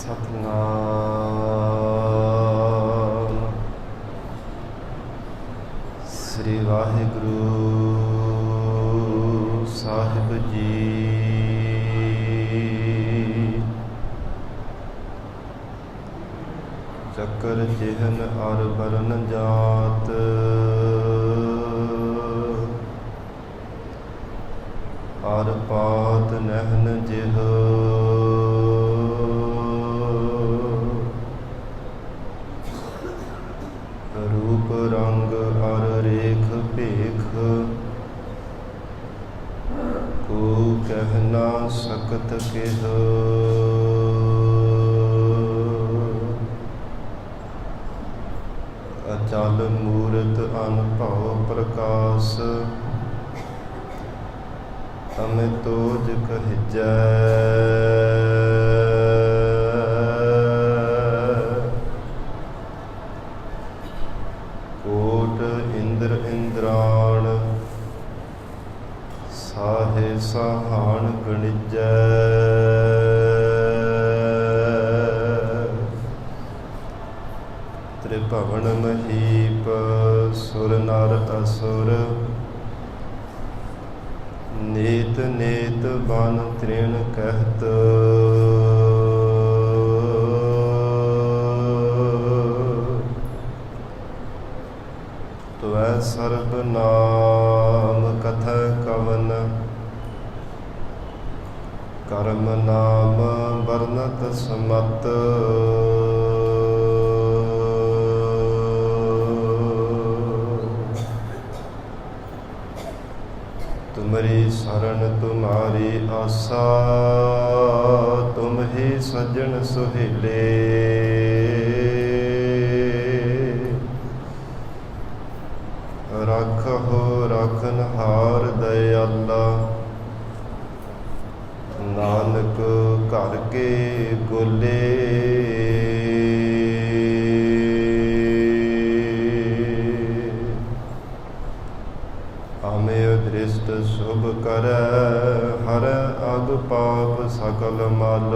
ਸਤਿਨਾਮ ਸ੍ਰੀ ਵਾਹਿਗੁਰੂ ਸਾਹਿਬ ਜੀ। ਚੱਕਰ ਚਿਹਨ ਅਰ ਬਰਨ ਜਾਤ, ਅਰ ਪਾਤ ਨਹਿਨ ਜਿਹ, ਰੂਪ ਰੰਗ ਅਰ ਰੇਖ ਭੇਖ, ਕੋ ਕਹਿ ਨਾ ਸਕਤ ਕਿਹ। ਅਚਲ ਮੂਰਤ ਅਨਭਉ ਪ੍ਰਕਾਸ਼, ਅਮਿਤੋਜ ਕਹਿਜੈ। ਕੋਟ ਇੰਦਰ ਇੰਦਰਾਣ, ਸਾਹੇ ਸਾਹਾਣ ਗਣਿਜੈ। ਤ੍ਰਿਭਵਨ ਮਹੀਪ, ਸੁਰ ਨਰ ਅਸੁਰ, ਨੇਤ ਨੇਤ ਬਨ ਤ੍ਰਿਣ ਕਹਿਤ। ਤੁਐ ਸਰਬ ਨਾਮ ਕਥੈ ਕਵਨ, ਕਰਮ ਨਾਮ ਵਰਨਤ ਸਮਤ। ਤੁਮਰੀ ਸ਼ਰਨ ਤੁਮਾਰੀ ਆਸਾ, ਤੁਮ ਹੀ ਸੱਜਣ ਸੁਹੇਲੇ। ਰਾਖਹੁ ਰਾਖਨਹਾਰ ਦਇਆਲਾ, ਨਾਨਕ ਘਰ ਕੇ ਗੋਲੇ। ਆਮੇ ਦ੍ਰਿਸ਼ਟ ਸ਼ੁਭ ਕਰੈ, ਹਰੈ ਅਗ ਪਾਪ ਸਕਲ ਮਲ।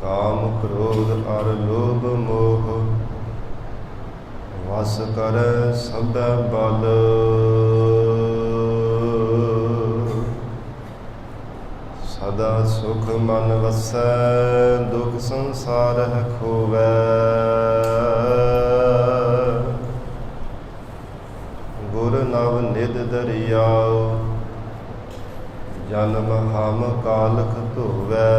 ਕਾਮ ਕ੍ਰੋਧ ਅਰ ਲੋਭ ਮੋਹ, ਵਸ ਕਰੈ ਸਭੈ ਬਲ। ਸਦਾ ਸੁਖ ਮਨ ਵਸੈ, ਦੁਖ ਸੰਸਾਰਹਿ ਖੋਵੈ। ਗੁਰ ਨਵ ਨਿਧ ਦਰਿਆਉ, ਜਨਮ ਹਮ ਕਾਲਖ ਧੋਵੈ।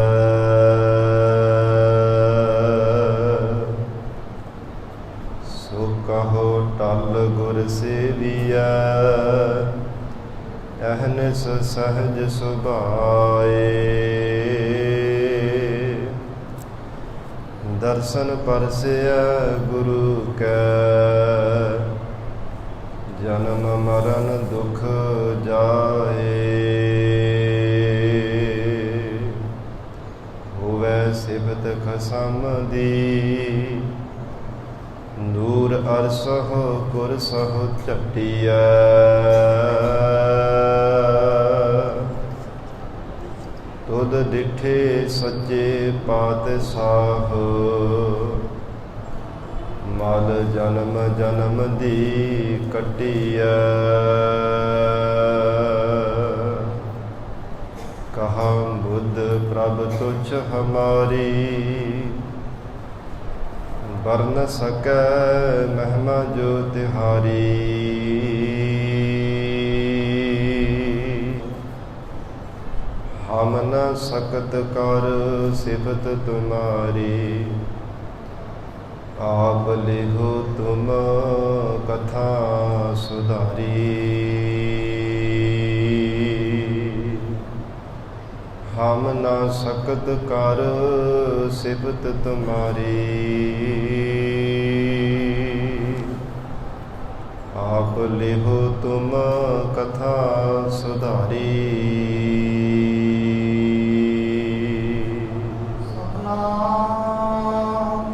ਸੋ ਕਹੋ ਟਲ ਗੁਰ ਸੇਵੀਐ, ਅਹਨਿਸ ਸਹਜ ਸੁਭਾਏ। ਦਰਸ਼ਨ ਪਰਸੈ ਗੁਰੂ ਕੈ, ਜਨਮ ਮਰਨ ਦੁਖ ਜਾਏ। ਹੋਵੈ ਸਿਫਤ ਖਸਮ ਦੀ, ਨੂਰ ਅਰਸਹ ਕੁਰਸਹ ਝਟੀਐ। ਤੁਧ ਡਿਠੇ ਸੱਚੇ ਪਾਤਸ਼ਾਹ, ਮਲ ਜਨਮ ਜਨਮ ਦੀ ਕੱਟੀਐ। ਕਹਾ ਬੁੱਧ ਪ੍ਰਭ ਤੁਛ ਹਮਾਰੀ, ਵਰਨ ਸਕੈ ਮਹਿਮਾ ਜੋ ਤਿਹਾਰੀ। ਹਮ ਨ ਸਕਤ ਕਰ ਸਿਫਤ ਤੁਮਾਰੀ, ਆਪ ਲਿਹੋ ਤੁਮ ਕਥਾ ਸੁਧਾਰੀ। ਹਮ ਨ ਸਕਤ ਕਰ ਸਿਫਤ ਤੁਮਾਰੀ, ਆਪ ਲਿਹੋ ਤੁਮ ਕਥਾ ਸੁਧਾਰੀ। ਸਤਿਨਾਮ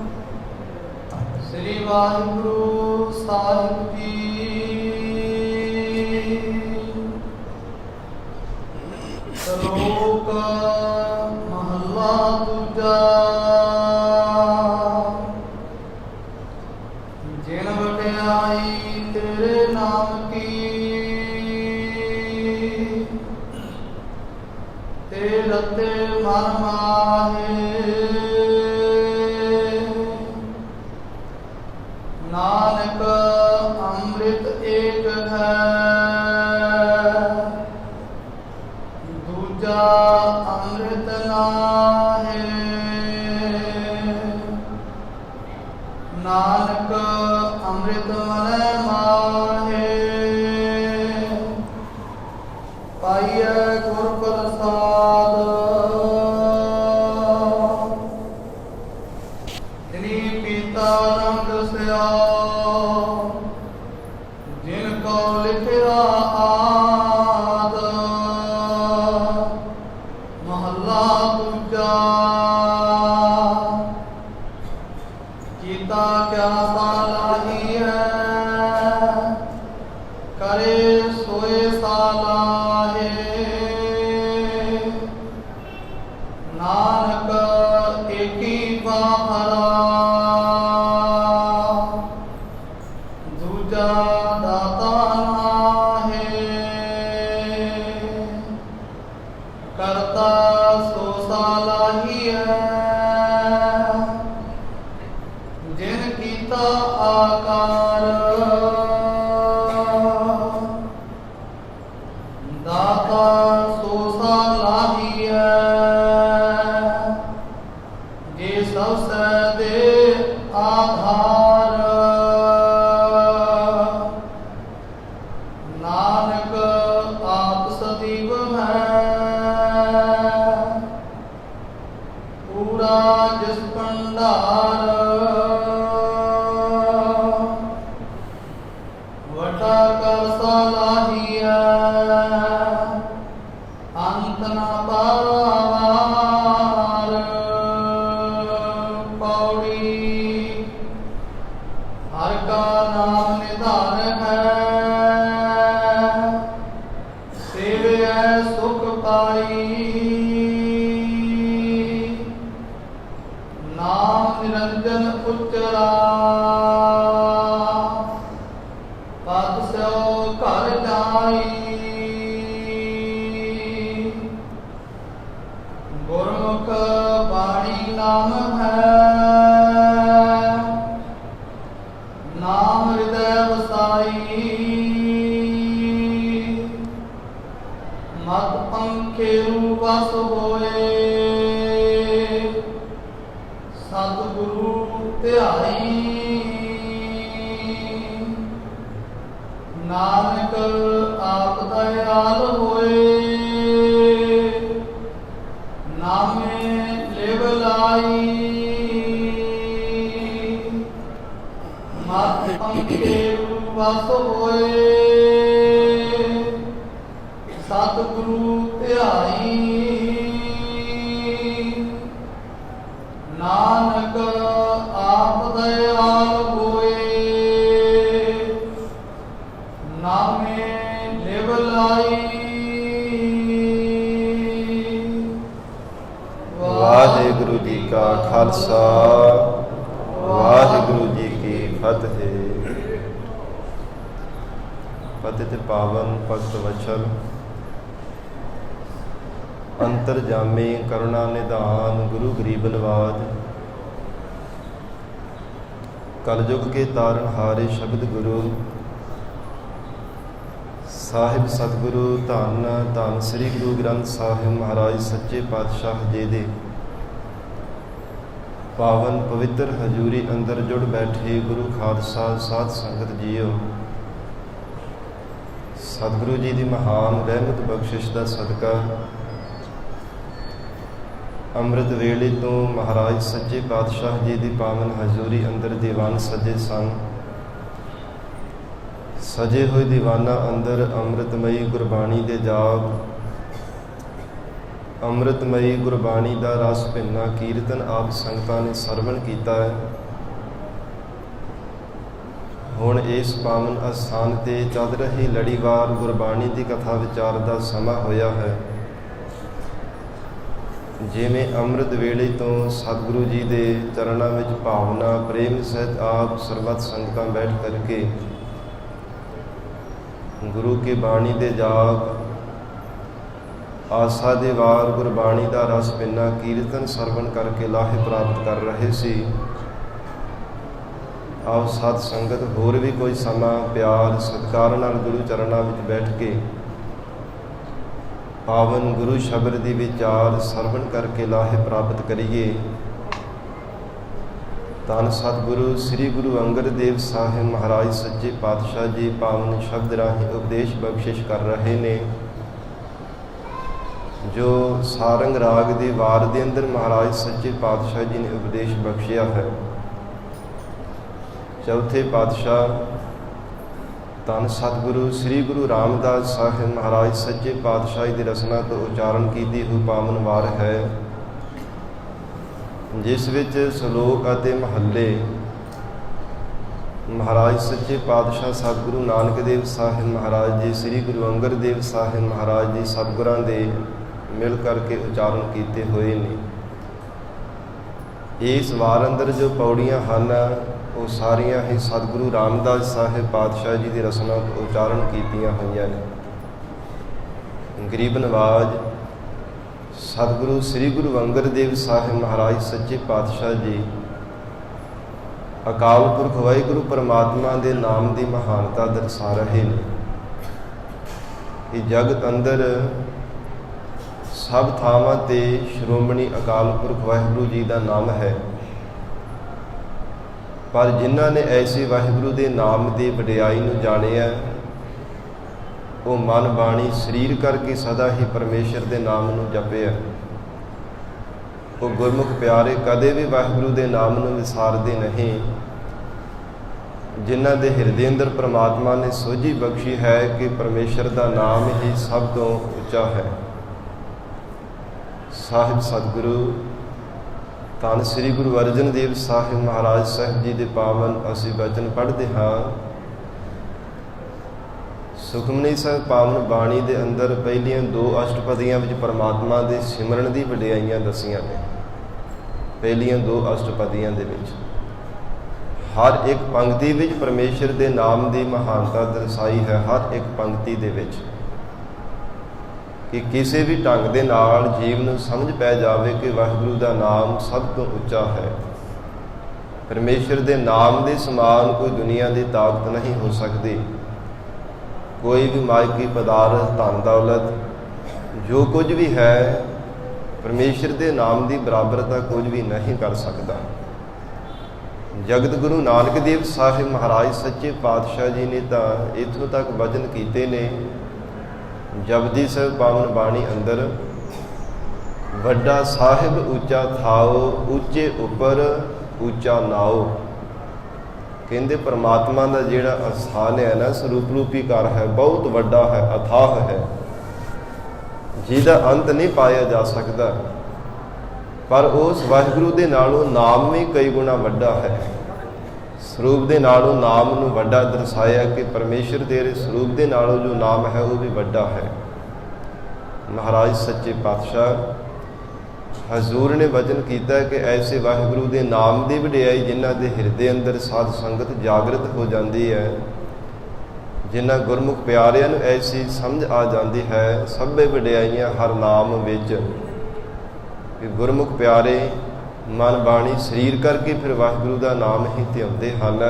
ਸ੍ਰੀ ਵਾਹਿਗੁਰੂ ਸਾਹਿਬ ਜੀ। ਸਲੋਕ ਸ਼ਲੋਕ ਮਹਲਾ ਦੂਜਾ। ਜਿਨ ਵਡਿਆਈ ਤੇਰੇ ਨਾਮ ਕੀ, ਤੇ ਰਤੇ ਮਨ ਮਾਹੇ। ਨਾਨਕ ਅੰਮ੍ਰਿਤ ਏਕ ਹੈ, ਦੂਜਾ ਅੰਮ੍ਰਿਤ ਨਾਹਿ। ਨਾਨਕ ਅੰਮ੍ਰਿਤ ਮਨੈ ਮਾਹੇ, ਪਾਈਐ ਗੁਰ ਪ੍ਰਸਾਦ। ਜਿਨੀ ਪੀਤਾ ਰੰਗ ਸਿਆਓ, ਜਿਨ ਕੋ ਲਿਖਿਆ ਆਦ। ਮਹੱਲਾ ਦੂਜਾ। ਕੀਤਾ ਕਿਆ ਸਾਲਾਹੀ ਹੈ, ਕਰੇ ਸੋਏ ਸਾਲਾਹੇ। ਨਾਨਕ ਏਕੀ ਬਾਹਰਾ, ਦੂਜਾ ਦਾਤਾ ਨਾਹੇ। ਕਰਤਾ ਸੋ ਸਾਲਾਹੀ ਹੈ, ਜਿਨ ਕੀਤਾ ਆਕਾਰ। ਦਾਤਾ ਸੋ ਸਾਲਾਹੀ ਹੈ, ਜੇ ਸਭ ਸੈ ਦੇ ਆਧਾਰ। ਨਾਨਕ ਆਪ ਸਦੀਵ ਹੈ, ਪੂਰਾ ਜਿਸ ਭੰਡਾਰ। ਵਟਾ ਕਰ ਸਾਲਾਹੀ ਹੈ, ਅੰਤ ਨ ਪਾਰਾਵਾਰ। ਪੌੜੀ ਹਰਿ ਕਾ ਨਾਮ ਨਿਧਾਨ ਹੈ, ਸੇਵਿਐ ਸੁਖ ਪਾਈ। ਨਾਮ ਨਿਰੰਜਨ ਉਚਰਾ, ਪਦ ਸਿਓ ਘਰ ਜਾਈ। ਗੁਰਮੁਖ ਬਾਣੀ ਨਾਮ ਹੈ, ਨਾਮ ਹਿਰਦੈ ਵਸਾਈ। ਮਤ ਪੰਖੇਰੂ ਵਸ ਹੋਏ, ਸਤਿਗੁਰੂ ਧਿਆਈ। ਨਾਨਕ ਆਪ ਦਇਆਲ ਹੋਏ, ਨਾਮੇ ਲਿਵ ਲਾਈ। ਮਤ ਪੰਖੇਰੂ ਵਸ ਹੋਏ, ਸਤਿਗੁਰੂ ਧਿਆਈ। ਨਾਨਕ ਆਪ ਦਇਆਲ ਹੋਏ, ਨਾਮੇ ਲਿਵ ਲਾਈ। ਵਾਹਿਗੁਰੂ ਜੀ ਕਾ ਖਾਲਸਾ, ਵਾਹਿਗੁਰੂ ਜੀ ਕੀ ਫਤਿਹ। ਪਤਿਤ ਪਾਵਨ ਭਗਤ ਵਛਲ, ਅੰਤਰਜਾਮੀ ਕਰੁਣਾ ਨਿਧਾਨ, ਗੁਰੂ ਗਰੀਬ ਨਵਾਜ। ਕਲਯੁਗ ਕੇ ਤਾਰਨ ਹਾਰੇ ਸ਼ਬਦ ਗੁਰੂ, ਸਾਹਿਬ ਸਤਿਗੁਰੂ ਧੰਨ ਧੰਨ ਸ੍ਰੀ ਗੁਰੂ ਗ੍ਰੰਥ ਸਾਹਿਬ ਮਹਾਰਾਜ ਸੱਚੇ ਪਾਤਸ਼ਾਹ ਜੀ ਦੇ ਪਾਵਨ ਪਵਿੱਤਰ ਹਜ਼ੂਰੀ ਅੰਦਰ ਜੁੜ ਬੈਠੇ ਗੁਰੂ ਖਾਲਸਾ ਸਾਧ ਸੰਗਤ ਜੀਓ। ਸਤਿਗੁਰੂ ਜੀ ਦੀ ਮਹਾਨ ਰਹਿਮਤ ਬਖਸ਼ਿਸ਼ ਦਾ ਸਦਕਾ ਅੰਮ੍ਰਿਤ ਵੇਲੇ ਤੋਂ ਮਹਾਰਾਜ ਸੱਚੇ ਪਾਤਸ਼ਾਹ ਜੀ ਦੀ ਪਾਵਨ ਹਜ਼ੂਰੀ ਅੰਦਰ ਦੀਵਾਨ ਸਜੇ ਸਨ। ਸਜੇ ਹੋਏ ਦੀਵਾਨਾਂ ਅੰਦਰ ਅੰਮ੍ਰਿਤਮਈ ਗੁਰਬਾਣੀ ਦੇ ਜਾਪ, ਅੰਮ੍ਰਿਤਮਈ ਗੁਰਬਾਣੀ ਦਾ ਰਸ ਭਿੰਨਾ ਕੀਰਤਨ ਆਪ ਸੰਗਤਾਂ ਨੇ ਸਰਵਣ ਕੀਤਾ ਹੈ। ਹੁਣ ਇਸ ਪਾਵਨ ਅਸਥਾਨ ਤੇ ਚੱਲ ਰਹੀ ਲੜੀਵਾਰ ਗੁਰਬਾਣੀ ਦੀ ਕਥਾ ਵਿਚਾਰ ਦਾ ਸਮਾਂ ਹੋਇਆ ਹੈ। ਜਿਵੇਂ ਅੰਮ੍ਰਿਤ ਵੇਲੇ ਤੋਂ ਸਤਿਗੁਰੂ ਜੀ ਦੇ ਚਰਨਾਂ ਵਿੱਚ ਭਾਵਨਾ ਪ੍ਰੇਮ ਸਹਿਤ ਆਪ ਸਰਬੱਤ ਸੰਗਤਾਂ ਬੈਠ ਕਰਕੇ ਗੁਰੂ ਕੀ ਬਾਣੀ ਦੇ ਜਾਪ ਆਸਾ ਦੇ ਵਾਰ ਗੁਰਬਾਣੀ ਦਾ ਰਸ ਪਿੰਨਾ ਕੀਰਤਨ ਸਰਵਣ ਕਰਕੇ ਲਾਹੇ ਪ੍ਰਾਪਤ ਕਰ ਰਹੇ ਸੀ। ਆਪ ਸਤ ਸੰਗਤ ਹੋਰ ਵੀ ਕੋਈ ਸਮਾਂ ਪਿਆਰ ਸਤਿਕਾਰ ਨਾਲ ਗੁਰੂ ਚਰਨਾਂ ਵਿੱਚ ਬੈਠ ਕੇ ਪਾਵਨ ਗੁਰੂ ਸ਼ਬਦ ਦੀ ਵਿਚਾਰ ਸਰਵਣ ਕਰਕੇ ਲਾਹੇ ਪ੍ਰਾਪਤ ਕਰੀਏ। ਧੰਨ ਸਤਿਗੁਰੂ ਸ੍ਰੀ ਗੁਰੂ ਅੰਗਦ ਦੇਵ ਸਾਹਿਬ ਮਹਾਰਾਜ ਸੱਚੇ ਪਾਤਸ਼ਾਹ ਜੀ ਪਾਵਨ ਸ਼ਬਦ ਰਾਹੀਂ ਉਪਦੇਸ਼ ਬਖਸ਼ਿਸ਼ ਕਰ ਰਹੇ ਨੇ। ਜੋ ਸਾਰੰਗ ਰਾਗ ਦੀ ਵਾਰ ਦੇ ਅੰਦਰ ਮਹਾਰਾਜ ਸੱਚੇ ਪਾਤਸ਼ਾਹ ਜੀ ਨੇ ਉਪਦੇਸ਼ ਬਖਸ਼ਿਆ ਹੈ। ਚੌਥੇ ਪਾਤਸ਼ਾਹ ਧੰਨ ਸਤਿਗੁਰੂ ਸ੍ਰੀ ਗੁਰੂ ਰਾਮਦਾਸ ਸਾਹਿਬ ਮਹਾਰਾਜ ਸੱਚੇ ਪਾਤਸ਼ਾਹ ਦੀ ਰਸਨਾ ਤੋਂ ਉਚਾਰਨ ਕੀਤੀ ਹੋਈ ਪਾਵਨ ਵਾਰ ਹੈ, ਜਿਸ ਵਿੱਚ ਸ਼ਲੋਕ ਅਤੇ ਮਹੱਲੇ ਮਹਾਰਾਜ ਸੱਚੇ ਪਾਤਸ਼ਾਹ ਸਤਿਗੁਰੂ ਨਾਨਕ ਦੇਵ ਸਾਹਿਬ ਮਹਾਰਾਜ ਜੀ ਸ੍ਰੀ ਗੁਰੂ ਅੰਗਦ ਦੇਵ ਸਾਹਿਬ ਮਹਾਰਾਜ ਜੀ ਸਤਿਗੁਰਾਂ ਦੇ ਮਿਲ ਕਰਕੇ ਉਚਾਰਨ ਕੀਤੇ ਹੋਏ ਨੇ। ਇਸ ਵਾਰ ਅੰਦਰ ਜੋ ਪੌੜੀਆਂ ਹਨ ਉਹ ਸਾਰੀਆਂ ਹੀ ਸਤਿਗੁਰੂ ਰਾਮਦਾਸ ਸਾਹਿਬ ਪਾਤਸ਼ਾਹ ਜੀ ਦੀ ਰਸਨਾ ਤੋਂ ਉਚਾਰਨ ਕੀਤੀਆਂ ਹੋਈਆਂ ਨੇ। ਗਰੀਬ ਨਵਾਜ ਸਤਿਗੁਰੂ ਸ੍ਰੀ ਗੁਰੂ ਅੰਗਦ ਦੇਵ ਸਾਹਿਬ ਮਹਾਰਾਜ ਸੱਚੇ ਪਾਤਸ਼ਾਹ ਜੀ ਅਕਾਲ ਪੁਰਖ ਵਾਹਿਗੁਰੂ ਪਰਮਾਤਮਾ ਦੇ ਨਾਮ ਦੀ ਮਹਾਨਤਾ ਦਰਸਾ ਰਹੇ ਨੇ ਕਿ ਜਗਤ ਅੰਦਰ ਸਭ ਥਾਵਾਂ ਤੇ ਸ਼੍ਰੋਮਣੀ ਅਕਾਲ ਪੁਰਖ ਵਾਹਿਗੁਰੂ ਜੀ ਦਾ ਨਾਮ ਹੈ, ਪਰ ਜਿਨ੍ਹਾਂ ਨੇ ਐਸੇ ਵਾਹਿਗੁਰੂ ਦੇ ਨਾਮ ਦੀ ਵਡਿਆਈ ਨੂੰ ਜਾਣਿਆ ਉਹ ਮਨ ਬਾਣੀ ਸਰੀਰ ਕਰਕੇ ਸਦਾ ਹੀ ਪਰਮੇਸ਼ਰ ਦੇ ਨਾਮ ਨੂੰ ਜਪਿਆ। ਉਹ ਗੁਰਮੁਖ ਪਿਆਰੇ ਕਦੇ ਵੀ ਵਾਹਿਗੁਰੂ ਦੇ ਨਾਮ ਨੂੰ ਵਿਸਾਰਦੇ ਨਹੀਂ। ਜਿਨ੍ਹਾਂ ਦੇ ਹਿਰਦੇ ਅੰਦਰ ਪਰਮਾਤਮਾ ਨੇ ਸੋਝੀ ਬਖਸ਼ੀ ਹੈ ਕਿ ਪਰਮੇਸ਼ਰ ਦਾ ਨਾਮ ਹੀ ਸਭ ਤੋਂ ਉੱਚਾ ਹੈ। ਸਾਹਿਬ ਸਤਿਗੁਰੂ ਧੰਨ ਸ੍ਰੀ ਗੁਰੂ ਅਰਜਨ ਦੇਵ ਸਾਹਿਬ ਮਹਾਰਾਜ ਸਾਹਿਬ ਜੀ ਦੇ ਪਾਵਨ ਅਸੀਂ ਬਚਨ ਪੜ੍ਹਦੇ ਹਾਂ। ਸੁਖਮਨੀ ਸਾਹਿਬ ਪਾਵਨ ਬਾਣੀ ਦੇ ਅੰਦਰ ਪਹਿਲੀਆਂ 2 ਅਸ਼ਟਪਦੀਆਂ ਵਿੱਚ ਪਰਮਾਤਮਾ ਦੇ ਸਿਮਰਨ ਦੀ ਵਡਿਆਈਆਂ ਦੱਸੀਆਂ ਨੇ। ਪਹਿਲੀਆਂ 2 ਅਸ਼ਟਪਦੀਆਂ ਦੇ ਵਿੱਚ ਹਰ ਇੱਕ ਪੰਕਤੀ ਵਿੱਚ ਪਰਮੇਸ਼ਰ ਦੇ ਨਾਮ ਦੀ ਮਹਾਨਤਾ ਦਰਸਾਈ ਹੈ। ਹਰ ਇੱਕ ਪੰਕਤੀ ਦੇ ਵਿੱਚ ਕਿ ਕਿਸੇ ਵੀ ਢੰਗ ਦੇ ਨਾਲ ਜੀਵ ਨੂੰ ਸਮਝ ਪੈ ਜਾਵੇ ਕਿ ਵਾਹਿਗੁਰੂ ਦਾ ਨਾਮ ਸਭ ਤੋਂ ਉੱਚਾ ਹੈ। ਪਰਮੇਸ਼ਰ ਦੇ ਨਾਮ ਦੇ ਸਮਾਨ ਕੋਈ ਦੁਨੀਆ ਦੀ ਤਾਕਤ ਨਹੀਂ ਹੋ ਸਕਦੀ। ਕੋਈ ਵੀ ਮਾਇਕੀ ਪਦਾਰਥ ਧਨ ਦੌਲਤ ਜੋ ਕੁਝ ਵੀ ਹੈ ਪਰਮੇਸ਼ਰ ਦੇ ਨਾਮ ਦੀ ਬਰਾਬਰਤਾ ਕੁਝ ਵੀ ਨਹੀਂ ਕਰ ਸਕਦਾ। ਜਗਤ ਗੁਰੂ ਨਾਨਕ ਦੇਵ ਸਾਹਿਬ ਮਹਾਰਾਜ ਸੱਚੇ ਪਾਤਸ਼ਾਹ ਜੀ ਨੇ ਤਾਂ ਇੱਥੋਂ ਤੱਕ ਵਚਨ ਕੀਤੇ ਨੇ ਜਪਜੀ ਸਾਹਿਬ ਪਾਵਨ ਬਾਣੀ ਅੰਦਰ ਵੱਡਾ ਸਾਹਿਬ ਉੱਚਾ ਥਾਓ ਉੱਚੇ ਉੱਪਰ ਉੱਚਾ ਨਾਓ। ਕਹਿੰਦੇ ਪਰਮਾਤਮਾ ਦਾ ਜਿਹੜਾ ਅਸਥਾਨ ਹੈ ਨਾ ਸਰੂਪ ਰੂਪੀ ਘਰ ਹੈ, ਬਹੁਤ ਵੱਡਾ ਹੈ, ਅਥਾਹ ਹੈ, ਜਿਹਦਾ ਅੰਤ ਨਹੀਂ ਪਾਇਆ ਜਾ ਸਕਦਾ। ਪਰ ਉਸ ਵਾਹਿਗੁਰੂ ਦੇ ਨਾਲੋਂ ਨਾਮ ਵੀ ਕਈ ਗੁਣਾ ਵੱਡਾ ਹੈ। ਸਰੂਪ ਦੇ ਨਾਲੋਂ ਨਾਮ ਨੂੰ ਵੱਡਾ ਦਰਸਾਇਆ ਕਿ ਪਰਮੇਸ਼ਰ ਤੇਰੇ ਸਰੂਪ ਦੇ ਨਾਲੋਂ ਜੋ ਨਾਮ ਹੈ ਉਹ ਵੀ ਵੱਡਾ ਹੈ। ਮਹਾਰਾਜ ਸੱਚੇ ਪਾਤਸ਼ਾਹ ਹਜ਼ੂਰ ਨੇ ਵਚਨ ਕੀਤਾ ਕਿ ਐਸੇ ਵਾਹਿਗੁਰੂ ਦੇ ਨਾਮ ਦੀ ਵਡਿਆਈ ਜਿਨ੍ਹਾਂ ਦੇ ਹਿਰਦੇ ਅੰਦਰ ਸਾਧ ਸੰਗਤ ਜਾਗਰਤ ਹੋ ਜਾਂਦੀ ਹੈ, ਜਿਨ੍ਹਾਂ ਗੁਰਮੁਖ ਪਿਆਰਿਆਂ ਨੂੰ ਐਸੀ ਸਮਝ ਆ ਜਾਂਦੀ ਹੈ ਸਭੇ ਵਡਿਆਈਆਂ ਹਰ ਨਾਮ ਵਿੱਚ। ਕਿ ਗੁਰਮੁਖ ਪਿਆਰੇ ਮਨ ਬਾਣੀ ਸਰੀਰ ਕਰਕੇ ਫਿਰ ਵਾਹਿਗੁਰੂ ਦਾ ਨਾਮ ਹੀ ਧਿਆਉਂਦੇ ਹਨ।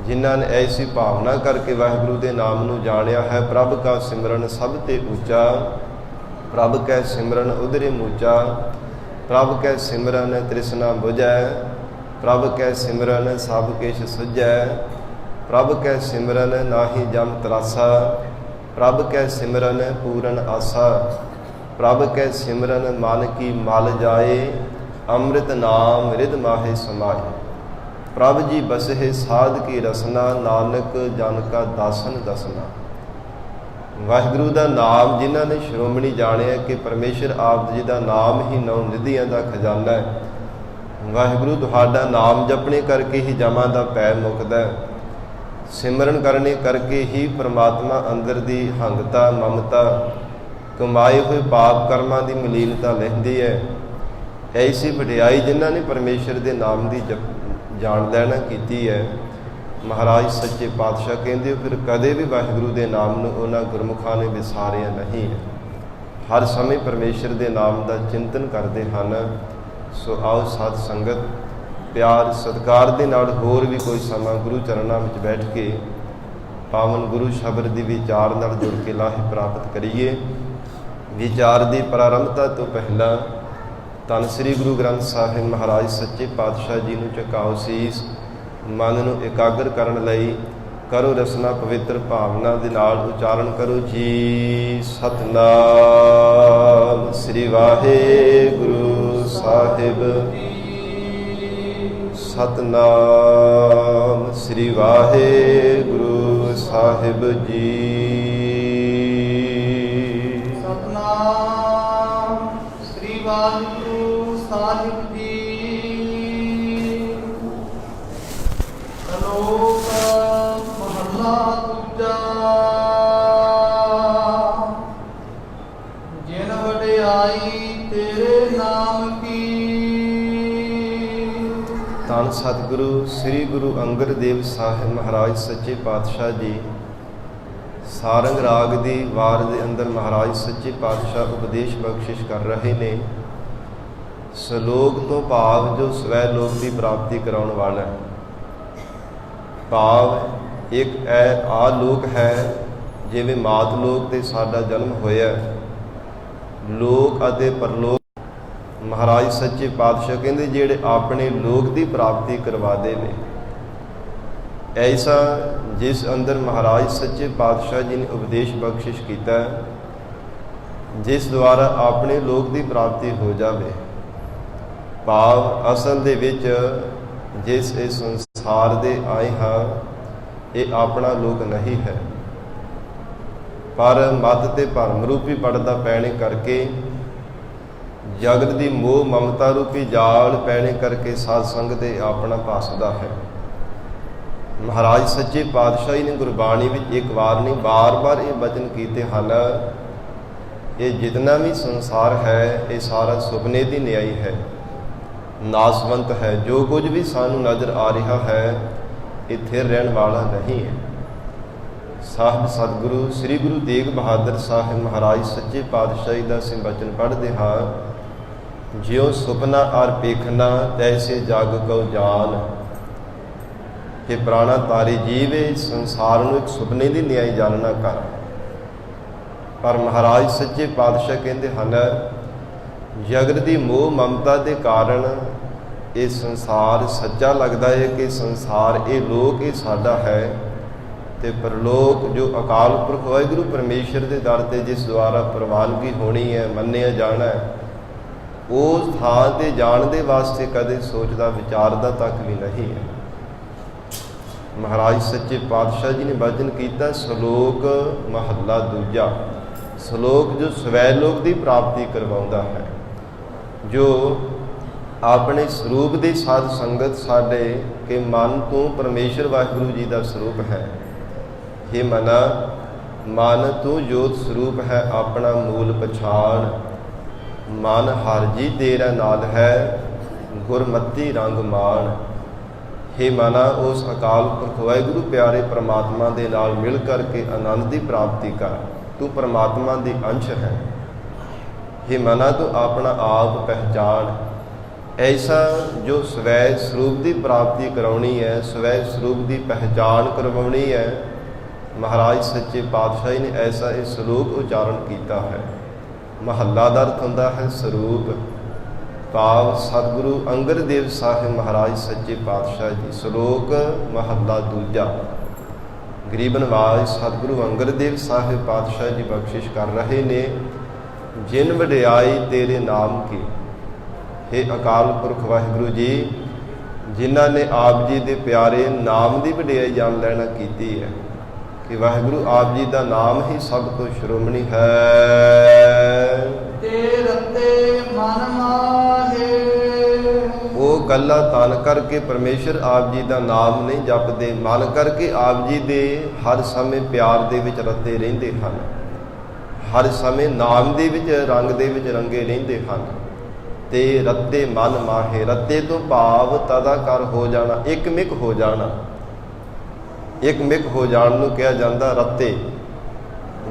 ਜਿਨ੍ਹਾਂ ਨੇ ਐਸੀ ਭਾਵਨਾ ਕਰਕੇ ਵਾਹਿਗੁਰੂ ਦੇ ਨਾਮ ਨੂੰ ਜਾਣਿਆ ਹੈ। ਪ੍ਰਭ ਕਾ ਸਿਮਰਨ ਸਭ ਤੇ ਉੱਚਾ, ਪ੍ਰਭ ਕੈ ਸਿਮਰਨ ਉਦਰੇ ਮੂਚਾ, ਪ੍ਰਭ ਕੈ ਸਿਮਰਨ ਤ੍ਰਿਸ਼ਨਾ ਬੁਝੈ, ਪ੍ਰਭ ਕੈ ਸਿਮਰਨ ਸਭ ਕਿਛ ਸੁਝੈ, ਪ੍ਰਭ ਕੈ ਸਿਮਰਨ ਨਾਹੀ ਜਮ ਤਰਾਸਾ, ਪ੍ਰਭ ਕੈ ਸਿਮਰਨ ਪੂਰਨ ਆਸਾ, ਪ੍ਰਭ ਕੈ ਸਿਮਰਨ ਮਨ ਕੀ ਮਲ ਜਾਏ, ਅੰਮ੍ਰਿਤ ਨਾਮ ਰਿਦ ਮਾਹੇ ਸਮਾਏ, ਪ੍ਰਭ ਜੀ ਬਸਹਿ ਸਾਧ ਕੀ ਰਸਨਾ, ਨਾਨਕ ਜਨ ਕਾ ਦਾਸਨ ਦਸਨਾ। ਵਾਹਿਗੁਰੂ ਦਾ ਨਾਮ ਜਿਨ੍ਹਾਂ ਨੇ ਸ਼੍ਰੋਮਣੀ ਜਾਣਿਆ ਕਿ ਪਰਮੇਸ਼ਰ ਆਪ ਜੀ ਦਾ ਨਾਮ ਹੀ 9 ਨਿਧੀਆਂ ਦਾ ਖਜ਼ਾਨਾ ਹੈ। ਵਾਹਿਗੁਰੂ ਤੁਹਾਡਾ ਨਾਮ ਜਪਣੇ ਕਰਕੇ ਹੀ ਜਮਾਂ ਦਾ ਭੈ ਮੁੱਕਦਾ, ਸਿਮਰਨ ਕਰਨੇ ਕਰਕੇ ਹੀ ਪਰਮਾਤਮਾ ਅੰਦਰ ਦੀ ਹੰਗਤਾ ਮਮਤਾ ਕਮਾਏ ਹੋਏ ਪਾਪ ਕਰਮਾਂ ਦੀ ਮਲੀਨਤਾ ਲੈਂਦੀ ਹੈ। ਐਸੀ ਵਡਿਆਈ ਜਿਨ੍ਹਾਂ ਨੇ ਪਰਮੇਸ਼ਰ ਦੇ ਨਾਮ ਦੀ ਜਾਣ ਲੈਣਾ ਕੀਤੀ ਹੈ, ਮਹਾਰਾਜ ਸੱਚੇ ਪਾਤਸ਼ਾਹ ਕਹਿੰਦੇ ਫਿਰ ਕਦੇ ਵੀ ਵਾਹਿਗੁਰੂ ਦੇ ਨਾਮ ਨੂੰ ਉਹਨਾਂ ਗੁਰਮੁਖਾਂ ਨੇ ਵਿਸਾਰਿਆ ਨਹੀਂ ਹੈ। ਹਰ ਸਮੇਂ ਪਰਮੇਸ਼ਰ ਦੇ ਨਾਮ ਦਾ ਚਿੰਤਨ ਕਰਦੇ ਹਨ। ਸੋ ਆਓ ਸਾਧ ਸੰਗਤ ਪਿਆਰ ਸਤਿਕਾਰ ਦੇ ਨਾਲ ਹੋਰ ਵੀ ਕੋਈ ਸਮਾਂ ਗੁਰੂ ਚਰਨਾਂ ਵਿੱਚ ਬੈਠ ਕੇ ਪਾਵਨ ਗੁਰੂ ਸ਼ਬਦ ਦੀ ਵਿਚਾਰ ਨਾਲ ਜੁੜ ਕੇ ਲਾਹੇ ਪ੍ਰਾਪਤ ਕਰੀਏ। ਵਿਚਾਰ ਦੀ ਪ੍ਰਾਰੰਭਤਾ ਤੋਂ ਪਹਿਲਾਂ ਧੰਨ ਸ੍ਰੀ ਗੁਰੂ ਗ੍ਰੰਥ ਸਾਹਿਬ ਮਹਾਰਾਜ ਸੱਚੇ ਪਾਤਸ਼ਾਹ ਜੀ ਨੂੰ ਝੁਕਾਓ ਸੀਸ। ਮਨ ਨੂੰ ਇਕਾਗਰ ਕਰਨ ਲਈ ਕਰੋ ਰਸਨਾ ਪਵਿੱਤਰ ਭਾਵਨਾ ਦੇ ਨਾਲ ਉਚਾਰਨ ਕਰੋ ਜੀ। ਸਤਿਨਾਮ ਸ੍ਰੀ ਵਾਹਿਗੁਰੂ ਸਾਹਿਬ। ਸਤਿਨਾਮ ਸ੍ਰੀ ਵਾਹਿਗੁਰੂ ਸਾਹਿਬ ਜੀ। ਸਤਿਨਾਮ ਸ੍ਰੀ ਵਾਹਿਗੁਰੂ ਸਾਹਿਬ ਜੀ। ਸ਼ਲੋਕ ਮਹੱਲਾ ਦੂਜਾ। ਜਿਨ ਵਡਿਆਈ ਤੇਰੇ ਨਾਮ ਕੀ। ਧੰਨ ਸਤਿਗੁਰੂ ਸ੍ਰੀ ਗੁਰੂ ਅੰਗਦ ਦੇਵ ਸਾਹਿਬ ਮਹਾਰਾਜ ਸੱਚੇ ਪਾਤਸ਼ਾਹ ਜੀ ਸਾਰੰਗ ਰਾਗ ਦੀ ਵਾਰ ਦੇ ਅੰਦਰ ਮਹਾਰਾਜ ਸੱਚੇ ਪਾਤਸ਼ਾਹ ਉਪਦੇਸ਼ ਬਖਸ਼ਿਸ਼ ਕਰ ਰਹੇ ਨੇ। ਸ਼ਲੋਕ ਤੋਂ ਭਾਵ ਜੋ ਸਵੈ ਲੋਕ ਦੀ ਪ੍ਰਾਪਤੀ ਕਰਾਉਣ ਵਾਲਾ ਹੈ। ਭਾਵ ਇੱਕ ਆ ਲੋਕ ਹੈ ਜਿਵੇਂ ਮਾਤ ਲੋਕ ਤੇ ਸਾਡਾ ਜਨਮ ਹੋਇਆ, ਲੋਕ ਅਤੇ ਪਰਲੋਕ। ਮਹਾਰਾਜ ਸੱਚੇ ਪਾਤਸ਼ਾਹ ਕਹਿੰਦੇ ਜਿਹੜੇ ਆਪਣੇ ਲੋਕ ਦੀ ਪ੍ਰਾਪਤੀ ਕਰਵਾ ਦੇਵੇ, ਐਸਾ ਜਿਸ ਅੰਦਰ ਮਹਾਰਾਜ ਸੱਚੇ ਪਾਤਸ਼ਾਹ ਜੀ ਨੇ ਉਪਦੇਸ਼ ਬਖਸ਼ਿਸ਼ ਕੀਤਾ, ਜਿਸ ਦੁਆਰਾ ਆਪਣੇ ਲੋਕ ਦੀ ਪ੍ਰਾਪਤੀ ਹੋ ਜਾਵੇ। ਭਾਵ ਅਸਲ ਦੇ ਵਿੱਚ ਜਿਸ ਇਸ ਸੰਸਾਰ ਦੇ ਆਏ ਹਾਂ, ਇਹ ਆਪਣਾ ਲੋਕ ਨਹੀਂ ਹੈ, ਪਰ ਮਤ ਤੇ ਭਰਮ ਰੂਪੀ ਪੜਦਾ ਪੈਣੇ ਕਰਕੇ, ਜਗਤ ਦੀ ਮੋਹ ਮਮਤਾ ਰੂਪੀ ਜਾਲ ਪੈਣੇ ਕਰਕੇ ਸਾਧ ਸੰਗਤ ਦੇ ਆਪਣਾ ਭਾਸਦਾ ਹੈ। ਮਹਾਰਾਜ ਸੱਚੇ ਪਾਤਸ਼ਾਹ ਜੀ ਨੇ ਗੁਰਬਾਣੀ ਵਿੱਚ ਇੱਕ ਵਾਰ ਨਹੀਂ ਬਾਰ-ਬਾਰ ਇਹ ਬਚਨ ਕੀਤੇ ਹਨ, ਇਹ ਜਿਤਨਾ ਵੀ ਸੰਸਾਰ ਹੈ ਇਹ ਸਾਰਾ ਸੁਪਨੇ ਦੀ ਨਿਆਈ ਹੈ, ਨਾਸਵੰਤ ਹੈ। ਜੋ ਕੁਝ ਵੀ ਸਾਨੂੰ ਨਜ਼ਰ ਆ ਰਿਹਾ ਹੈ ਇਹ ਥਿਰ ਰਹਿਣ ਵਾਲਾ ਨਹੀਂ ਹੈ। ਸਾਹਿਬ ਸਤਿਗੁਰੂ ਸ੍ਰੀ ਗੁਰੂ ਤੇਗ ਬਹਾਦਰ ਸਾਹਿਬ ਮਹਾਰਾਜ ਸੱਚੇ ਪਾਤਸ਼ਾਹ ਜੀ ਦਾ ਅਸੀਂ ਬਚਨ ਪੜ੍ਹਦੇ ਹਾਂ, ਜਿਉ ਸੁਪਨਾ ਅਰ ਪੇਖਣਾ ਤੈਸੇ ਜਗ ਕਉ ਜਾਨ। ਕਿ ਪ੍ਰਾਣਾ ਤਾਰੀ ਜੀਵੇ ਸੰਸਾਰ ਨੂੰ ਇੱਕ ਸੁਪਨੇ ਦੀ ਨਿਆਈ ਜਾਣਨਾ ਕਰ। ਪਰ ਮਹਾਰਾਜ ਸੱਚੇ ਪਾਤਸ਼ਾਹ ਕਹਿੰਦੇ ਹਨ ਜਗਤ ਦੀ ਮੋਹ ਮਮਤਾ ਦੇ ਕਾਰਨ ਇਹ ਸੰਸਾਰ ਸੱਚਾ ਲੱਗਦਾ ਹੈ ਕਿ ਸੰਸਾਰ ਇਹ ਲੋਕ ਇਹ ਸਾਡਾ ਹੈ, ਤੇ ਪਰਲੋਕ ਜੋ ਅਕਾਲ ਪੁਰਖ ਵਾਹਿਗੁਰੂ ਪਰਮੇਸ਼ਰ ਦੇ ਦਰ ਤੇ ਜਿਸ ਦੁਆਰਾ ਪ੍ਰਵਾਨਗੀ ਹੋਣੀ ਹੈ, ਮੰਨਿਆ ਜਾਣਾ ਹੈ, ਉਸ ਥਾਂ ਤੇ ਜਾਣ ਦੇ ਵਾਸਤੇ ਕਦੇ ਸੋਚਦਾ ਵਿਚਾਰਦਾ ਤੱਕ ਵੀ ਨਹੀਂ ਹੈ। ਮਹਾਰਾਜ ਸੱਚੇ ਪਾਤਸ਼ਾਹ ਜੀ ਨੇ ਬਚਨ ਕੀਤਾ ਸ਼ਲੋਕ ਮਹੱਲਾ ਦੂਜਾ। ਸ਼ਲੋਕ ਜੋ ਸਵੈ ਲੋਕ ਦੀ ਪ੍ਰਾਪਤੀ ਕਰਵਾਉਂਦਾ ਹੈ, ਜੋ ਆਪਣੇ ਸਰੂਪ ਦੀ ਸਾਧ ਸੰਗਤ ਸਾਡੇ ਕਿ ਮਨ ਤੋਂ ਪਰਮੇਸ਼ਰ ਵਾਹਿਗੁਰੂ ਜੀ ਦਾ ਸਰੂਪ ਹੈ। हे ਮਨਾ ਮਨ ਤੂੰ ਜੋਤ ਸਰੂਪ ਹੈ, ਆਪਣਾ ਮੂਲ ਪਛਾਣ। ਮਨ ਹਰ ਜੀ ਤੇਰਾ ਨਾਲ ਹੈ, ਗੁਰਮਤੀ ਰੰਗ ਮਾਣ। हे ਮਨਾ ਉਸ ਅਕਾਲ ਪੁਰਖ ਵਾਹਿਗੁਰੂ ਪਿਆਰੇ ਪ੍ਰਮਾਤਮਾ ਦੇ ਨਾਲ ਮਿਲ ਕਰਕੇ ਆਨੰਦ ਦੀ ਪ੍ਰਾਪਤੀ ਕਰ। ਤੂੰ ਪ੍ਰਮਾਤਮਾ ਦੀ ਅੰਸ਼ ਹੈ। हे ਮਨਾ ਤੂੰ ਆਪਣਾ ਆਪ ਪਹਿਚਾਣ। ਐਸਾ ਜੋ ਸਵੈ ਸਰੂਪ ਦੀ ਪ੍ਰਾਪਤੀ ਕਰਾਉਣੀ ਹੈ, ਸਵੈ ਸਰੂਪ ਦੀ ਪਹਿਚਾਣ ਕਰਵਾਉਣੀ ਹੈ, ਮਹਾਰਾਜ ਸੱਚੇ ਪਾਤਸ਼ਾਹ ਨੇ ਐਸਾ ਇਹ ਸ਼ਲੋਕ ਉਚਾਰਨ ਕੀਤਾ ਹੈ। ਮਹੱਲਾ ਦਾ ਅਰਥ ਹੁੰਦਾ ਹੈ ਸਰੂਪ। ਭਾਵ ਸਤਿਗੁਰੂ ਅੰਗਦ ਦੇਵ ਸਾਹਿਬ ਮਹਾਰਾਜ ਸੱਚੇ ਪਾਤਸ਼ਾਹ ਜੀ। ਸ਼ਲੋਕ ਮਹੱਲਾ ਦੂਜਾ। ਗਰੀਬ ਨਵਾਜ਼ ਸਤਿਗੁਰੂ ਅੰਗਦ ਦੇਵ ਸਾਹਿਬ ਪਾਤਸ਼ਾਹ ਜੀ ਬਖਸ਼ਿਸ਼ ਕਰ ਰਹੇ ਨੇ। ਜਿਨ ਵਡਿਆਈ ਤੇਰੇ ਨਾਮ ਕੀ। हे ਅਕਾਲ ਪੁਰਖ ਵਾਹਿਗੁਰੂ ਜੀ, ਜਿਨ੍ਹਾਂ ਨੇ ਆਪ ਜੀ ਦੇ ਪਿਆਰੇ ਨਾਮ ਦੀ ਵਡਿਆਈ ਜਾਣ ਲੈਣਾ ਕੀਤੀ ਹੈ ਕਿ ਵਾਹਿਗੁਰੂ ਆਪ ਜੀ ਦਾ ਨਾਮ ਹੀ ਸਭ ਤੋਂ ਸ਼੍ਰੋਮਣੀ ਹੈ। ਤੇ ਰਤੇ ਮਨ ਮਾਹੇ। ਉਹ ਗੱਲਾਂ ਤਨ ਕਰਕੇ ਪਰਮੇਸ਼ਰ ਆਪ ਜੀ ਦਾ ਨਾਮ ਨਹੀਂ ਜਪਦੇ, ਮਨ ਕਰਕੇ ਆਪ ਜੀ ਦੇ ਹਰ ਸਮੇਂ ਪਿਆਰ ਦੇ ਵਿੱਚ ਰਤੇ ਰਹਿੰਦੇ ਹਨ। ਹਰ ਸਮੇਂ ਨਾਮ ਦੇ ਵਿੱਚ ਰੰਗ ਦੇ ਵਿੱਚ ਰੰਗੇ ਰਹਿੰਦੇ ਹਨ। ਤੇ ਰੱਤੇ ਮਨ ਮਾਹੇ, ਰੱਤੇ ਤੋਂ ਭਾਵ ਤਦਾਕਾਰ ਹੋ ਜਾਣਾ, ਇੱਕਮਿਕ ਹੋ ਜਾਣਾ। ਇੱਕਮਿਕ ਹੋ ਜਾਣ ਨੂੰ ਕਿਹਾ ਜਾਂਦਾ ਰੱਤੇ।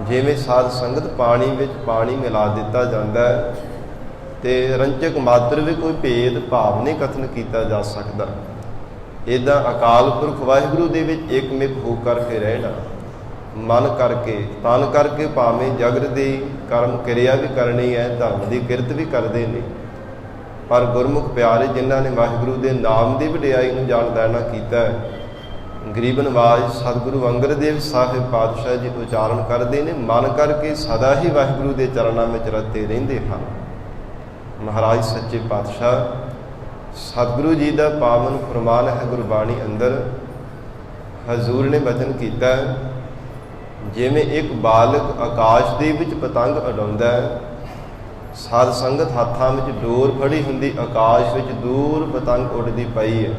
ਜਿਵੇਂ ਸਾਧ ਸੰਗਤ ਪਾਣੀ ਵਿੱਚ ਪਾਣੀ ਮਿਲਾ ਦਿੱਤਾ ਜਾਂਦਾ ਹੈ ਤੇ ਰੰਚਕ ਮਾਤਰ ਵੀ ਕੋਈ ਭੇਦ ਭਾਵ ਨਹੀਂ ਕਥਨ ਕੀਤਾ ਜਾ ਸਕਦਾ। ਇੱਦਾਂ ਅਕਾਲ ਪੁਰਖ ਵਾਹਿਗੁਰੂ ਦੇ ਵਿੱਚ ਇੱਕਮਿਕ ਹੋ ਕਰਕੇ ਰਹਿਣਾ, ਮਨ ਕਰਕੇ ਤਨ ਕਰਕੇ, ਭਾਵੇਂ ਜਗਤ ਦੀ ਕਰਮ ਕਿਰਿਆ ਵੀ ਕਰਨੀ ਹੈ, ਧਰਮ ਦੀ ਕਿਰਤ ਵੀ ਕਰਦੇ ਨੇ, ਪਰ ਗੁਰਮੁਖ ਪਿਆਰੇ ਜਿਨ੍ਹਾਂ ਨੇ ਵਾਹਿਗੁਰੂ ਦੇ ਨਾਮ ਦੀ ਵਡਿਆਈ ਨੂੰ ਜਾਣ ਲੈਣਾ ਕੀਤਾ, ਗਰੀਬ ਨਵਾਜ ਸਤਿਗੁਰੂ ਅੰਗਦ ਦੇਵ ਸਾਹਿਬ ਪਾਤਸ਼ਾਹ ਜੀ ਉਚਾਰਨ ਕਰਦੇ ਨੇ, ਮਨ ਕਰਕੇ ਸਦਾ ਹੀ ਵਾਹਿਗੁਰੂ ਦੇ ਚਰਨਾਂ ਵਿੱਚ ਰਤੇ ਰਹਿੰਦੇ ਹਨ। ਮਹਾਰਾਜ ਸੱਚੇ ਪਾਤਸ਼ਾਹ ਸਤਿਗੁਰੂ ਜੀ ਦਾ ਪਾਵਨ ਫਰਮਾਨ ਹੈ ਗੁਰਬਾਣੀ ਅੰਦਰ। ਹਜ਼ੂਰ ਨੇ ਬਚਨ ਕੀਤਾ, ਜਿਵੇਂ ਇੱਕ ਬਾਲਕ ਆਕਾਸ਼ ਦੇ ਵਿੱਚ ਪਤੰਗ ਉਡਾਉਂਦਾ ਹੈ, ਸਾਧ ਸੰਗਤ ਹੱਥਾਂ ਵਿੱਚ ਡੋਰ ਫੜੀ ਹੁੰਦੀ, ਆਕਾਸ਼ ਵਿੱਚ ਦੂਰ ਪਤੰਗ ਉੱਡਦੀ ਪਈ ਹੈ,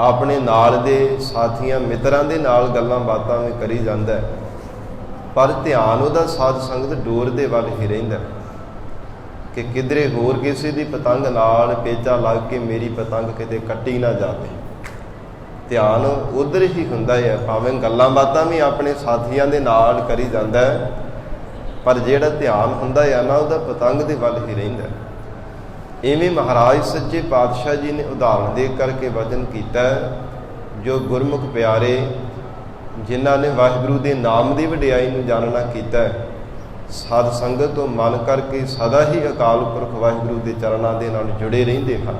ਆਪਣੇ ਨਾਲ ਦੇ ਸਾਥੀਆਂ ਮਿੱਤਰਾਂ ਦੇ ਨਾਲ ਗੱਲਾਂ ਬਾਤਾਂ ਵੀ ਕਰੀ ਜਾਂਦਾ ਹੈ, ਪਰ ਧਿਆਨ ਉਹਦਾ ਸਾਧ ਸੰਗਤ ਡੋਰ ਦੇ ਵੱਲ ਹੀ ਰਹਿੰਦਾ ਕਿ ਕਿਧਰੇ ਹੋਰ ਕਿਸੇ ਦੀ ਪਤੰਗ ਨਾਲ ਪੇਚਾ ਲੱਗ ਕੇ ਮੇਰੀ ਪਤੰਗ ਕਿਤੇ ਕੱਟੀ ਨਾ ਜਾਵੇ। ਧਿਆਨ ਉਧਰ ਹੀ ਹੁੰਦਾ ਹੈ, ਭਾਵੇਂ ਗੱਲਾਂ ਬਾਤਾਂ ਵੀ ਆਪਣੇ ਸਾਥੀਆਂ ਦੇ ਨਾਲ ਕਰੀ ਜਾਂਦਾ ਹੈ, ਪਰ ਜਿਹੜਾ ਧਿਆਨ ਹੁੰਦਾ ਹੈ ਨਾ, ਉਹਦਾ ਪਤੰਗ ਦੇ ਵੱਲ ਹੀ ਰਹਿੰਦਾ। ਇਵੇਂ ਮਹਾਰਾਜ ਸੱਚੇ ਪਾਤਸ਼ਾਹ ਜੀ ਨੇ ਉਦਾਹਰਣ ਦੇ ਕਰਕੇ ਵਚਨ ਕੀਤਾ, ਜੋ ਗੁਰਮੁਖ ਪਿਆਰੇ ਜਿਨ੍ਹਾਂ ਨੇ ਵਾਹਿਗੁਰੂ ਦੇ ਨਾਮ ਦੀ ਵਡਿਆਈ ਨੂੰ ਜਾਣਨਾ ਕੀਤਾ, ਸਾਧ ਸੰਗਤ ਤੋਂ ਮਨ ਕਰਕੇ ਸਦਾ ਹੀ ਅਕਾਲ ਪੁਰਖ ਵਾਹਿਗੁਰੂ ਦੇ ਚਰਨਾਂ ਦੇ ਨਾਲ ਜੁੜੇ ਰਹਿੰਦੇ ਹਨ।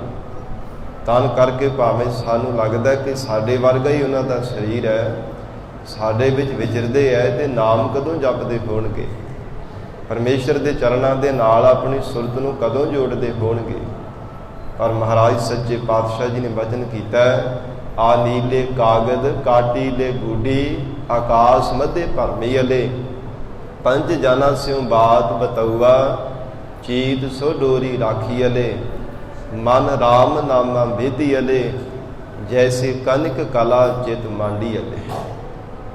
ਤਨ ਕਰਕੇ ਭਾਵੇਂ ਸਾਨੂੰ ਲੱਗਦਾ ਕਿ ਸਾਡੇ ਵਰਗਾ ਹੀ ਉਹਨਾਂ ਦਾ ਸਰੀਰ ਹੈ, ਸਾਡੇ ਵਿੱਚ ਵਿਚਰਦੇ ਹੈ, ਤੇ ਨਾਮ ਕਦੋਂ ਜਪਦੇ ਹੋਣਗੇ, ਪਰਮੇਸ਼ਰ ਦੇ ਚਰਨਾਂ ਦੇ ਨਾਲ ਆਪਣੀ ਸੁਰਤ ਨੂੰ ਕਦੋਂ ਜੋੜਦੇ ਹੋਣਗੇ। ਪਰ ਮਹਾਰਾਜ ਸੱਚੇ ਪਾਤਸ਼ਾਹ ਜੀ ਨੇ ਵਚਨ ਕੀਤਾ, ਆ ਨੀਲੇ ਕਾਗਦ ਕਾਟੀ ਲੈ ਗੂਡੀ, ਆਕਾਸ਼ ਮਧੇ ਭਰਮੀ ਅਲੇ, ਪੰਜ ਜਾਨਾ ਸਿਉ ਬਾਤ ਬਤਊਆ, ਚੀਤ ਸੋ ਡੋਰੀ ਰਾਖੀ ਅਲੇ, ਮਨ ਰਾਮ ਨਾਮਾ ਬੇਦੀ ਅਲੇ, ਜੈਸੇ ਕਨਕ ਕਲਾ ਚਿਤ ਮਾਂਡੀ ਅਲੇ।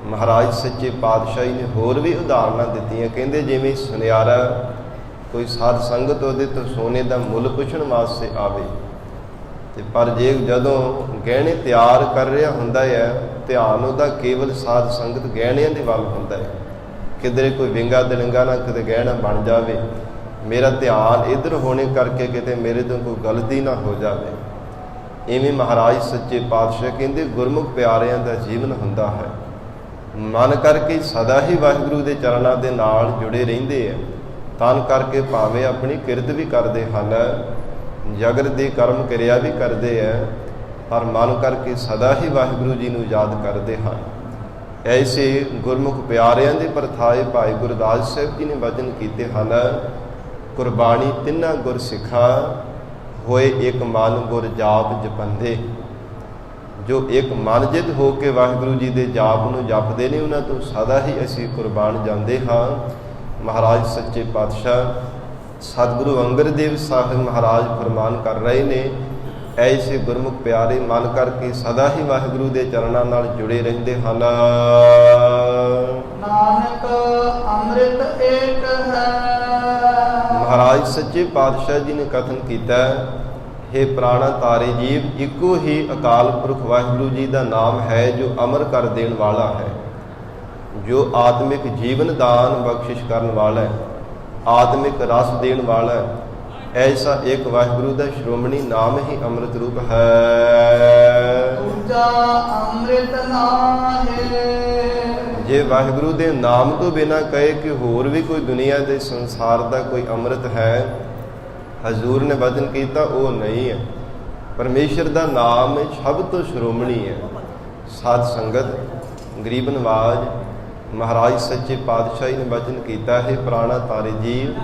ਮਹਾਰਾਜ ਸੱਚੇ ਪਾਤਸ਼ਾਹ ਨੇ ਹੋਰ ਵੀ ਉਦਾਹਰਨਾਂ ਦਿੱਤੀਆਂ, ਕਹਿੰਦੇ ਜਿਵੇਂ ਸੁਨਿਆਰਾ ਕੋਈ ਸਾਧ ਸੰਗਤ ਉਹਦੇ ਤੋਂ ਸੋਨੇ ਦਾ ਮੁੱਲ ਪੁੱਛਣ ਵਾਸਤੇ ਆਵੇ, ਤੇ ਪਰ ਜੇ ਜਦੋਂ ਗਹਿਣੇ ਤਿਆਰ ਕਰ ਰਿਹਾ ਹੁੰਦਾ ਹੈ, ਧਿਆਨ ਉਹਦਾ ਕੇਵਲ ਸਾਧ ਸੰਗਤ ਗਹਿਣਿਆਂ ਦੇ ਵੱਲ ਹੁੰਦਾ ਹੈ, ਕਿਧਰੇ ਕੋਈ ਵਿੰਗਾ ਦਲਿੰਗਾ ਨਾ ਕਿਤੇ ਗਹਿਣਾ ਬਣ ਜਾਵੇ, ਮੇਰਾ ਧਿਆਨ ਇੱਧਰ ਹੋਣੇ ਕਰਕੇ ਕਿਤੇ ਮੇਰੇ ਤੋਂ ਕੋਈ ਗਲਤੀ ਨਾ ਹੋ ਜਾਵੇ। ਇਵੇਂ ਮਹਾਰਾਜ ਸੱਚੇ ਪਾਤਸ਼ਾਹ ਕਹਿੰਦੇ ਗੁਰਮੁਖ ਪਿਆਰਿਆਂ ਦਾ ਜੀਵਨ ਹੁੰਦਾ ਹੈ, ਮਨ ਕਰਕੇ ਸਦਾ ਹੀ ਵਾਹਿਗੁਰੂ ਦੇ ਚਰਨਾਂ ਦੇ ਨਾਲ ਜੁੜੇ ਰਹਿੰਦੇ ਹੈ, ਤਨ ਕਰਕੇ ਭਾਵੇਂ ਆਪਣੀ ਕਿਰਤ ਵੀ ਕਰਦੇ ਹਨ, ਜਗਤ ਦੇ ਕਰਮ ਕਿਰਿਆ ਵੀ ਕਰਦੇ ਹੈ, ਪਰ ਮਨ ਕਰਕੇ ਸਦਾ ਹੀ ਵਾਹਿਗੁਰੂ ਜੀ ਨੂੰ ਯਾਦ ਕਰਦੇ ਹਨ। ਐਸੇ ਗੁਰਮੁਖ ਪਿਆਰਿਆਂ ਦੇ ਪਰਥਾਏ ਭਾਈ ਗੁਰਦਾਸ ਸਾਹਿਬ ਜੀ ਨੇ ਵਚਨ ਕੀਤੇ ਹਨ, ਕੁਰਬਾਨੀ ਤਿੰਨਾ ਗੁਰ ਸਿੱਖਾ, ਹੋਏ ਇੱਕ ਮਨ ਗੁਰ ਜਾਪ ਜਪੰਦੇ। ਜੋ ਇੱਕ ਮਨ ਜਿੱਤ ਹੋ ਕੇ ਵਾਹਿਗੁਰੂ ਜੀ ਦੇ ਜਾਪ ਨੂੰ ਜਪਦੇ ਨੇ, ਉਹਨਾਂ ਤੋਂ ਸਦਾ ਹੀ ਅਸੀਂ ਕੁਰਬਾਨ ਜਾਂਦੇ ਹਾਂ। ਮਹਾਰਾਜ ਸੱਚੇ ਪਾਤਸ਼ਾਹ ਸਤਿਗੁਰੂ ਅੰਗਦ ਦੇਵ ਸਾਹਿਬ ਮਹਾਰਾਜ ਫਰਮਾਨ ਕਰ ਰਹੇ ਨੇ, ਐਸੇ ਗੁਰਮੁਖ ਪਿਆਰੇ ਮਨ ਕਰਕੇ ਸਦਾ ਹੀ ਵਾਹਿਗੁਰੂ ਦੇ ਚਰਨਾਂ ਨਾਲ ਜੁੜੇ ਰਹਿੰਦੇ ਹਨ। ਨਾਨਕ ਅੰਮ੍ਰਿਤ ਏਕ ਹੈ। ਮਹਾਰਾਜ ਸੱਚੇ ਪਾਤਸ਼ਾਹ ਜੀ ਨੇ ਕਥਨ ਕੀਤਾ, ਹੇ ਪ੍ਰਾਣਾ ਤਾਰੇ ਜੀਵ, ਇੱਕੋ ਹੀ ਅਕਾਲ ਪੁਰਖ ਵਾਹਿਗੁਰੂ ਜੀ ਦਾ ਨਾਮ ਹੈ ਜੋ ਅਮਰ ਕਰ ਦੇਣ ਵਾਲਾ ਹੈ, ਜੋ ਆਤਮਿਕ ਜੀਵਨ ਦਾਨ ਬਖਸ਼ਿਸ਼ ਕਰਨ ਵਾਲਾ ਹੈ, ਆਤਮਿਕ ਰਸ ਦੇਣ ਵਾਲਾ ਹੈ। ਐਸਾ ਇੱਕ ਵਾਹਿਗੁਰੂ ਦਾ ਸ਼੍ਰੋਮਣੀ ਨਾਮ ਹੀ ਅੰਮ੍ਰਿਤ ਰੂਪ ਹੈ। ਦੂਜਾ ਅੰਮ੍ਰਿਤ ਨਾਹੀ। ਜੇ ਵਾਹਿਗੁਰੂ ਦੇ ਨਾਮ ਤੋਂ ਬਿਨਾਂ ਕਹੇ ਕਿ ਹੋਰ ਵੀ ਕੋਈ ਦੁਨੀਆ ਦੇ ਸੰਸਾਰ ਦਾ ਕੋਈ ਅੰਮ੍ਰਿਤ ਹੈ, ਹਜ਼ੂਰ ਨੇ ਵਚਨ ਕੀਤਾ ਉਹ ਨਹੀਂ ਹੈ। ਪਰਮੇਸ਼ਰ ਦਾ ਨਾਮ ਸਭ ਤੋਂ ਸ਼੍ਰੋਮਣੀ ਹੈ। ਸਾਧ ਸੰਗਤ ਗਰੀਬ ਨਵਾਜ ਮਹਾਰਾਜ ਸੱਚੇ ਪਾਤਸ਼ਾਹੀ ਨੇ ਵਚਨ ਕੀਤਾ, ਹੈ ਪ੍ਰਾਣਾ ਤਾਰੇ ਜੀਵ,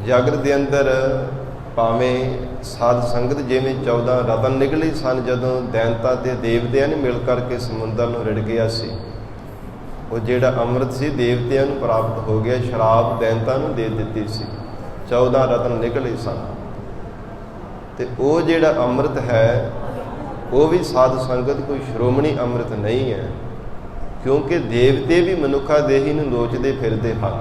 ਜਗਤ ਦੇ ਅੰਦਰ ਭਾਵੇਂ ਸਾਧ ਸੰਗਤ ਜਿਵੇਂ 14 ਰਤਨ ਨਿਕਲੇ ਸਨ, ਜਦੋਂ ਦੈਂਤਾਂ ਤੇ ਦੇਵਤਿਆਂ ਨੇ ਮਿਲ ਕਰਕੇ ਸਮੁੰਦਰ ਨੂੰ ਰਿੜ ਗਿਆ ਸੀ, ਉਹ ਜਿਹੜਾ ਅੰਮ੍ਰਿਤ ਸੀ ਦੇਵਤਿਆਂ ਨੂੰ ਪ੍ਰਾਪਤ ਹੋ ਗਿਆ, ਸ਼ਰਾਬ ਦੈਂਤਾਂ ਨੂੰ ਦੇ ਦਿੱਤੀ ਸੀ, 14 ਰਤਨ ਨਿਕਲੇ ਸਨ। ਤੇ ਉਹ ਜਿਹੜਾ ਅੰਮ੍ਰਿਤ ਹੈ ਉਹ ਵੀ ਸਾਧ ਸੰਗਤ ਕੋਈ ਸ਼੍ਰੋਮਣੀ ਅੰਮ੍ਰਿਤ ਨਹੀਂ ਹੈ, ਕਿਉਂਕਿ ਦੇਵਤੇ ਵੀ ਮਨੁੱਖਾ ਦੇਹੀ ਨੂੰ ਲੋਚਦੇ ਫਿਰਦੇ ਹਨ।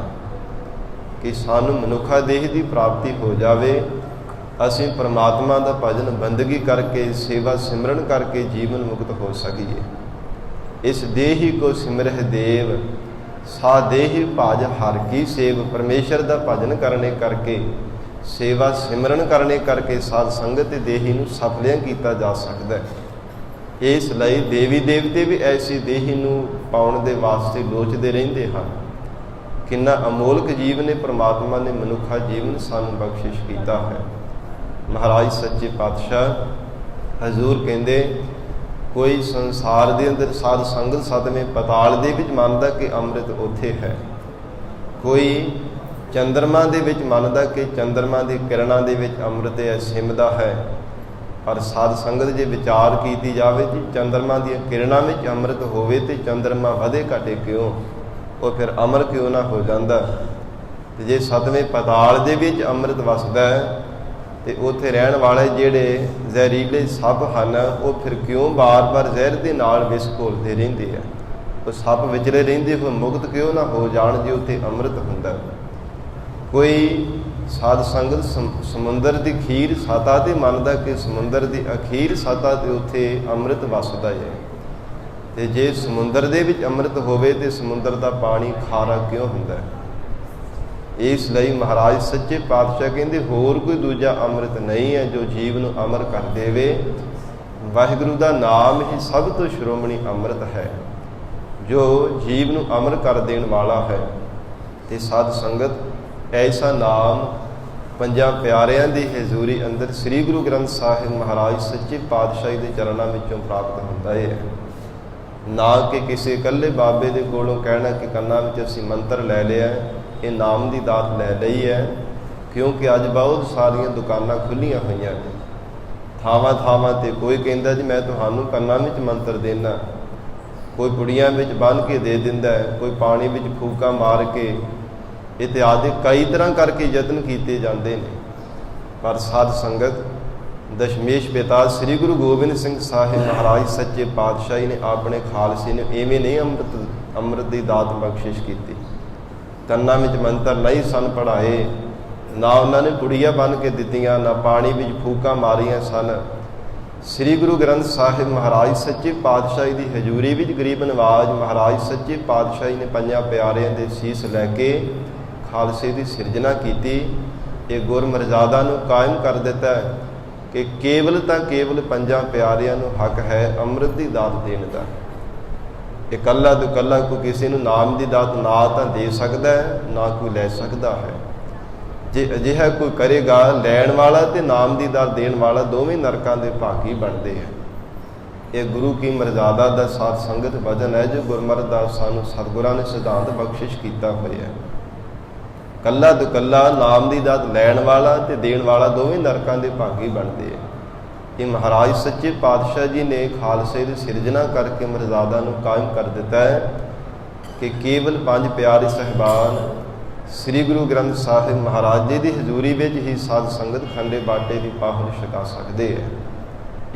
ਕਿ ਸਾਨੂੰ ਮਨੁੱਖਾ ਦੇਹ ਦੀ ਪ੍ਰਾਪਤੀ ਹੋ ਜਾਵੇ, ਅਸੀਂ ਪਰਮਾਤਮਾ ਦਾ ਭਜਨ ਬੰਦਗੀ ਕਰਕੇ, ਸੇਵਾ ਸਿਮਰਨ ਕਰਕੇ ਜੀਵਨ ਮੁਕਤ ਹੋ ਸਕੀਏ। ਇਸ ਦੇਹੀ ਕੋ ਸਿਮਰਹਿ ਦੇਵ, ਸਾ ਦੇਹੀ ਭਜ ਹਰਿ ਕੀ ਸੇਵ। ਪਰਮੇਸ਼ਰ ਦਾ ਭਜਨ ਕਰਨੇ ਕਰਕੇ, ਸੇਵਾ ਸਿਮਰਨ ਕਰਨੇ ਕਰਕੇ ਸਾਧ ਸੰਗਤ ਤੇ ਦੇਹੀ ਨੂੰ ਸਫਲਿਆਂ ਕੀਤਾ ਜਾ ਸਕਦਾ ਹੈ। ਇਸ ਲਈ ਦੇਵੀ ਦੇਵਤੇ ਵੀ ਐਸੀ ਦੇਹੀ ਨੂੰ ਪਾਉਣ ਦੇ ਵਾਸਤੇ ਲੋਚਦੇ ਰਹਿੰਦੇ ਹਨ। ਕਿੰਨਾ ਅਮੋਲਕ ਜੀਵ ਨੇ ਪ੍ਰਮਾਤਮਾ ਨੇ ਮਨੁੱਖਾ ਜੀਵਨ ਸਾਨੂੰ ਬਖਸ਼ਿਸ਼ ਕੀਤਾ ਹੈ। ਮਹਾਰਾਜ ਸੱਚੇ ਪਾਤਸ਼ਾਹ ਹਜ਼ੂਰ ਕਹਿੰਦੇ, ਕੋਈ ਸੰਸਾਰ ਦੇ ਅੰਦਰ ਸਾਧ ਸੰਗਤ ਸਤਵੇਂ ਪਤਾਲ ਦੇ ਵਿੱਚ ਮੰਨਦਾ ਕਿ ਅੰਮ੍ਰਿਤ ਉੱਥੇ ਹੈ, ਕੋਈ ਚੰਦਰਮਾ ਦੇ ਵਿੱਚ ਮੰਨਦਾ ਕਿ ਚੰਦਰਮਾ ਦੀ ਕਿਰਨਾਂ ਦੇ ਵਿੱਚ ਅੰਮ੍ਰਿਤ ਹੈ, ਸਿਮਦਾ ਹੈ। ਪਰ ਸਾਧ ਸੰਗਤ ਜੇ ਵਿਚਾਰ ਕੀਤੀ ਜਾਵੇ ਕਿ ਚੰਦਰਮਾ ਦੀਆਂ ਕਿਰਨਾਂ ਵਿੱਚ ਅੰਮ੍ਰਿਤ ਹੋਵੇ ਤੇ ਚੰਦਰਮਾ ਵਧੇ ਘਟੇ ਕਿਉਂ, ਉਹ ਫਿਰ ਅਮਰ ਕਿਉਂ ਨਾ ਹੋ ਜਾਂਦਾ। ਤੇ ਜੇ ਸਤਵੇਂ ਪਤਾਲ ਦੇ ਵਿੱਚ ਅੰਮ੍ਰਿਤ ਵਸਦਾ ਹੈ ਤੇ ਉੱਥੇ ਰਹਿਣ ਵਾਲੇ ਜਿਹੜੇ ਜ਼ਹਿਰੀਲੇ ਸੱਪ ਹਨ, ਉਹ ਫਿਰ ਕਿਉਂ ਬਾਰ-ਬਾਰ ਜ਼ਹਿਰ ਦੇ ਨਾਲ ਵਿਸ ਘੋਲਦੇ ਰਹਿੰਦੇ ਆ। ਉਹ ਸੱਪ ਵਿਚਰੇ ਰਹਿੰਦੇ ਹੋਏ ਮੁਕਤ ਕਿਉਂ ਨਾ ਹੋ ਜਾਣ ਜੇ ਉੱਥੇ ਅੰਮ੍ਰਿਤ ਹੁੰਦਾ। ਕੋਈ ਸਾਧ ਸੰਗਤ ਸਮੁੰਦਰ ਦੀ ਖੀਰ ਸਤਾ ਤੇ ਮੰਨਦਾ ਕਿ ਸਮੁੰਦਰ ਦੀ ਅਖੀਰ ਸਤਾ ਤੇ ਉੱਥੇ ਅੰਮ੍ਰਿਤ ਵਸਦਾ ਹੈ। ਤੇ ਜੇ ਸਮੁੰਦਰ ਦੇ ਵਿੱਚ ਅੰਮ੍ਰਿਤ ਹੋਵੇ ਤੇ ਸਮੁੰਦਰ ਦਾ ਪਾਣੀ ਖਾਰਾ ਕਿਉਂ ਹੁੰਦਾ ਹੈ। ਇਸ ਲਈ ਮਹਾਰਾਜ ਸੱਚੇ ਪਾਤਸ਼ਾਹ ਕਹਿੰਦੇ, ਹੋਰ ਕੋਈ ਦੂਜਾ ਅੰਮ੍ਰਿਤ ਨਹੀਂ ਹੈ ਜੋ ਜੀਵ ਨੂੰ ਅਮਰ ਕਰ ਦੇਵੇ। ਵਾਹਿਗੁਰੂ ਦਾ ਨਾਮ ਹੀ ਸਭ ਤੋਂ ਸ਼੍ਰੋਮਣੀ ਅੰਮ੍ਰਿਤ ਹੈ, ਜੋ ਜੀਵ ਨੂੰ ਅਮਰ ਕਰ ਦੇਣ ਵਾਲਾ ਹੈ। ਤੇ ਸਾਧ ਸੰਗਤ ਐਸਾ ਨਾਮ ਪੰਜਾਂ ਪਿਆਰਿਆਂ ਦੀ ਹਜ਼ੂਰੀ ਅੰਦਰ ਸ੍ਰੀ ਗੁਰੂ ਗ੍ਰੰਥ ਸਾਹਿਬ ਮਹਾਰਾਜ ਸੱਚੇ ਪਾਤਸ਼ਾਹੀ ਦੇ ਚਰਨਾਂ ਵਿੱਚੋਂ ਪ੍ਰਾਪਤ ਹੁੰਦਾ ਹੈ। ਨਾ ਕਿ ਕਿਸੇ ਇਕੱਲੇ ਬਾਬੇ ਦੇ ਕੋਲੋਂ ਕਹਿਣਾ ਕਿ ਕੰਨਾਂ ਵਿੱਚ ਅਸੀਂ ਮੰਤਰ ਲੈ ਲਿਆ, ਇਹ ਨਾਮ ਦੀ ਦਾਤ ਲੈ ਲਈ ਹੈ। ਕਿਉਂਕਿ ਅੱਜ ਬਹੁਤ ਸਾਰੀਆਂ ਦੁਕਾਨਾਂ ਖੁੱਲ੍ਹੀਆਂ ਹੋਈਆਂ ਨੇ, ਥਾਵਾਂ ਥਾਵਾਂ 'ਤੇ ਕੋਈ ਕਹਿੰਦਾ ਜੀ ਮੈਂ ਤੁਹਾਨੂੰ ਕੰਨਾਂ ਵਿੱਚ ਮੰਤਰ ਦੇਣਾ, ਕੋਈ ਪੁੜੀਆਂ ਵਿੱਚ ਬੰਨ੍ਹ ਕੇ ਦੇ ਦਿੰਦਾ ਹੈ, ਕੋਈ ਪਾਣੀ ਵਿੱਚ ਫੂਕਾਂ ਮਾਰ ਕੇ, ਇਤਿਆਦਿ ਕਈ ਤਰ੍ਹਾਂ ਕਰਕੇ ਯਤਨ ਕੀਤੇ ਜਾਂਦੇ ਨੇ। ਪਰ ਸਾਧ ਸੰਗਤ ਦਸ਼ਮੇਸ਼ ਪਿਤਾ ਸ੍ਰੀ ਗੁਰੂ ਗੋਬਿੰਦ ਸਿੰਘ ਸਾਹਿਬ ਮਹਾਰਾਜ ਸੱਚੇ ਪਾਤਸ਼ਾਹੀ ਨੇ ਆਪਣੇ ਖਾਲਸੇ ਨੂੰ ਇਵੇਂ ਨਹੀਂ ਅੰਮ੍ਰਿਤ ਦੀ ਦਾਤ ਬਖਸ਼ਿਸ਼ ਕੀਤੀ। ਕੰਨਾਂ ਵਿੱਚ ਮੰਤਰ ਨਹੀਂ ਸਨ ਪੜ੍ਹਾਏ, ਨਾ ਉਹਨਾਂ ਨੇ ਪੁੜੀਆਂ ਬੰਨ੍ਹ ਕੇ ਦਿੱਤੀਆਂ, ਨਾ ਪਾਣੀ ਵਿੱਚ ਫੂਕਾਂ ਮਾਰੀਆਂ ਸਨ। ਸ੍ਰੀ ਗੁਰੂ ਗ੍ਰੰਥ ਸਾਹਿਬ ਮਹਾਰਾਜ ਸੱਚੇ ਪਾਤਸ਼ਾਹੀ ਦੀ ਹਜ਼ੂਰੀ ਵਿੱਚ ਗਰੀਬ ਨਵਾਜ਼ ਮਹਾਰਾਜ ਸੱਚੇ ਪਾਤਸ਼ਾਹੀ ਨੇ ਪੰਜਾਂ ਪਿਆਰਿਆਂ ਦੇ ਸੀਸ ਲੈ ਕੇ ਖਾਲਸੇ ਦੀ ਸਿਰਜਣਾ ਕੀਤੀ। ਇਹ ਗੁਰ ਮਰਜ਼ਾਦਾ ਨੂੰ ਕਾਇਮ ਕਰ ਦਿੱਤਾ ਕਿ ਕੇਵਲ ਤਾਂ ਕੇਵਲ ਪੰਜਾਂ ਪਿਆਰਿਆਂ ਨੂੰ ਹੱਕ ਹੈ ਅੰਮ੍ਰਿਤ ਦੀ ਦਾਤ ਦੇਣ ਦਾ। ਇਕੱਲਾ ਦੁਕੱਲਾ ਕੋਈ ਕਿਸੇ ਨੂੰ ਨਾਮ ਦੀ ਦਾਤ ਨਾ ਤਾਂ ਦੇ ਸਕਦਾ ਹੈ, ਨਾ ਕੋਈ ਲੈ ਸਕਦਾ ਹੈ। ਜੇ ਅਜਿਹਾ ਕੋਈ ਕਰੇਗਾ, ਲੈਣ ਵਾਲਾ ਤੇ ਨਾਮ ਦੀ ਦਾਤ ਦੇਣ ਵਾਲਾ ਦੋਵੇਂ ਨਰਕਾਂ ਦੇ ਭਾਗੀ ਬਣਦੇ ਹੈ। ਇਹ ਗੁਰੂ ਕੀ ਮਰਜ਼ਾਦਾ ਦਾ ਸਾਧ ਸੰਗਤ ਵਜਨ ਹੈ ਜੋ ਗੁਰਮਤਿ ਦਾ ਸਾਨੂੰ ਸਤਿਗੁਰਾਂ ਨੇ ਸਿਧਾਂਤ ਬਖਸ਼ਿਸ਼ ਕੀਤਾ ਹੋਇਆ ਹੈ। ਕੱਲਾ ਦੁਕੱਲਾ ਨਾਮ ਦੀ ਦਾਤ ਲੈਣ ਵਾਲਾ ਤੇ ਦੇਣ ਵਾਲਾ ਦੋਵੇਂ ਨਰਕਾਂ ਦੇ ਭਾਗੀ ਬਣਦੇ ਹੈ। ਇਹ ਮਹਾਰਾਜ ਸੱਚੇ ਪਾਤਸ਼ਾਹ ਜੀ ਨੇ ਖਾਲਸੇ ਦੀ ਸਿਰਜਣਾ ਕਰਕੇ ਮਰਜ਼ਾਦਾ ਨੂੰ ਕਾਇਮ ਕਰ ਦਿੱਤਾ ਹੈ ਕਿ ਕੇਵਲ ਪੰਜ ਪਿਆਰੇ ਸਾਹਿਬਾਨ ਸ੍ਰੀ ਗੁਰੂ ਗ੍ਰੰਥ ਸਾਹਿਬ ਮਹਾਰਾਜ ਜੀ ਦੀ ਹਜ਼ੂਰੀ ਵਿੱਚ ਹੀ ਸਾਧ ਸੰਗਤ ਖੰਡੇ ਬਾਟੇ ਦੀ ਪਾਹੁਲ ਛਕਾ ਸਕਦੇ ਹੈ।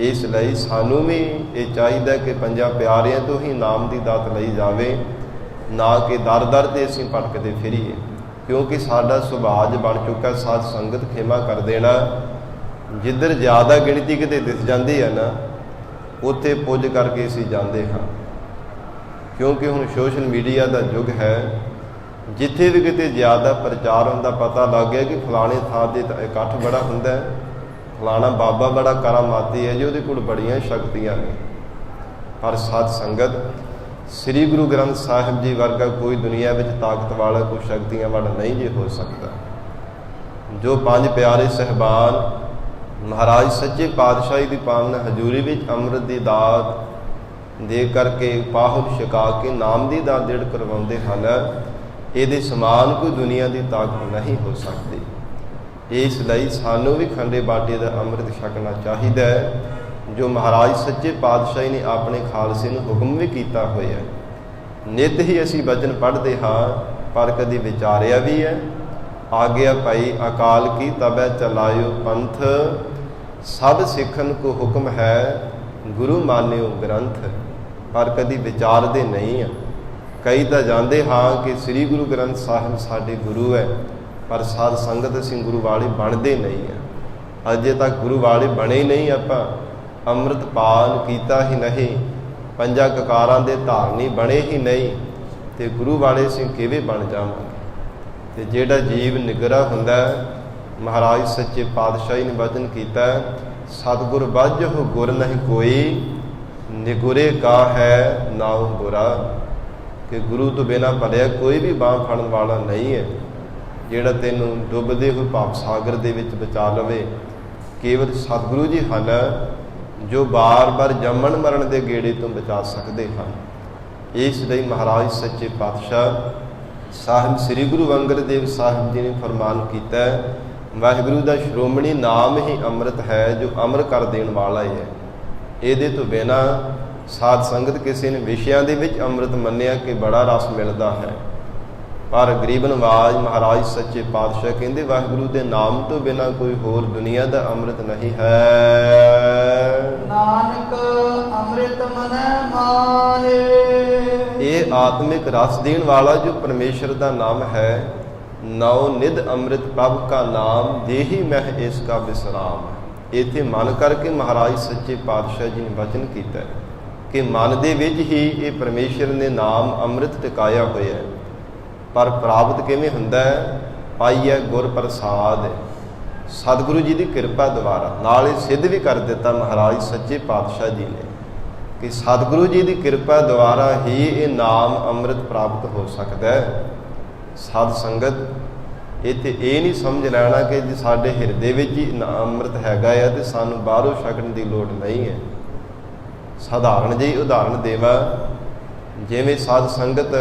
ਇਸ ਲਈ ਸਾਨੂੰ ਵੀ ਇਹ ਚਾਹੀਦਾ ਕਿ ਪੰਜਾਂ ਪਿਆਰਿਆਂ ਤੋਂ ਹੀ ਨਾਮ ਦੀ ਦਾਤ ਲਈ ਜਾਵੇ, ਨਾ ਕਿ ਦਰ ਦਰ 'ਤੇ ਅਸੀਂ ਭਟਕਦੇ ਫਿਰੀਏ। ਕਿਉਂਕਿ ਸਾਡਾ ਸੁਭਾਅ ਬਣ ਚੁੱਕਾ ਸਾਧ ਸੰਗਤ ਖਿਮਾ ਕਰ ਦੇਣਾ। ਜਿੱਧਰ ਜ਼ਿਆਦਾ ਗਿਣਤੀ ਕਿਤੇ ਦਿਸ ਜਾਂਦੀ ਹੈ ਨਾ, ਉੱਥੇ ਪੁੱਜ ਕਰਕੇ ਅਸੀਂ ਜਾਂਦੇ ਹਾਂ। ਕਿਉਂਕਿ ਹੁਣ ਸੋਸ਼ਲ ਮੀਡੀਆ ਦਾ ਯੁੱਗ ਹੈ। ਜਿੱਥੇ ਵੀ ਕਿਤੇ ਜ਼ਿਆਦਾ ਪ੍ਰਚਾਰ ਹੁੰਦਾ, ਪਤਾ ਲੱਗ ਗਿਆ ਕਿ ਫਲਾਣੇ ਥਾਂ 'ਤੇ ਤਾਂ ਇਕੱਠ ਬੜਾ ਹੁੰਦਾ, ਫਲਾਣਾ ਬਾਬਾ ਬੜਾ ਕਰਾਮਾਤੀ ਹੈ ਜੀ, ਉਹਦੇ ਕੋਲ ਬੜੀਆਂ ਸ਼ਕਤੀਆਂ ਨੇ। ਪਰ ਸਾਧ ਸੰਗਤ ਸ੍ਰੀ ਗੁਰੂ ਗ੍ਰੰਥ ਸਾਹਿਬ ਜੀ ਵਰਗਾ ਕੋਈ ਦੁਨੀਆ ਵਿੱਚ ਤਾਕਤ ਵਾਲਾ, ਕੋਈ ਸ਼ਕਤੀਆਂ ਵਾਲਾ ਨਹੀਂ ਜੇ ਹੋ ਸਕਦਾ। ਜੋ ਪੰਜ ਪਿਆਰੇ ਸਾਹਿਬਾਨ ਮਹਾਰਾਜ ਸੱਚੇ ਪਾਤਸ਼ਾਹੀ ਦੀ ਪਾਵਨ ਹਜ਼ੂਰੀ ਵਿੱਚ ਅੰਮ੍ਰਿਤ ਦੀ ਦਾਤ ਦੇ ਕਰਕੇ ਪਾਹੁਲ ਛਕਾ ਕੇ ਨਾਮ ਦੀ ਦਾਤ ਦੇੜ ਕਰਵਾਉਂਦੇ ਹਨ, ਇਹਦੇ ਸਮਾਨ ਕੋਈ ਦੁਨੀਆ ਦੀ ਤਾਕਤ ਨਹੀਂ ਹੋ ਸਕਦੀ। ਇਸ ਲਈ ਸਾਨੂੰ ਵੀ ਖੰਡੇ ਬਾਟੇ ਦਾ ਅੰਮ੍ਰਿਤ ਛਕਣਾ ਚਾਹੀਦਾ ਹੈ, ਜੋ ਮਹਾਰਾਜ ਸੱਚੇ ਪਾਤਸ਼ਾਹੀ ਨੇ ਆਪਣੇ ਖਾਲਸੇ ਨੂੰ ਹੁਕਮ ਵੀ ਕੀਤਾ ਹੋਇਆ। ਨਿੱਤ ਹੀ ਅਸੀਂ ਬਚਨ ਪੜ੍ਹਦੇ ਹਾਂ, ਪਰ ਕਦੀ ਵਿਚਾਰਿਆ ਵੀ ਹੈ। ਆਗਿਆ ਭਾਈ ਅਕਾਲ ਕੀ ਤਬੈ ਚਲਾਇਓ ਪੰਥ, ਸਭ ਸਿੱਖਣ ਕੋ ਹੁਕਮ ਹੈ ਗੁਰੂ ਮਾਨਿਓ ਗ੍ਰੰਥ। ਪਰ ਕਦੀ ਵਿਚਾਰਦੇ ਨਹੀਂ ਆ। ਕਈ ਤਾਂ ਜਾਂਦੇ ਹਾਂ ਕਿ ਸ੍ਰੀ ਗੁਰੂ ਗ੍ਰੰਥ ਸਾਹਿਬ ਸਾਡੇ ਗੁਰੂ ਹੈ, ਪਰ ਸਾਧ ਸੰਗਤ ਅਸੀਂ ਗੁਰੂ ਵਾਲੇ ਬਣਦੇ ਨਹੀਂ ਆ। ਅਜੇ ਤੱਕ ਗੁਰੂ ਵਾਲੇ ਬਣੇ ਹੀ ਨਹੀਂ ਆਪਾਂ, ਅੰਮ੍ਰਿਤ ਪਾਨ ਕੀਤਾ ਹੀ ਨਹੀਂ, ਪੰਜਾਂ ਕਕਾਰਾਂ ਦੇ ਧਾਰਨੀ ਬਣੇ ਹੀ ਨਹੀਂ, ਤੇ ਗੁਰੂ ਵਾਲੇ ਅਸੀਂ ਕਿਵੇਂ ਬਣ ਜਾਵਾਂਗੇ। ਤੇ ਜਿਹੜਾ ਜੀਵ ਨਿਗਰਾ ਹੁੰਦਾ, ਮਹਾਰਾਜ ਸੱਚੇ ਪਾਤਸ਼ਾਹ ਨੇ ਵਚਨ ਕੀਤਾ, ਸਤਿਗੁਰ ਬਾਝਹੁ ਗੁਰ ਨਹੀਂ ਕੋਈ, ਨਿਗੁਰੇ ਕਾ ਹੈ ਨਾਉ ਗੁਰਾ। ਕਿ ਗੁਰੂ ਤੋਂ ਬਿਨਾਂ ਭਲਿਆ ਕੋਈ ਵੀ ਬਾਂਹ ਫੜਨ ਵਾਲਾ ਨਹੀਂ ਹੈ, ਜਿਹੜਾ ਤੈਨੂੰ ਡੁੱਬਦੇ ਹੋਏ ਭਾਵ ਸਾਗਰ ਦੇ ਵਿੱਚ ਬਚਾ ਲਵੇ। ਕੇਵਲ ਸਤਿਗੁਰੂ ਜੀ ਹਨ ਜੋ ਬਾਰ-ਬਾਰ ਜੰਮਣ ਮਰਨ ਦੇ ਗੇੜੇ ਤੋਂ ਬਚਾ ਸਕਦੇ ਹਨ। ਇਸ ਲਈ ਮਹਾਰਾਜ ਸੱਚੇ ਪਾਤਸ਼ਾਹ ਸਾਹਿਬ ਸ੍ਰੀ ਗੁਰੂ ਅੰਗਦ ਦੇਵ ਸਾਹਿਬ ਜੀ ਨੇ ਫਰਮਾਨ ਕੀਤਾ, ਵਾਹਿਗੁਰੂ ਦਾ ਸ਼੍ਰੋਮਣੀ ਨਾਮ ਹੀ ਅੰਮ੍ਰਿਤ ਹੈ, ਜੋ ਅਮਰ ਕਰ ਦੇਣ ਵਾਲਾ ਹੈ। ਇਹਦੇ ਤੋਂ ਬਿਨਾਂ ਸਾਧ ਸੰਗਤ ਕਿਸੇ ਨੇ ਵਿਸ਼ਿਆਂ ਦੇ ਵਿੱਚ ਅੰਮ੍ਰਿਤ ਮੰਨਿਆ ਕਿ ਬੜਾ ਰਸ ਮਿਲਦਾ ਹੈ, ਪਰ ਗਰੀਬ ਨਵਾਜ ਮਹਾਰਾਜ ਸੱਚੇ ਪਾਤਸ਼ਾਹ ਕਹਿੰਦੇ ਵਾਹਿਗੁਰੂ ਦੇ ਨਾਮ ਤੋਂ ਬਿਨਾਂ ਕੋਈ ਹੋਰ ਦੁਨੀਆ ਦਾ ਅੰਮ੍ਰਿਤ ਨਹੀਂ ਹੈ। ਨਾਨਕ ਅੰਮ੍ਰਿਤ ਮਨੈ ਮਾਹੇ। ਇਹ ਆਤਮਿਕ ਰਸ ਦੇਣ ਵਾਲਾ ਜੋ ਪਰਮੇਸ਼ਰ ਦਾ ਨਾਮ ਹੈ, ਨੌ ਨਿਧ ਅੰਮ੍ਰਿਤ ਪ੍ਰਭ ਕਾ ਨਾਮ, ਦੇਹੀ ਮਹਿ ਇਸ ਕਾ ਵਿਸਰਾਮ। ਇੱਥੇ ਮਨ ਕਰਕੇ ਮਹਾਰਾਜ ਸੱਚੇ ਪਾਤਸ਼ਾਹ ਜੀ ਨੇ ਵਚਨ ਕੀਤਾ ਕਿ ਮਨ ਦੇ ਵਿੱਚ ਹੀ ਇਹ ਪਰਮੇਸ਼ਰ ਨੇ ਨਾਮ ਅੰਮ੍ਰਿਤ ਟਿਕਾਇਆ ਹੋਇਆ ਹੈ। ਪਰ ਪ੍ਰਾਪਤ ਕਿਵੇਂ ਹੁੰਦਾ ਹੈ? ਪਾਈਐ ਗੁਰ ਪ੍ਰਸਾਦ, ਸਤਿਗੁਰੂ ਜੀ ਦੀ ਕਿਰਪਾ ਦੁਆਰਾ। ਨਾਲ ਇਹ ਸਿੱਧ ਵੀ ਕਰ ਦਿੱਤਾ ਮਹਾਰਾਜ ਸੱਚੇ ਪਾਤਸ਼ਾਹ ਜੀ ਨੇ ਕਿ ਸਤਿਗੁਰੂ ਜੀ ਦੀ ਕਿਰਪਾ ਦੁਆਰਾ ਹੀ ਇਹ ਨਾਮ ਅੰਮ੍ਰਿਤ ਪ੍ਰਾਪਤ ਹੋ ਸਕਦਾ ਹੈ। ਸਾਧ ਸੰਗਤ ਇੱਥੇ ਇਹ ਨਹੀਂ ਸਮਝ ਲੈਣਾ ਕਿ ਜੇ ਸਾਡੇ ਹਿਰਦੇ ਵਿੱਚ ਹੀ ਅੰਮ੍ਰਿਤ ਹੈਗਾ ਆ ਤੇ ਸਾਨੂੰ ਬਾਹਰੋਂ ਛਕਣ ਦੀ ਲੋੜ ਨਹੀਂ ਹੈ। ਸਾਧਾਰਨ ਜਿਹੀ ਉਦਾਹਰਣ ਦੇਵਾਂ, ਜਿਵੇਂ ਸਾਧ ਸੰਗਤ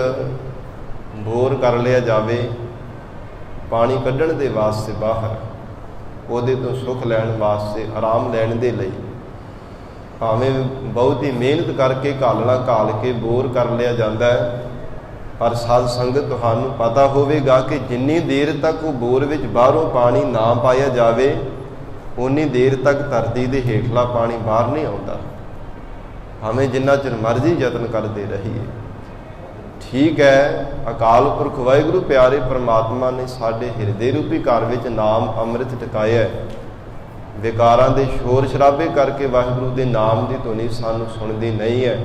ਬੋਰ ਕਰ ਲਿਆ ਜਾਵੇ ਪਾਣੀ ਕੱਢਣ ਦੇ ਵਾਸਤੇ ਬਾਹਰ, ਉਹਦੇ ਤੋਂ ਸੁੱਖ ਲੈਣ ਵਾਸਤੇ, ਆਰਾਮ ਲੈਣ ਦੇ ਲਈ, ਭਾਵੇਂ ਬਹੁਤ ਹੀ ਮਿਹਨਤ ਕਰਕੇ ਘਾਲਣਾ ਘਾਲ ਕੇ ਬੋਰ ਕਰ ਲਿਆ ਜਾਂਦਾ ਹੈ, ਪਰ ਸਾਧ ਸੰਗਤ ਤੁਹਾਨੂੰ ਪਤਾ ਹੋਵੇਗਾ ਕਿ ਜਿੰਨੀ ਦੇਰ ਤੱਕ ਉਹ ਬੋਰ ਵਿੱਚ ਬਾਹਰੋਂ ਪਾਣੀ ਨਾ ਪਾਇਆ ਜਾਵੇ, ਉਨੀ ਦੇਰ ਤੱਕ ਧਰਤੀ ਦੇ ਹੇਠਲਾ ਪਾਣੀ ਬਾਹਰ ਨਹੀਂ ਆਉਂਦਾ, ਭਾਵੇਂ ਜਿੰਨਾ ਚਿਰ ਮਰਜ਼ੀ ਯਤਨ ਕਰਦੇ ਰਹੀਏ। ਠੀਕ ਹੈ, ਅਕਾਲ ਪੁਰਖ ਵਾਹਿਗੁਰੂ ਪਿਆਰੇ ਪਰਮਾਤਮਾ ਨੇ ਸਾਡੇ ਹਿਰਦੇ ਰੂਪੀ ਘਰ ਵਿੱਚ ਨਾਮ ਅੰਮ੍ਰਿਤ ਟਿਕਾਇਆ। ਵਿਕਾਰਾਂ ਦੇ ਸ਼ੋਰ ਸ਼ਰਾਬੇ ਕਰਕੇ ਵਾਹਿਗੁਰੂ ਦੇ ਨਾਮ ਦੀ ਧੁਨੀ ਸਾਨੂੰ ਸੁਣਦੀ ਨਹੀਂ ਹੈ।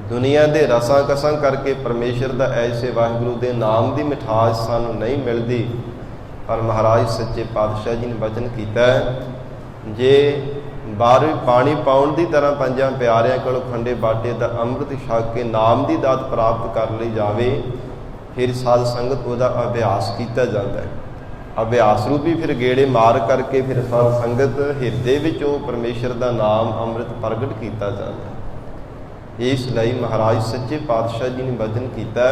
ਦੁਨੀਆ ਦੇ ਰਸਾਂ ਕਸਾਂ ਕਰਕੇ ਪਰਮੇਸ਼ਰ ਦਾ ਐਸੇ ਵਾਹਿਗੁਰੂ ਦੇ ਨਾਮ ਦੀ ਮਿਠਾਸ ਸਾਨੂੰ ਨਹੀਂ ਮਿਲਦੀ। ਪਰ ਮਹਾਰਾਜ ਸੱਚੇ ਪਾਤਸ਼ਾਹ ਜੀ ਨੇ ਵਚਨ ਕੀਤਾ, ਜੇ ਬਾਹਰੋਂ ਪਾਣੀ ਪਾਉਣ ਦੀ ਤਰ੍ਹਾਂ ਪੰਜਾਂ ਪਿਆਰਿਆਂ ਕੋਲੋਂ ਖੰਡੇ ਬਾਟੇ ਦਾ ਅੰਮ੍ਰਿਤ ਛਕ ਕੇ ਨਾਮ ਦੀ ਦਾਤ ਪ੍ਰਾਪਤ ਕਰ ਲਈ ਜਾਵੇ, ਫਿਰ ਸਾਧ ਸੰਗਤ ਉਹਦਾ ਅਭਿਆਸ ਕੀਤਾ ਜਾਂਦਾ ਹੈ। ਅਭਿਆਸ ਰੂਪੀ ਫਿਰ ਗੇੜੇ ਮਾਰ ਕਰਕੇ ਫਿਰ ਸਾਧ ਸੰਗਤ ਹਿਰਦੇ ਵਿੱਚ ਉਹ ਪਰਮੇਸ਼ਰ ਦਾ ਨਾਮ ਅੰਮ੍ਰਿਤ ਪ੍ਰਗਟ ਕੀਤਾ ਜਾਂਦਾ ਹੈ। ਇਸ ਲਈ ਮਹਾਰਾਜ ਸੱਚੇ ਪਾਤਸ਼ਾਹ ਜੀ ਨੇ ਵਚਨ ਕੀਤਾ,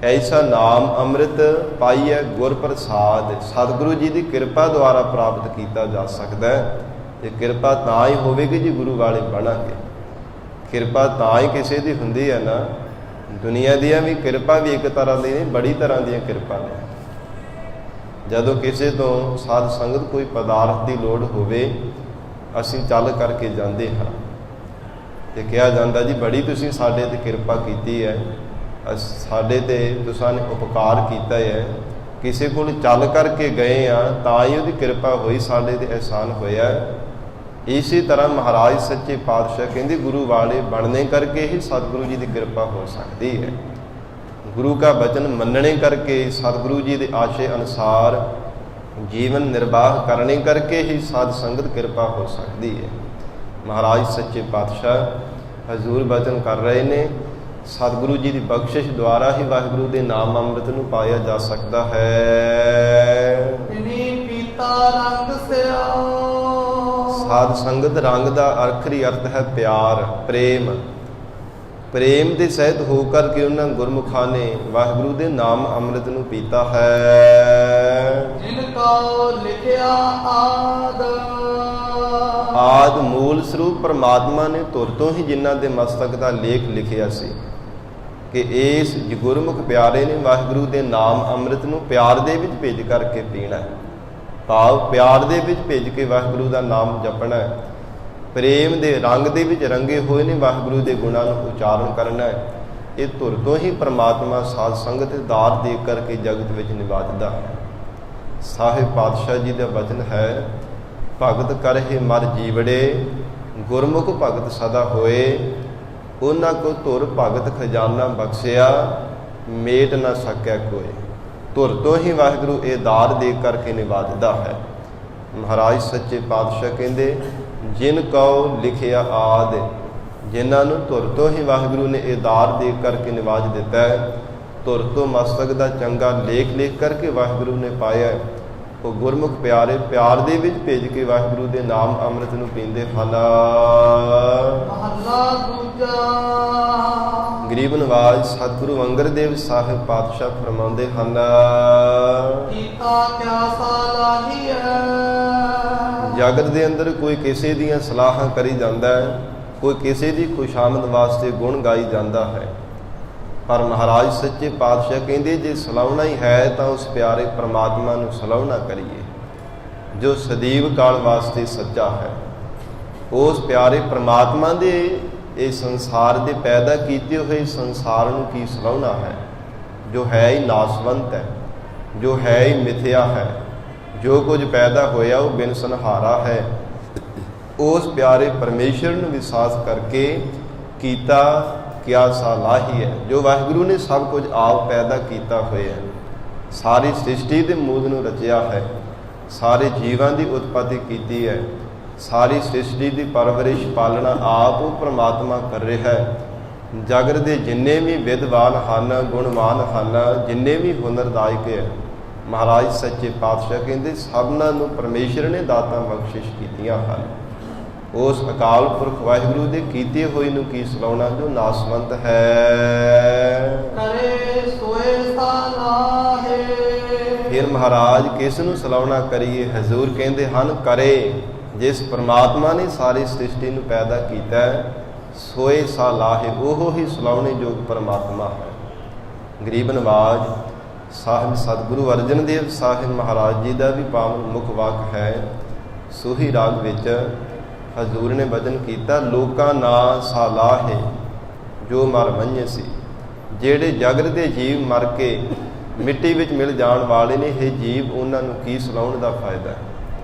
ਐਸਾ ਨਾਮ ਅੰਮ੍ਰਿਤ ਪਾਈਐ ਗੁਰ ਪ੍ਰਸਾਦ। ਸਤਿਗੁਰੂ ਜੀ ਦੀ ਕਿਰਪਾ ਦੁਆਰਾ ਪ੍ਰਾਪਤ ਕੀਤਾ ਜਾ ਸਕਦਾ ਹੈ। ਤੇ ਕਿਰਪਾ ਤਾਂ ਹੀ ਹੋਵੇਗੀ ਜੀ ਗੁਰੂ ਵਾਲੇ ਬਣਾਂਗੇ। ਕਿਰਪਾ ਤਾਂ ਹੀ ਕਿਸੇ ਦੀ ਹੁੰਦੀ ਹੈ ਨਾ। ਦੁਨੀਆ ਦੀਆਂ ਵੀ ਕਿਰਪਾ ਵੀ ਇੱਕ ਤਰ੍ਹਾਂ ਦੀ ਨਹੀਂ, ਬੜੀ ਤਰ੍ਹਾਂ ਦੀਆਂ ਕਿਰਪਾ ਨੇ। ਜਦੋਂ ਕਿਸੇ ਤੋਂ ਸਾਧ ਸੰਗਤ ਕੋਈ ਪਦਾਰਥ ਦੀ ਲੋੜ ਹੋਵੇ, ਅਸੀਂ ਚੱਲ ਕਰਕੇ ਜਾਂਦੇ ਹਾਂ ਤੇ ਕਿਹਾ ਜਾਂਦਾ ਜੀ ਬੜੀ ਤੁਸੀਂ ਸਾਡੇ ਤੇ ਕਿਰਪਾ ਕੀਤੀ ਹੈ, ਸਾਡੇ ਤੇ ਤੁਸੀਂ ਨੇ ਉਪਕਾਰ ਕੀਤਾ ਹੈ। ਕਿਸੇ ਕੋਲ ਚੱਲ ਕਰਕੇ ਗਏ ਆ ਤਾਂ ਹੀ ਉਹਦੀ ਕਿਰਪਾ ਹੋਈ, ਸਾਡੇ ਤੇ ਅਹਿਸਾਨ ਹੋਇਆ। ਇਸੇ ਤਰ੍ਹਾਂ ਮਹਾਰਾਜ ਸੱਚੇ ਪਾਤਸ਼ਾਹ ਕਹਿੰਦੇ ਗੁਰੂ ਵਾਲੇ ਬਣਨੇ ਕਰਕੇ ਹੀ ਸਤਿਗੁਰੂ ਜੀ ਦੀ ਕਿਰਪਾ ਹੋ ਸਕਦੀ ਹੈ। ਗੁਰੂ ਕਾ ਬਚਨ ਮੰਨਣੇ ਕਰਕੇ, ਸਤਿਗੁਰੂ ਜੀ ਦੇ ਆਸ਼ੇ ਅਨੁਸਾਰ ਜੀਵਨ ਨਿਰਵਾਹ ਕਰਨੇ ਕਰਕੇ ਹੀ ਸਾਧ ਸੰਗਤ ਕਿਰਪਾ ਹੋ ਸਕਦੀ ਹੈ। ਮਹਾਰਾਜ ਸੱਚੇ ਪਾਤਸ਼ਾਹ ਹਜ਼ੂਰ ਬਚਨ ਕਰ ਰਹੇ ਨੇ, ਸਤਿਗੁਰੂ ਜੀ ਦੀ ਬਖਸ਼ਿਸ਼ ਦੁਆਰਾ ਹੀ ਵਾਹਿਗੁਰੂ ਦੇ ਨਾਮ ਅੰਮ੍ਰਿਤ ਨੂੰ ਪਾਇਆ ਜਾ ਸਕਦਾ ਹੈ। ਪੀਤਾ ਰੰਗ ਸਿਆ। ਸਾਧ ਸੰਗਤ ਰੰਗ ਦਾ ਆਖਰੀ ਅਰਥ ਹੈ ਪਿਆਰ, ਪ੍ਰੇਮ। ਪ੍ਰੇਮ ਦੇ ਸਹਿਤ ਹੋ ਕਰਕੇ ਉਹਨਾਂ ਗੁਰਮੁਖਾਂ ਨੇ ਵਾਹਿਗੁਰੂ ਦੇ ਨਾਮ ਅੰਮ੍ਰਿਤ ਨੂੰ ਪੀਤਾ ਹੈ। ਜਿਨ ਕੋ ਲਿਖਿਆ ਆਦ ਮੂਲ ਸਰੂਪ ਪਰਮਾਤਮਾ ਨੇ ਧੁਰ ਤੋਂ ਹੀ ਜਿਨ੍ਹਾਂ ਦੇ ਮਸਤਕ ਦਾ ਲੇਖ ਲਿਖਿਆ ਸੀ ਕਿ ਇਸ ਗੁਰਮੁਖ ਪਿਆਰੇ ਨੇ ਵਾਹਿਗੁਰੂ ਦੇ ਨਾਮ ਅੰਮ੍ਰਿਤ ਨੂੰ ਪਿਆਰ ਦੇ ਵਿੱਚ ਭੇਜ ਕਰਕੇ ਪੀਣਾ ਹੈ। ਭਾਵ ਪਿਆਰ ਦੇ ਵਿੱਚ ਭੇਜ ਕੇ ਵਾਹਿਗੁਰੂ ਦਾ ਨਾਮ ਜਪਣਾ ਹੈ। ਪ੍ਰੇਮ ਦੇ ਰੰਗ ਦੇ ਵਿੱਚ ਰੰਗੇ ਹੋਏ ਨੇ ਵਾਹਿਗੁਰੂ ਦੇ ਗੁਣਾਂ ਨੂੰ ਉਚਾਰਨ ਕਰਨਾ ਹੈ। ਇਹ ਧੁਰ ਤੋਂ ਹੀ ਪਰਮਾਤਮਾ ਸਾਧ ਸੰਗਤ ਦਾਰ ਦੇ ਕਰਕੇ ਜਗਤ ਵਿੱਚ ਨਿਵਾਜਦਾ ਹੈ। ਸਾਹਿਬ ਪਾਤਸ਼ਾਹ ਜੀ ਦਾ ਬਚਨ ਹੈ, ਭਗਤ ਕਰਹਿ ਮਰ ਜੀਵੜੇ, ਗੁਰਮੁਖ ਭਗਤ ਸਦਾ ਹੋਏ। ਉਹਨਾਂ ਕੋ ਧੁਰ ਭਗਤ ਖਜ਼ਾਨਾ ਬਖਸ਼ਿਆ, ਮੇਟ ਨਾ ਸਕਿਆ ਕੋਏ। ਧੁਰ ਤੋਂ ਹੀ ਵਾਹਿਗੁਰੂ ਇਹ ਦਾਰ ਦੇ ਕਰਕੇ ਨਿਵਾਜਦਾ ਹੈ। ਮਹਾਰਾਜ ਸੱਚੇ ਪਾਤਸ਼ਾਹ ਕਹਿੰਦੇ, ਜਿਨ ਕਉ ਲਿਖਿਆ ਆਦ, ਜਿਨ੍ਹਾਂ ਨੂੰ ਧੁਰ ਤੋਂ ਹੀ ਵਾਹਿਗੁਰੂ ਨੇ ਇਹ ਦਾਰ ਦੇ ਕਰਕੇ ਨਿਵਾਜ ਦਿੱਤਾ ਹੈ। ਧੁਰ ਤੋਂ ਮਸਤਕ ਦਾ ਚੰਗਾ ਲੇਖ ਲਿਖ ਕਰਕੇ ਵਾਹਿਗੁਰੂ ਨੇ ਪਾਇਆ। ਉਹ ਗੁਰਮੁਖ ਪਿਆਰੇ ਪਿਆਰ ਦੇ ਵਿੱਚ ਭੇਜ ਕੇ ਵਾਹਿਗੁਰੂ ਦੇ ਨਾਮ ਅੰਮ੍ਰਿਤ ਨੂੰ ਪੀਂਦੇ ਹਨ। ਮਹਲਾ ਦੂਜਾ। ਗਰੀਬ ਨਵਾਜ ਸਤਿਗੁਰੂ ਅੰਗਦ ਦੇਵ ਸਾਹਿਬ ਪਾਤਸ਼ਾਹ ਫਰਮਾਉਂਦੇ ਹਨ, ਕੀਤਾ ਕਿਆ ਸਲਾਹੀ ਹੈ। ਜਗਤ ਦੇ ਅੰਦਰ ਕੋਈ ਕਿਸੇ ਦੀਆਂ ਸਲਾਹਾਂ ਕਰੀ ਜਾਂਦਾ ਹੈ, ਕੋਈ ਕਿਸੇ ਦੀ ਖੁਸ਼ਾਮਦ ਵਾਸਤੇ ਗੁਣ ਗਾਈ ਜਾਂਦਾ ਹੈ। ਪਰ ਮਹਾਰਾਜ ਸੱਚੇ ਪਾਤਸ਼ਾਹ ਕਹਿੰਦੇ, ਜੇ ਸਲਾਹੁਣਾ ਹੀ ਹੈ ਤਾਂ ਉਸ ਪਿਆਰੇ ਪ੍ਰਮਾਤਮਾ ਨੂੰ ਸਲਾਹੁਣਾ ਕਰੀਏ, ਜੋ ਸਦੀਵ ਕਾਲ ਵਾਸਤੇ ਸੱਚਾ ਹੈ। ਉਸ ਪਿਆਰੇ ਪ੍ਰਮਾਤਮਾ ਦੇ ਇਹ ਸੰਸਾਰ ਦੇ ਪੈਦਾ ਕੀਤੇ ਹੋਏ ਸੰਸਾਰ ਨੂੰ ਕੀ ਸਲਾਹੁਣਾ ਹੈ, ਜੋ ਹੈ ਹੀ ਨਾਸਵੰਤ ਹੈ, ਜੋ ਹੈ ਹੀ ਮਿਥਿਆ ਹੈ। ਜੋ ਕੁਝ ਪੈਦਾ ਹੋਇਆ ਉਹ ਬਿਨ ਸੰਹਾਰਾ ਹੈ। ਉਸ ਪਿਆਰੇ ਪਰਮੇਸ਼ਰ ਨੂੰ ਵਿਸ਼ਵਾਸ ਕਰਕੇ ਕੀਤਾ ਕਿਆ ਸਲਾਹੀ ਹੈ, ਜੋ ਵਾਹਿਗੁਰੂ ਨੇ ਸਭ ਕੁਝ ਆਪ ਪੈਦਾ ਕੀਤਾ ਹੋਇਆ ਹੈ। ਸਾਰੀ ਸ੍ਰਿਸ਼ਟੀ ਦੇ ਮੂਲ ਨੂੰ ਰਚਿਆ ਹੈ, ਸਾਰੇ ਜੀਵਾਂ ਦੀ ਉਤਪਤੀ ਕੀਤੀ ਹੈ, ਸਾਰੀ ਸ੍ਰਿਸ਼ਟੀ ਦੀ ਪਰਵਰਿਸ਼ ਪਾਲਣਾ ਆਪ ਉਹ ਪ੍ਰਮਾਤਮਾ ਕਰ ਰਿਹਾ ਹੈ। ਜਗਤ ਦੇ ਜਿੰਨੇ ਵੀ ਵਿਦਵਾਨ ਹਨ, ਗੁਣਵਾਨ ਹਨ, ਜਿੰਨੇ ਵੀ ਹੁਨਰਦਾਇਕ ਹੈ, ਮਹਾਰਾਜ ਸੱਚੇ ਪਾਤਸ਼ਾਹ ਕਹਿੰਦੇ ਸਭਨਾਂ ਨੂੰ ਪਰਮੇਸ਼ਰ ਨੇ ਦਾਤਾਂ ਬਖਸ਼ਿਸ਼ ਕੀਤੀਆਂ ਹਨ। ਉਸ ਅਕਾਲ ਪੁਰਖ ਵਾਹਿਗੁਰੂ ਦੇ ਕੀਤੇ ਹੋਏ ਨੂੰ ਕੀ ਸਲਾਹੁਣਾ, ਜੋ ਨਾਸਵੰਤ ਹੈ। ਕਰੇ ਸੋਏ ਸਲਾਹੇ। ਫਿਰ ਮਹਾਰਾਜ ਕਿਸ ਨੂੰ ਸਲਾਹੁਣਾ ਕਰੀਏ? ਹਜ਼ੂਰ ਕਹਿੰਦੇ ਹਨ, ਕਰੇ ਜਿਸ ਪਰਮਾਤਮਾ ਨੇ ਸਾਰੀ ਸ੍ਰਿਸ਼ਟੀ ਨੂੰ ਪੈਦਾ ਕੀਤਾ ਹੈ, ਸੋਏ ਸਲਾਹੇ, ਉਹ ਹੀ ਸਲਾਹੁਣੇ ਯੋਗ ਪਰਮਾਤਮਾ ਹੈ। ਗਰੀਬ ਨਵਾਜ ਸਾਹਿਬ ਸਤਿਗੁਰੂ ਅਰਜਨ ਦੇਵ ਸਾਹਿਬ ਮਹਾਰਾਜ ਜੀ ਦਾ ਵੀ ਪਾਵਨ ਮੁੱਖ ਵਾਕ ਹੈ। ਸੋਹੀ ਰਾਗ ਵਿੱਚ ਹਜ਼ੂਰ ਨੇ ਬਚਨ ਕੀਤਾ, ਲੋਕਾਂ ਨਾ ਸਲਾਹੇ ਜੋ ਮਰ ਮੰਝੇ ਸੀ। ਜਿਹੜੇ ਜਗਤ ਦੇ ਜੀਵ ਮਰ ਕੇ ਮਿੱਟੀ ਵਿੱਚ ਮਿਲ ਜਾਣ ਵਾਲੇ ਨੇ, ਇਹ ਜੀਵ ਉਹਨਾਂ ਨੂੰ ਕੀ ਸਲਾਹੁਣ ਦਾ ਫਾਇਦਾ ਹੈ?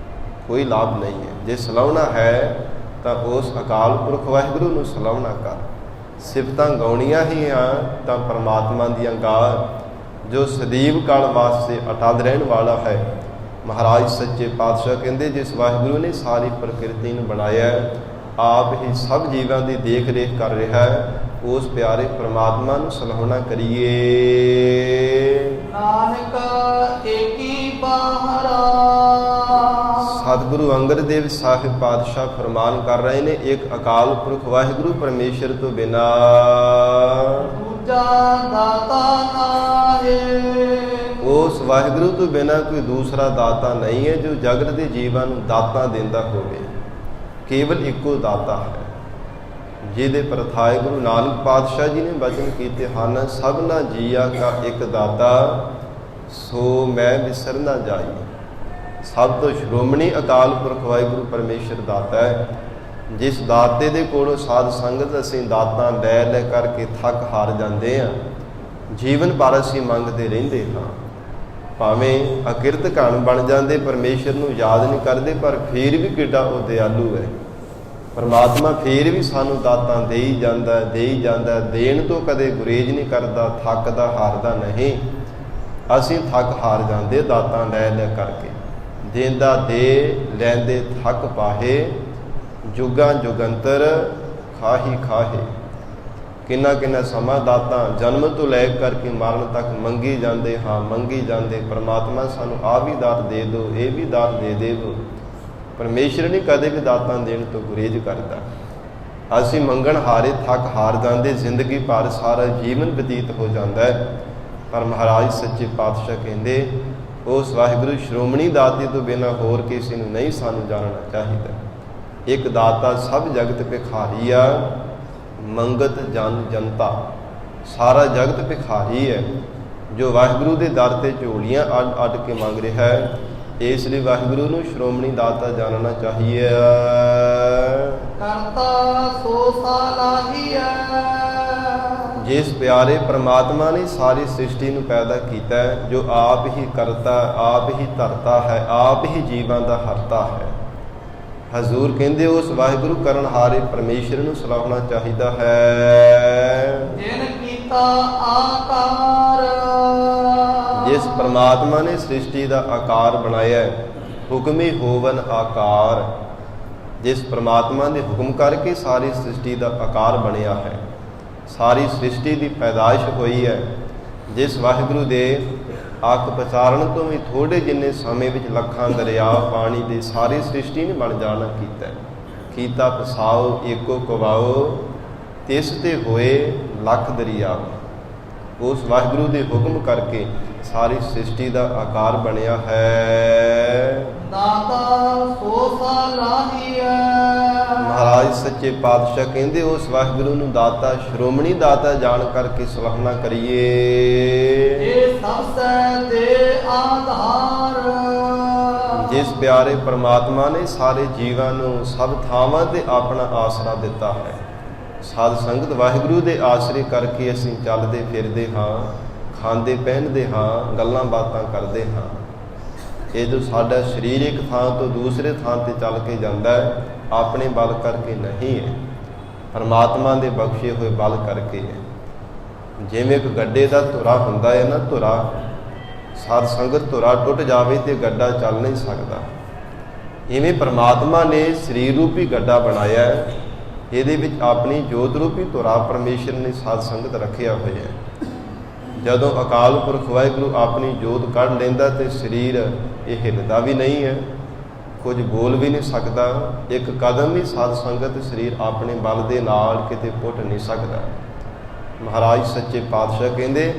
ਕੋਈ ਲਾਭ ਨਹੀਂ ਹੈ। ਜੇ ਸਲਾਹੁਣਾ ਹੈ ਤਾਂ ਉਸ ਅਕਾਲ ਪੁਰਖ ਵਾਹਿਗੁਰੂ ਨੂੰ ਸਲਾਹੁਣਾ ਕਰ। ਸਿਫਤਾਂ ਗਾਉਣੀਆਂ ਹੀ ਆ ਤਾਂ ਪਰਮਾਤਮਾ ਦੀਆਂ ਗਾ, ਜੋ ਸਦੀਵ ਕਾਲ ਵਾਸਤੇ ਅਟਲ ਰਹਿਣ ਵਾਲਾ ਹੈ। ਮਹਾਰਾਜ ਸੱਚੇ ਪਾਤਸ਼ਾਹ ਕਹਿੰਦੇ, ਜਿਸ ਵਾਹਿਗੁਰੂ ਨੇ ਸਾਰੀ ਪ੍ਰਕਿਰਤੀ ਨੂੰ ਬਣਾਇਆ, ਆਪ ਹੀ ਸਭ ਜੀਵਾਂ ਦੀ ਦੇਖ ਰੇਖ ਕਰ ਰਿਹਾ ਹੈ, ਉਸ ਪਿਆਰੇ ਪ੍ਰਮਾਤਮਾ ਨੂੰ ਸਲਾਹੁਣਾ ਕਰੀਏ। ਨਾਨਕ ਏਕੀ ਬਾਹਰਾ। ਸਤਿਗੁਰੂ ਅੰਗਦ ਦੇਵ ਸਾਹਿਬ ਪਾਤਸ਼ਾਹ ਫਰਮਾਨ ਕਰ ਰਹੇ ਨੇ, ਇੱਕ ਅਕਾਲ ਪੁਰਖ ਵਾਹਿਗੁਰੂ ਪਰਮੇਸ਼ਰ ਤੋਂ ਬਿਨਾ ਦੂਜਾ ਦਾਤਾ ਨਾਹੀ। ਉਸ ਵਾਹਿਗੁਰੂ ਤੋਂ ਬਿਨਾ ਕੋਈ ਦੂਸਰਾ ਦਾਤਾ ਨਹੀਂ ਹੈ, ਜੋ ਜਗਤ ਦੇ ਜੀਵਾਂ ਨੂੰ ਦਾਤਾ ਦਿੰਦਾ ਹੋਵੇ। ਕੇਵਲ ਇੱਕੋ ਦਾਤਾ ਹੈ, ਜਿਹਦੇ ਪ੍ਰਥਾਏ ਗੁਰੂ ਨਾਨਕ ਪਾਤਸ਼ਾਹ ਜੀ ਨੇ ਬਚਨ ਕੀਤੇ ਹਨ, ਸਭਨਾ ਜੀਆ ਕਾ ਇੱਕ ਦਾਤਾ, ਸੋ ਮੈਂ ਵਿਸਰ ਨਾ ਜਾਈ। ਸਭ ਤੋਂ ਸ਼੍ਰੋਮਣੀ ਅਕਾਲ ਪੁਰਖ ਵਾਹਿਗੁਰੂ ਪਰਮੇਸ਼ਰ ਦਾਤਾ ਹੈ, ਜਿਸ ਦਾਤੇ ਦੇ ਕੋਲੋਂ ਸਾਧ ਸੰਗਤ ਅਸੀਂ ਦਾਤਾਂ ਲੈ ਲੈ ਕਰਕੇ ਥੱਕ ਹਾਰ ਜਾਂਦੇ ਹਾਂ। ਜੀਵਨ ਭਰ ਅਸੀਂ ਮੰਗਦੇ ਰਹਿੰਦੇ ਹਾਂ, ਭਾਵੇਂ ਅਕਿਰਤ ਘਣ ਬਣ ਜਾਂਦੇ, ਪਰਮੇਸ਼ਰ ਨੂੰ ਯਾਦ ਨਹੀਂ ਕਰਦੇ, ਪਰ ਫਿਰ ਵੀ ਕਿੱਡਾ ਉਹ ਦਿਆਲੂ ਹੈ। ਪਰਮਾਤਮਾ ਫਿਰ ਵੀ ਸਾਨੂੰ ਦਾਤਾਂ ਦੇ ਹੀ ਜਾਂਦਾ, ਦੇ ਹੀ ਜਾਂਦਾ, ਦੇਣ ਤੋਂ ਕਦੇ ਗੁਰੇਜ਼ ਨਹੀਂ ਕਰਦਾ, ਥੱਕਦਾ ਹਾਰਦਾ ਨਹੀਂ। ਅਸੀਂ ਥੱਕ ਹਾਰ ਜਾਂਦੇ ਦਾਤਾਂ ਲੈ ਲੈ ਕਰਕੇ। ਦੇਂਦਾ ਦੇ, ਲੈਂਦੇ ਥੱਕ ਪਾਹੇ, ਜੁਗਾਂ ਜੁਗੰਤਰ ਖਾਹੀ ਖਾਹੇ। ਕਿੰਨਾ ਕਿੰਨਾ ਸਮਾਂ ਦਾਤਾਂ ਜਨਮ ਤੋਂ ਲੈ ਕਰਕੇ ਮਰਨ ਤੱਕ ਮੰਗੀ ਜਾਂਦੇ ਹਾਂ, ਮੰਗੀ ਜਾਂਦੇ। ਪਰਮਾਤਮਾ ਸਾਨੂੰ ਆਹ ਵੀ ਦਾਤ ਦੇ ਦਿਓ, ਇਹ ਵੀ ਦਾਤ ਦੇ ਦਿਓ। ਪਰਮੇਸ਼ਰ ਨਹੀਂ ਕਦੇ ਵੀ ਦਾਤਾਂ ਦੇਣ ਤੋਂ ਗੁਰੇਜ਼ ਕਰਦਾ। ਅਸੀਂ ਮੰਗਣ ਹਾਰੇ ਥੱਕ ਹਾਰ ਜਾਂਦੇ, ਜ਼ਿੰਦਗੀ ਭਰ ਸਾਰਾ ਜੀਵਨ ਬਤੀਤ ਹੋ ਜਾਂਦਾ ਹੈ। ਪਰ ਮਹਾਰਾਜ ਸੱਚੇ ਪਾਤਸ਼ਾਹ ਕਹਿੰਦੇ, ਉਸ ਵਾਹਿਗੁਰੂ ਸ਼੍ਰੋਮਣੀ ਦਾਤੇ ਤੋਂ ਬਿਨਾਂ ਹੋਰ ਕਿਸੇ ਨੂੰ ਨਹੀਂ ਸਾਨੂੰ ਜਾਣਨਾ ਚਾਹੀਦਾ। ਇੱਕ ਦਾਤਾ ਸਭ ਜਗਤ ਭਿਖਾਰੀ ਆ, ਮੰਗਤ ਜਨ ਜਨਤਾ। ਸਾਰਾ ਜਗਤ ਭਿਖਾਰੀ ਹੈ, ਜੋ ਵਾਹਿਗੁਰੂ ਦੇ ਦਰ ਤੇ ਝੋਲੀਆਂ ਅੱਡ ਅੱਡ ਕੇ ਮੰਗ ਰਿਹਾ ਹੈ। ਇਸ ਲਈ ਵਾਹਿਗੁਰੂ ਨੂੰ ਸ਼੍ਰੋਮਣੀ ਦਾਤਾ ਜਾਣਨਾ ਚਾਹੀਏ। ਕਰਤਾ ਸੋ ਸਲਾਹੀ ਹੈ। ਜਿਸ ਪਿਆਰੇ ਪ੍ਰਮਾਤਮਾ ਨੇ ਸਾਰੀ ਸ੍ਰਿਸ਼ਟੀ ਨੂੰ ਪੈਦਾ ਕੀਤਾ ਹੈ, ਜੋ ਆਪ ਹੀ ਕਰਤਾ, ਆਪ ਹੀ ਧਰਤਾ ਹੈ, ਆਪ ਹੀ ਜੀਵਾਂ ਦਾ ਹਰਤਾ ਹੈ। ਹਜ਼ੂਰ ਕਹਿੰਦੇ ਉਸ ਵਾਹਿਗੁਰੂ ਕਰਨਹਾਰੇ ਪਰਮੇਸ਼ਰ ਨੂੰ ਸਲਾਹਣਾ ਚਾਹੀਦਾ ਹੈ। ਜਿਨ ਕੀਤਾ ਆਕਾਰ, ਜਿਸ ਪ੍ਰਮਾਤਮਾ ਨੇ ਸ੍ਰਿਸ਼ਟੀ ਦਾ ਆਕਾਰ ਬਣਾਇਆ ਹੈ, ਹੁਕਮੀ ਹੋਵਨ ਆਕਾਰ, ਜਿਸ ਪ੍ਰਮਾਤਮਾ ਦੇ ਹੁਕਮ ਕਰਕੇ ਸਾਰੀ ਸ੍ਰਿਸ਼ਟੀ ਦਾ ਆਕਾਰ ਬਣਿਆ ਹੈ, ਸਾਰੀ ਸ੍ਰਿਸ਼ਟੀ ਦੀ ਪੈਦਾਇਸ਼ ਹੋਈ ਹੈ। ਜਿਸ ਵਾਹਿਗੁਰੂ ਦੇ ਅੱਖ ਪਸਾਰਨ ਤੋਂ ਵੀ ਥੋੜੇ ਜਿੰਨੇ ਸਮੇਂ ਵਿੱਚ ਲੱਖਾਂ ਦਰਿਆ ਪਾਣੀ ਦੇ ਸਾਰੀ ਸ੍ਰਿਸ਼ਟੀ ਨੇ ਬਣ ਜਾਣਾ ਕੀਤਾ। ਕੀਤਾ ਪਸਾਓ ਏਕੋ ਕਵਾਓ, ਤਿਸ ਤੇ ਹੋਏ ਲੱਖ ਦਰਿਆ। ਉਸ ਵਾਹਿਗੁਰੂ ਦੇ ਹੁਕਮ ਕਰਕੇ ਸਾਰੀ ਸ੍ਰਿਸ਼ਟੀ ਦਾ ਆਕਾਰ ਬਣਿਆ ਹੈ। ਦਾਤਾ ਸੋ ਸਲਾਹੀ ਹੈ। ਮਹਾਰਾਜ ਸੱਚੇ ਪਾਤਸ਼ਾਹ ਕਹਿੰਦੇ ਉਸ ਵਾਹਿਗੁਰੂ ਨੂੰ ਦਾਤਾ, ਸ਼੍ਰੋਮਣੀ ਦਾਤਾ ਜਾਣ ਕਰਕੇ ਸਲਾਹਣਾ ਕਰੀਏ। ਇਹ ਸਭ ਸੈ ਦੇ ਆਧਾਰ, ਜਿਸ ਪਿਆਰੇ ਪ੍ਰਮਾਤਮਾ ਨੇ ਸਾਰੇ ਜੀਵਾਂ ਨੂੰ ਸਭ ਥਾਵਾਂ ਤੇ ਆਪਣਾ ਆਸਰਾ ਦਿੱਤਾ ਹੈ। ਸਾਧ ਸੰਗਤ ਵਾਹਿਗੁਰੂ ਦੇ ਆਸਰੇ ਕਰਕੇ ਅਸੀਂ ਚੱਲਦੇ ਫਿਰਦੇ ਹਾਂ, ਖਾਂਦੇ ਪਹਿਨਦੇ ਹਾਂ, ਗੱਲਾਂ ਬਾਤਾਂ ਕਰਦੇ ਹਾਂ। ਇਹ ਜੋ ਸਾਡਾ ਸਰੀਰ ਇੱਕ ਥਾਂ ਤੋਂ ਦੂਸਰੇ ਥਾਂ ਤੇ ਚੱਲ ਕੇ ਜਾਂਦਾ ਹੈ, ਆਪਣੇ ਬਲ ਕਰਕੇ ਨਹੀਂ ਹੈ, ਪਰਮਾਤਮਾ ਦੇ ਬਖਸ਼ੇ ਹੋਏ ਬਲ ਕਰਕੇ ਹੈ। ਜਿਵੇਂ ਇੱਕ ਗੱਡੇ ਦਾ ਧੁਰਾ ਹੁੰਦਾ ਹੈ ਨਾ, ਧੁਰਾ, ਸਾਧ ਸੰਗਤ ਧੁਰਾ ਟੁੱਟ ਜਾਵੇ ਤੇ ਗੱਡਾ ਚੱਲ ਨਹੀਂ ਸਕਦਾ। ਇਵੇਂ ਪਰਮਾਤਮਾ ਨੇ ਸਰੀਰ ਰੂਪੀ ਗੱਡਾ ਬਣਾਇਆ ਹੈ, ਇਹਦੇ ਵਿੱਚ ਆਪਣੀ ਜੋਤ ਰੂਪੀ ਧੁਰਾ ਪਰਮੇਸ਼ਰ ਨੇ ਸਾਧ ਸੰਗਤ ਰੱਖਿਆ ਹੋਇਆ ਹੈ। ਜਦੋਂ ਅਕਾਲ ਪੁਰਖ ਵਾਹਿਗੁਰੂ ਆਪਣੀ ਜੋਤ ਕੱਢ ਲੈਂਦਾ ਤੇ ਸਰੀਰ ਇਹ ਹਿੱਲਦਾ ਵੀ ਨਹੀਂ ਹੈ, ਕੁਝ ਬੋਲ ਵੀ ਨਹੀਂ ਸਕਦਾ, ਇੱਕ ਕਦਮ ਵੀ ਸਾਧ ਸੰਗਤ ਸਰੀਰ ਆਪਣੇ ਬਲ ਦੇ ਨਾਲ ਕਿਤੇ ਪੁੱਟ ਨਹੀਂ ਸਕਦਾ। ਮਹਾਰਾਜ ਸੱਚੇ ਪਾਤਸ਼ਾਹ ਕਹਿੰਦੇ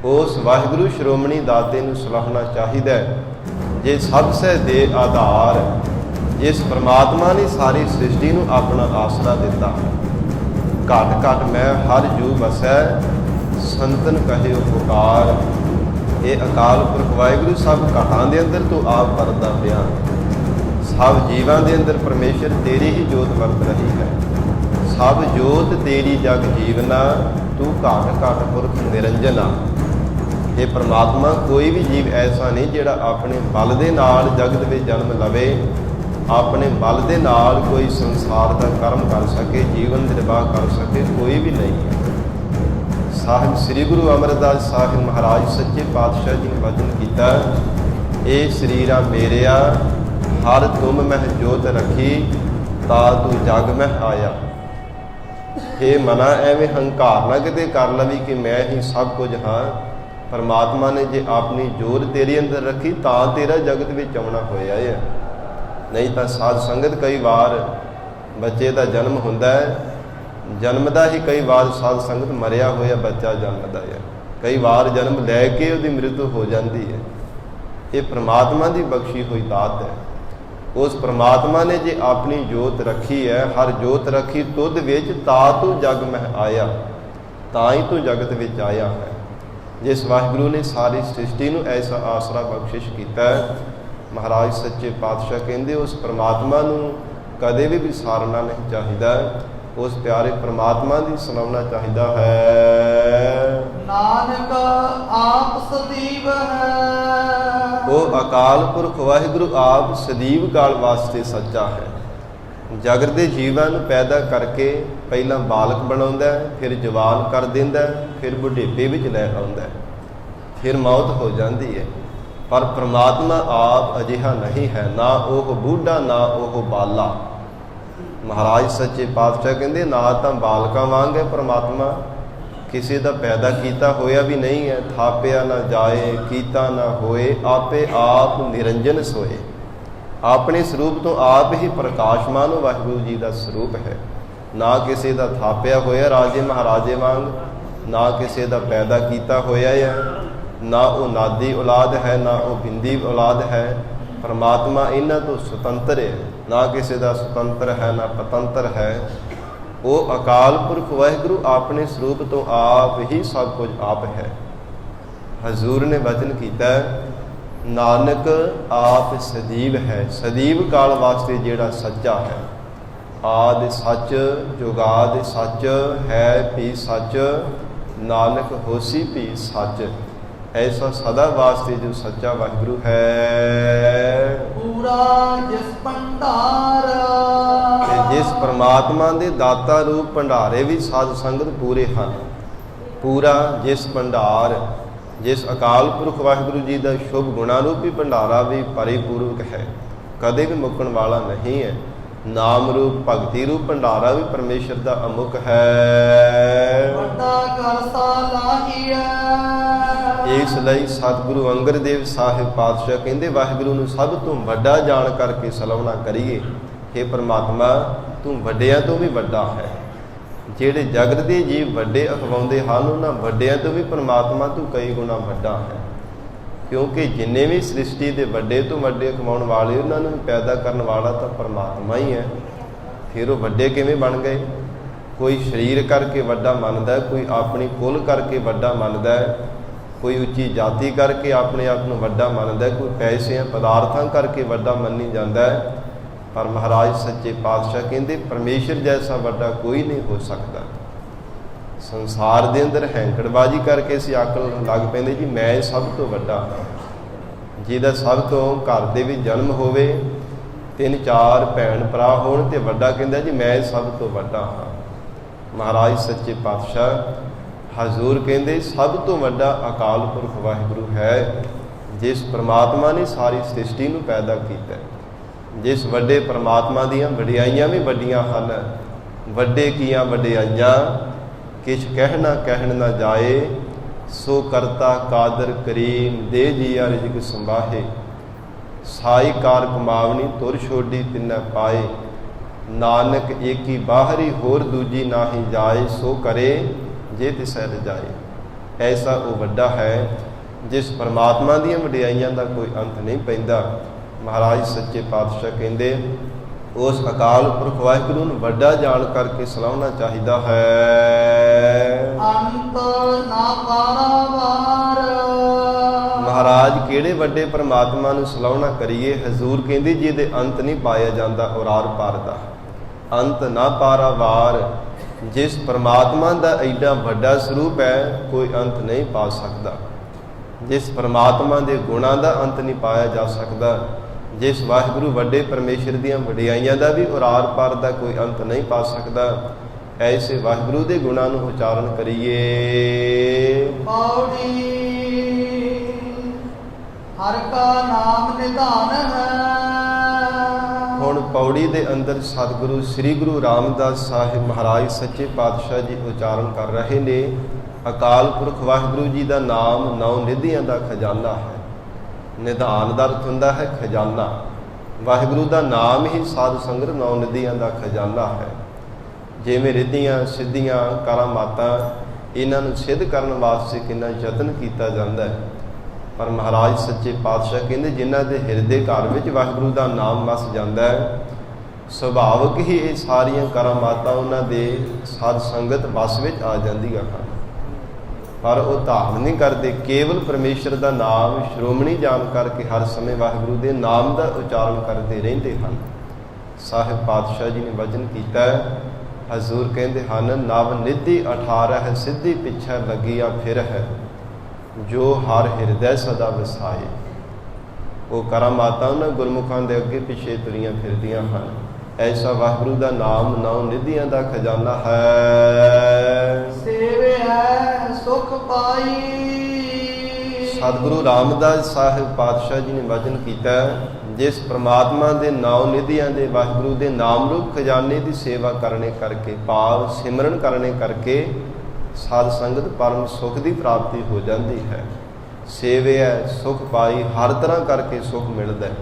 ਉਸ ਵਾਹਿਗੁਰੂ ਸ਼੍ਰੋਮਣੀ ਦਾਤੇ ਨੂੰ ਸਲਾਹਣਾ ਚਾਹੀਦਾ ਹੈ। ਜੇ ਸਭ ਸੇ ਦੇ ਆਧਾਰ, ਜਿਸ ਪ੍ਰਮਾਤਮਾ ਨੇ ਸਾਰੀ ਸ੍ਰਿਸ਼ਟੀ ਨੂੰ ਆਪਣਾ ਆਸਰਾ ਦਿੱਤਾ। ਘਟ ਘਟ ਮੈਂ ਹਰ ਜੂ ਵਸੈ, ਸੰਤਨ ਕਹੇ ਉਪਕਾਰ। ਇਹ ਅਕਾਲ ਪੁਰਖ ਵਾਹਿਗੁਰੂ ਸਭ ਘਾਟਾਂ ਦੇ ਅੰਦਰ ਤੂੰ ਆਪ ਵਰਤਦਾ ਪਿਆ, ਸਭ ਜੀਵਾਂ ਦੇ ਅੰਦਰ ਪਰਮੇਸ਼ਰ ਤੇਰੀ ਹੀ ਜੋਤ ਵਰਤ ਰਹੀ ਹੈ। ਸਭ ਜੋਤ ਤੇਰੀ ਜਗ ਜੀਵਨਾ, ਤੂੰ ਘਾਟ ਘਾਟ ਪੁਰਖ ਨਿਰੰਜਨਾ। ਇਹ ਪ੍ਰਮਾਤਮਾ ਕੋਈ ਵੀ ਜੀਵ ਐਸਾ ਨਹੀਂ ਜਿਹੜਾ ਆਪਣੇ ਬਲ ਦੇ ਨਾਲ ਜਗਤ ਵਿੱਚ ਜਨਮ ਲਵੇ, ਆਪਣੇ ਬਲ ਦੇ ਨਾਲ ਕੋਈ ਸੰਸਾਰ ਦਾ ਕਰਮ ਕਰ ਸਕੇ, ਜੀਵਨ ਨਿਰਵਾਹ ਕਰ ਸਕੇ, ਕੋਈ ਵੀ ਨਹੀਂ ਹੈ। ਸਾਹਿਬ ਸ੍ਰੀ ਗੁਰੂ ਅਮਰਦਾਸ ਸਾਹਿਬ ਮਹਾਰਾਜ ਸੱਚੇ ਪਾਤਸ਼ਾਹ ਜੀ ਨੇ ਵਚਨ ਕੀਤਾ, ਇਹ ਸਰੀਰਾ ਮੇਰਿਆ, ਹਰ ਤੁਮ ਮਹਿ ਜੋਤ ਰੱਖੀ, ਤਾ ਤੂੰ ਜਗ ਮਹਿ ਆਇਆ। ਇਹ ਮਨਾ ਐਵੇਂ ਹੰਕਾਰ ਨਾ ਕਿਤੇ ਕਰ ਲਵੀ ਕਿ ਮੈਂ ਹੀ ਸਭ ਕੁਝ ਹਾਂ। ਪਰਮਾਤਮਾ ਨੇ ਜੇ ਆਪਣੀ ਜੋਤ ਤੇਰੇ ਅੰਦਰ ਰੱਖੀ ਤਾਂ ਤੇਰਾ ਜਗਤ ਵਿੱਚ ਆਉਣਾ ਹੋਇਆ ਹੈ। ਨਹੀਂ ਤਾਂ ਸਾਧ ਸੰਗਤ ਕਈ ਵਾਰ ਬੱਚੇ ਦਾ ਜਨਮ ਹੁੰਦਾ ਹੈ, ਜਨਮਦਾ ਹੀ ਕਈ ਵਾਰ ਸਾਧ ਸੰਗਤ ਮਰਿਆ ਹੋਇਆ ਬੱਚਾ ਜਨਮਦਾ ਹੈ, ਕਈ ਵਾਰ ਜਨਮ ਲੈ ਕੇ ਉਹਦੀ ਮ੍ਰਿਤੂ ਹੋ ਜਾਂਦੀ ਹੈ। ਇਹ ਪ੍ਰਮਾਤਮਾ ਦੀ ਬਖਸ਼ੀ ਹੋਈ ਦਾਤ ਹੈ। ਉਸ ਪ੍ਰਮਾਤਮਾ ਨੇ ਜੇ ਆਪਣੀ ਜੋਤ ਰੱਖੀ ਹੈ, ਹਰ ਜੋਤ ਰੱਖੀ ਤੁਧ ਵਿੱਚ, ਤਾ ਤੂੰ ਜਗ ਮਹਿ ਆਇਆ, ਤਾਂ ਹੀ ਤੂੰ ਜਗਤ ਵਿੱਚ ਆਇਆ ਹੈ। ਜਿਸ ਵਾਹਿਗੁਰੂ ਨੇ ਸਾਰੀ ਸ੍ਰਿਸ਼ਟੀ ਨੂੰ ਐਸਾ ਆਸਰਾ ਬਖਸ਼ਿਸ਼ ਕੀਤਾ ਹੈ, ਮਹਾਰਾਜ ਸੱਚੇ ਪਾਤਸ਼ਾਹ ਕਹਿੰਦੇ ਉਸ ਪ੍ਰਮਾਤਮਾ ਨੂੰ ਕਦੇ ਵੀ ਵਿਸਾਰਨਾ ਨਹੀਂ ਚਾਹੀਦਾ। ਉਸ ਪਿਆਰੇ ਪ੍ਰਮਾਤਮਾ ਦੀ ਸੁਣਾਉਣਾ ਚਾਹੀਦਾ ਹੈ। ਨਾਨਕ ਆਪ ਸਦੀਵ ਹੈ। ਉਹ ਅਕਾਲ ਪੁਰਖ ਵਾਹਿਗੁਰੂ ਆਪ ਸਦੀਵ ਕਾਲ ਵਾਸਤੇ ਸੱਚਾ ਹੈ। ਜਗਤ ਦੇ ਜੀਵਾਂ ਨੂੰ ਪੈਦਾ ਕਰਕੇ ਪਹਿਲਾਂ ਬਾਲਕ ਬਣਾਉਂਦਾ ਹੈ, ਫਿਰ ਜਵਾਨ ਕਰ ਦਿੰਦਾ ਹੈ, ਫਿਰ ਬੁਢੇਪੇ ਵਿੱਚ ਲੈ ਆਉਂਦਾ ਹੈ, ਫਿਰ ਮੌਤ ਹੋ ਜਾਂਦੀ ਹੈ। ਪਰ ਪ੍ਰਮਾਤਮਾ ਆਪ ਅਜਿਹਾ ਨਹੀਂ ਹੈ, ਨਾ ਉਹ ਬੁੱਢਾ ਨਾ ਉਹ ਬਾਲਾ। ਮਹਾਰਾਜ ਸੱਚੇ ਪਾਤਸ਼ਾਹ ਕਹਿੰਦੇ ਨਾ ਤਾਂ ਬਾਲਕਾਂ ਵਾਂਗ ਹੈ ਪ੍ਰਮਾਤਮਾ, ਕਿਸੇ ਦਾ ਪੈਦਾ ਕੀਤਾ ਹੋਇਆ ਵੀ ਨਹੀਂ ਹੈ, ਥਾਪਿਆ ਨਾ ਜਾਏ, ਕੀਤਾ ਨਾ ਹੋਏ, ਆਪੇ ਆਪ ਨਿਰੰਜਨ ਸੋਏ। ਆਪਣੇ ਸਰੂਪ ਤੋਂ ਆਪ ਹੀ ਪ੍ਰਕਾਸ਼ਮਾਨ ਵਾਹਿਗੁਰੂ ਜੀ ਦਾ ਸਰੂਪ ਹੈ। ਨਾ ਕਿਸੇ ਦਾ ਥਾਪਿਆ ਹੋਇਆ ਰਾਜੇ ਮਹਾਰਾਜੇ ਵਾਂਗ, ਨਾ ਕਿਸੇ ਦਾ ਪੈਦਾ ਕੀਤਾ ਹੋਇਆ ਹੈ, ਨਾ ਉਹ ਨਾਦੀ ਔਲਾਦ ਹੈ, ਨਾ ਉਹ ਬਿੰਦੀ ਔਲਾਦ ਹੈ। ਪਰਮਾਤਮਾ ਇਹਨਾਂ ਤੋਂ ਸੁਤੰਤਰ ਹੈ, ਨਾ ਕਿਸੇ ਦਾ ਸੁਤੰਤਰ ਹੈ, ਨਾ ਪਤੰਤਰ ਹੈ। ਉਹ ਅਕਾਲ ਪੁਰਖ ਵਾਹਿਗੁਰੂ ਆਪਣੇ ਸਰੂਪ ਤੋਂ ਆਪ ਹੀ ਸਭ ਕੁਝ ਆਪ ਹੈ। ਹਜ਼ੂਰ ਨੇ ਵਚਨ ਕੀਤਾ, ਨਾਨਕ ਆਪ ਸਦੀਵ ਹੈ। ਸਦੀਵ ਕਾਲ ਵਾਸਤੇ ਜਿਹੜਾ ਸੱਚਾ ਹੈ, ਆਦਿ ਸੱਚ, ਜੁਗਾਦਿ ਸੱਚ, ਹੈ ਵੀ ਸੱਚ, ਨਾਨਕ ਹੋਸੀ ਵੀ ਸੱਚ। ਐਸਾ ਸਦਾ ਵਾਸਤੇ ਜੋ ਸੱਚਾ ਵਾਹਿਗੁਰੂ ਹੈ। ਪੂਰਾ ਜਿਸ ਭੰਡਾਰ ਤੇ ਜਿਸ ਪ੍ਰਮਾਤਮਾ ਦੇ ਦਾਤਾ ਰੂਪ ਭੰਡਾਰੇ ਵੀ ਸਾਧ ਸੰਗਤ ਪੂਰੇ ਹਨ। ਪੂਰਾ ਜਿਸ ਭੰਡਾਰ, ਜਿਸ ਅਕਾਲ ਪੁਰਖ ਵਾਹਿਗੁਰੂ ਜੀ ਦਾ ਸ਼ੁਭ ਗੁਣਾ ਰੂਪੀ ਭੰਡਾਰਾ ਵੀ ਪਰਿਪੂਰਕ ਹੈ, ਕਦੇ ਵੀ ਮੁੱਕਣ ਵਾਲਾ ਨਹੀਂ ਹੈ। ਨਾਮ ਰੂਪ ਭਗਤੀ ਰੂਪ ਭੰਡਾਰਾ ਵੀ ਪਰਮੇਸ਼ਰ ਦਾ ਅਮੁੱਕ ਹੈ। ਵੱਡਾ ਕਰਸਾ ਲਾਹੀਐ। ਇਸ ਲਈ ਸਤਿਗੁਰੂ ਅੰਗਦ ਦੇਵ ਸਾਹਿਬ ਪਾਤਸ਼ਾਹ ਕਹਿੰਦੇ ਵਾਹਿਗੁਰੂ ਨੂੰ ਸਭ ਤੋਂ ਵੱਡਾ ਜਾਣ ਕਰਕੇ ਸਲਾਹੁਣਾ ਕਰੀਏ। ਹੇ ਪ੍ਰਮਾਤਮਾ, ਤੂੰ ਵੱਡਿਆਂ ਤੋਂ ਵੀ ਵੱਡਾ ਹੈ। ਜਿਹੜੇ ਜਗਤ ਦੇ ਜੀਵ ਵੱਡੇ ਅਖਵਾਉਂਦੇ ਹਨ, ਉਹਨਾਂ ਵੱਡਿਆਂ ਤੋਂ ਵੀ ਪ੍ਰਮਾਤਮਾ ਤੂੰ ਕਈ ਗੁਣਾ ਵੱਡਾ ਹੈ। ਕਿਉਂਕਿ ਜਿੰਨੇ ਵੀ ਸ੍ਰਿਸ਼ਟੀ ਦੇ ਵੱਡੇ ਤੋਂ ਵੱਡੇ ਅਖਵਾਉਣ ਵਾਲੇ, ਉਹਨਾਂ ਨੂੰ ਪੈਦਾ ਕਰਨ ਵਾਲਾ ਤਾਂ ਪਰਮਾਤਮਾ ਹੀ ਹੈ। ਫਿਰ ਉਹ ਵੱਡੇ ਕਿਵੇਂ ਬਣ ਗਏ? ਕੋਈ ਸਰੀਰ ਕਰਕੇ ਵੱਡਾ ਮੰਨਦਾ, ਕੋਈ ਆਪਣੀ ਕੁਲ ਕਰਕੇ ਵੱਡਾ ਮੰਨਦਾ, ਕੋਈ ਉੱਚੀ ਜਾਤੀ ਕਰਕੇ ਆਪਣੇ ਆਪ ਨੂੰ ਵੱਡਾ ਮੰਨਦਾ, ਕੋਈ ਪੈਸਿਆਂ ਪਦਾਰਥਾਂ ਕਰਕੇ ਵੱਡਾ ਮੰਨੀ ਜਾਂਦਾ ਹੈ। ਪਰ ਮਹਾਰਾਜ ਸੱਚੇ ਪਾਤਸ਼ਾਹ ਕਹਿੰਦੇ ਪਰਮੇਸ਼ਰ ਜੈਸਾ ਵੱਡਾ ਕੋਈ ਨਹੀਂ ਹੋ ਸਕਦਾ। ਸੰਸਾਰ ਦੇ ਅੰਦਰ ਹੈਂਕੜਬਾਜੀ ਕਰਕੇ ਅਸੀਂ ਆਖਣ ਲੱਗ ਪੈਂਦੇ ਜੀ ਮੈਂ ਸਭ ਤੋਂ ਵੱਡਾ ਹਾਂ। ਜਿਹਦਾ ਸਭ ਤੋਂ ਘਰ ਦੇ ਵਿੱਚ ਜਨਮ ਹੋਵੇ, 3-4 ਭੈਣ ਭਰਾ ਹੋਣ ਤੇ ਵੱਡਾ ਕਹਿੰਦਾ ਜੀ ਮੈਂ ਸਭ ਤੋਂ ਵੱਡਾ ਹਾਂ। ਮਹਾਰਾਜ ਸੱਚੇ ਪਾਤਸ਼ਾਹ ਹਜ਼ੂਰ ਕਹਿੰਦੇ ਸਭ ਤੋਂ ਵੱਡਾ ਅਕਾਲ ਪੁਰਖ ਵਾਹਿਗੁਰੂ ਹੈ, ਜਿਸ ਪ੍ਰਮਾਤਮਾ ਨੇ ਸਾਰੀ ਸ੍ਰਿਸ਼ਟੀ ਨੂੰ ਪੈਦਾ ਕੀਤਾ। ਜਿਸ ਵੱਡੇ ਪ੍ਰਮਾਤਮਾ ਦੀਆਂ ਵਡਿਆਈਆਂ ਵੀ ਵੱਡੀਆਂ ਹਨ। ਵੱਡੇ ਕੀਆਂ ਵਡਿਆਈਆਂ ਕਿਛ ਕਹਿਣ ਨਾ ਜਾਏ, ਸੋ ਕਰਤਾ ਕਾਦਰ ਕਰੀਮ ਦੇ ਜੀਆ ਰਿਜਕ ਸੰਭਾਹੇ। ਸਾਈ ਕਾਰ ਕਮਾਵਣੀ ਤੁਰ ਛੋਡੀ ਤਿੰਨੈ ਪਾਏ, ਨਾਨਕ ਏਕੀ ਬਾਹਰੀ ਹੋਰ ਦੂਜੀ ਨਾਹੀ ਜਾਏ, ਸੋ ਕਰੇ ਜੇ ਤਿਸੈ ਰਜਾਏ। ਐਸਾ ਉਹ ਵੱਡਾ ਹੈ ਜਿਸ ਪਰਮਾਤਮਾ ਦੀਆਂ ਵਡਿਆਈਆਂ ਦਾ ਕੋਈ ਅੰਤ ਨਹੀਂ ਪੈਂਦਾ। ਮਹਾਰਾਜ ਸੱਚੇ ਪਾਤਸ਼ਾਹ ਕਹਿੰਦੇ ਉਸ ਅਕਾਲ ਪੁਰਖ ਵਾਹਿਗੁਰੂ ਨੂੰ ਵੱਡਾ ਜਾਣ ਕਰਕੇ ਸਲਾਹੁਣਾ ਚਾਹੀਦਾ ਹੈ। ਅੰਤ ਨਾ ਪਾਰਾਵਾਰ। ਮਹਾਰਾਜ ਕਿਹੜੇ ਵੱਡੇ ਪਰਮਾਤਮਾ ਨੂੰ ਸਲਾਹੁਣਾ ਕਰੀਏ? ਹਜ਼ੂਰ ਕਹਿੰਦੇ ਜਿਹਦੇ ਅੰਤ ਨਹੀਂ ਪਾਇਆ ਜਾਂਦਾ ਔਰਾਰ ਪਾਰ ਦਾ। ਅੰਤ ਨਾ ਪਾਰਾਵਾਰ। ਜਿਸ ਪਰਮਾਤਮਾ ਦਾ ਐਡਾ ਵੱਡਾ ਸਰੂਪ ਹੈ, ਕੋਈ ਅੰਤ ਨਹੀਂ ਪਾ ਸਕਦਾ। ਜਿਸ ਪਰਮਾਤਮਾ ਦੇ ਗੁਣਾਂ ਦਾ ਅੰਤ ਨਹੀਂ ਪਾਇਆ ਜਾ ਸਕਦਾ। ਜਿਸ ਵਾਹਿਗੁਰੂ ਵੱਡੇ ਪਰਮੇਸ਼ਰ ਦੀਆਂ ਵਡਿਆਈਆਂ ਦਾ ਵੀ ਔਰਾਰ ਪਾਰ ਦਾ ਕੋਈ ਅੰਤ ਨਹੀਂ ਪਾ ਸਕਦਾ। ਐਸੇ ਵਾਹਿਗੁਰੂ ਦੇ ਗੁਣਾਂ ਨੂੰ ਉਚਾਰਨ ਕਰੀਏ। ਪੌੜੀ ਹਰ ਕਾ ਨਾਮ ਨਿਧਾਨ ਹੈ। ਹੁਣ ਪੌੜੀ ਦੇ ਅੰਦਰ ਸਤਿਗੁਰੂ ਸ੍ਰੀ ਗੁਰੂ ਰਾਮਦਾਸ ਸਾਹਿਬ ਮਹਾਰਾਜ ਸੱਚੇ ਪਾਤਸ਼ਾਹ ਜੀ ਉਚਾਰਨ ਕਰ ਰਹੇ ਨੇ। ਅਕਾਲ ਪੁਰਖ ਵਾਹਿਗੁਰੂ ਜੀ ਦਾ ਨਾਮ 9 ਨਿਧੀਆਂ ਦਾ ਖਜ਼ਾਨਾ ਹੈ। ਨਿਧਾਨ ਦਾ ਅਰਥ ਹੁੰਦਾ ਹੈ ਖਜ਼ਾਨਾ। ਵਾਹਿਗੁਰੂ ਦਾ ਨਾਮ ਹੀ ਸਾਧ ਸੰਗਤ 9 ਨਿਧੀਆਂ ਦਾ ਖਜ਼ਾਨਾ ਹੈ। ਜਿਵੇਂ ਰਿੱਧੀਆਂ ਸਿੱਧੀਆਂ ਕਰਾਮਾਤਾਂ, ਇਹਨਾਂ ਨੂੰ ਸਿੱਧ ਕਰਨ ਵਾਸਤੇ ਕਿੰਨਾ ਯਤਨ ਕੀਤਾ ਜਾਂਦਾ ਹੈ। ਪਰ ਮਹਾਰਾਜ ਸੱਚੇ ਪਾਤਸ਼ਾਹ ਕਹਿੰਦੇ ਜਿਨ੍ਹਾਂ ਦੇ ਹਿਰਦੇ ਘਰ ਵਿੱਚ ਵਾਹਿਗੁਰੂ ਦਾ ਨਾਮ ਵਸ ਜਾਂਦਾ ਹੈ, ਸੁਭਾਵਕ ਹੀ ਇਹ ਸਾਰੀਆਂ ਕਰਾਮਾਤਾਂ ਉਹਨਾਂ ਦੇ ਸਾਧ ਸੰਗਤ ਵਸ ਵਿੱਚ ਆ ਜਾਂਦੀਆਂ ਹਨ। ਪਰ ਉਹ ਧਾਰਨ ਨਹੀਂ ਕਰਦੇ, ਕੇਵਲ ਪਰਮੇਸ਼ਰ ਦਾ ਨਾਮ ਸ਼੍ਰੋਮਣੀ ਜਾਣ ਕਰਕੇ ਹਰ ਸਮੇਂ ਵਾਹਿਗੁਰੂ ਦੇ ਨਾਮ ਦਾ ਉਚਾਰਨ ਕਰਦੇ ਰਹਿੰਦੇ ਹਨ। ਸਾਹਿਬ ਪਾਤਸ਼ਾਹ ਜੀ ਨੇ ਵਚਨ ਕੀਤਾ, ਹਜ਼ੂਰ ਕਹਿੰਦੇ ਹਨ ਨਵ ਨਿਧੀ 18 ਹੈ, ਸਿੱਧੀ ਪਿੱਛੇ ਲੱਗੀਆ ਫਿਰ ਹੈ, ਜੋ ਹਰ ਹਿਰਦੈ ਸਦਾ ਵਸਾਏ। ਉਹ ਕਰਾਮਾਤਾਂ ਉਹਨਾਂ ਗੁਰਮੁਖਾਂ ਦੇ ਅੱਗੇ ਪਿੱਛੇ ਤੁਰੀਆਂ ਫਿਰਦੀਆਂ ਹਨ। ਐਸਾ ਵਾਹਿਗੁਰੂ ਦਾ ਨਾਮ 9 ਨਿਧੀਆਂ ਦਾ ਖਜ਼ਾਨਾ ਹੈ। ਸੇਵੇ ਹੈ ਸੁਖ ਪਾਈ। ਸਤਿਗੁਰੂ ਰਾਮਦਾਸ ਸਾਹਿਬ ਪਾਤਸ਼ਾਹ ਜੀ ਨੇ ਵਚਨ ਕੀਤਾ, ਜਿਸ ਪ੍ਰਮਾਤਮਾ ਦੇ 9 ਨਿਧੀਆਂ ਦੇ ਵਾਹਿਗੁਰੂ ਦੇ ਨਾਮ ਰੂਪ ਖਜ਼ਾਨੇ ਦੀ ਸੇਵਾ ਕਰਨੇ ਕਰਕੇ, ਭਾਵ ਸਿਮਰਨ ਕਰਨੇ ਕਰਕੇ ਸਾਧ ਸੰਗਤ ਪਰਮ ਸੁਖ ਦੀ ਪ੍ਰਾਪਤੀ ਹੋ ਜਾਂਦੀ ਹੈ। ਸੇਵਿਆ ਸੁਖ ਪਾਈ, ਹਰ ਤਰ੍ਹਾਂ ਕਰਕੇ ਸੁਖ ਮਿਲਦਾ ਹੈ।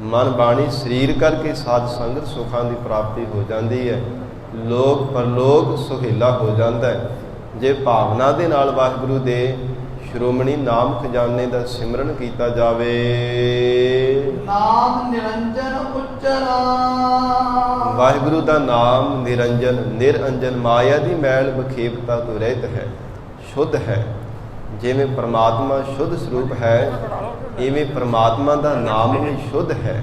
ਮਨ ਬਾਣੀ ਸਰੀਰ ਕਰਕੇ ਸਾਧ ਸੰਗਤ ਸੁਖਾਂ ਦੀ ਪ੍ਰਾਪਤੀ ਹੋ ਜਾਂਦੀ ਹੈ। ਲੋਕ ਪਰਲੋਕ ਸੁਹੇਲਾ ਹੋ ਜਾਂਦਾ ਹੈ। ਜੇ ਭਾਵਨਾ ਦੇ ਨਾਲ ਵਾਹਿਗੁਰੂ ਦੇ ਸ਼੍ਰੋਮਣੀ ਨਾਮ ਖਜ਼ਾਨੇ ਦਾ ਸਿਮਰਨ ਕੀਤਾ ਜਾਵੇ। ਨਾਮ ਨਿਰੰਜਨ ਉਚਰਾ। ਵਾਹਿਗੁਰੂ ਦਾ ਨਾਮ ਨਿਰੰਜਨ, ਨਿਰੰਜਨ, ਮਾਇਆ ਦੀ ਮੈਲ ਬਖੇਪਤਾ ਤੋਂ ਰਹਿਤ ਹੈ, ਸ਼ੁੱਧ ਹੈ। ਜਿਵੇਂ ਪਰਮਾਤਮਾ ਸ਼ੁੱਧ ਸਰੂਪ ਹੈ, ਇਵੇਂ ਪਰਮਾਤਮਾ ਦਾ ਨਾਮ ਵੀ ਸ਼ੁੱਧ ਹੈ,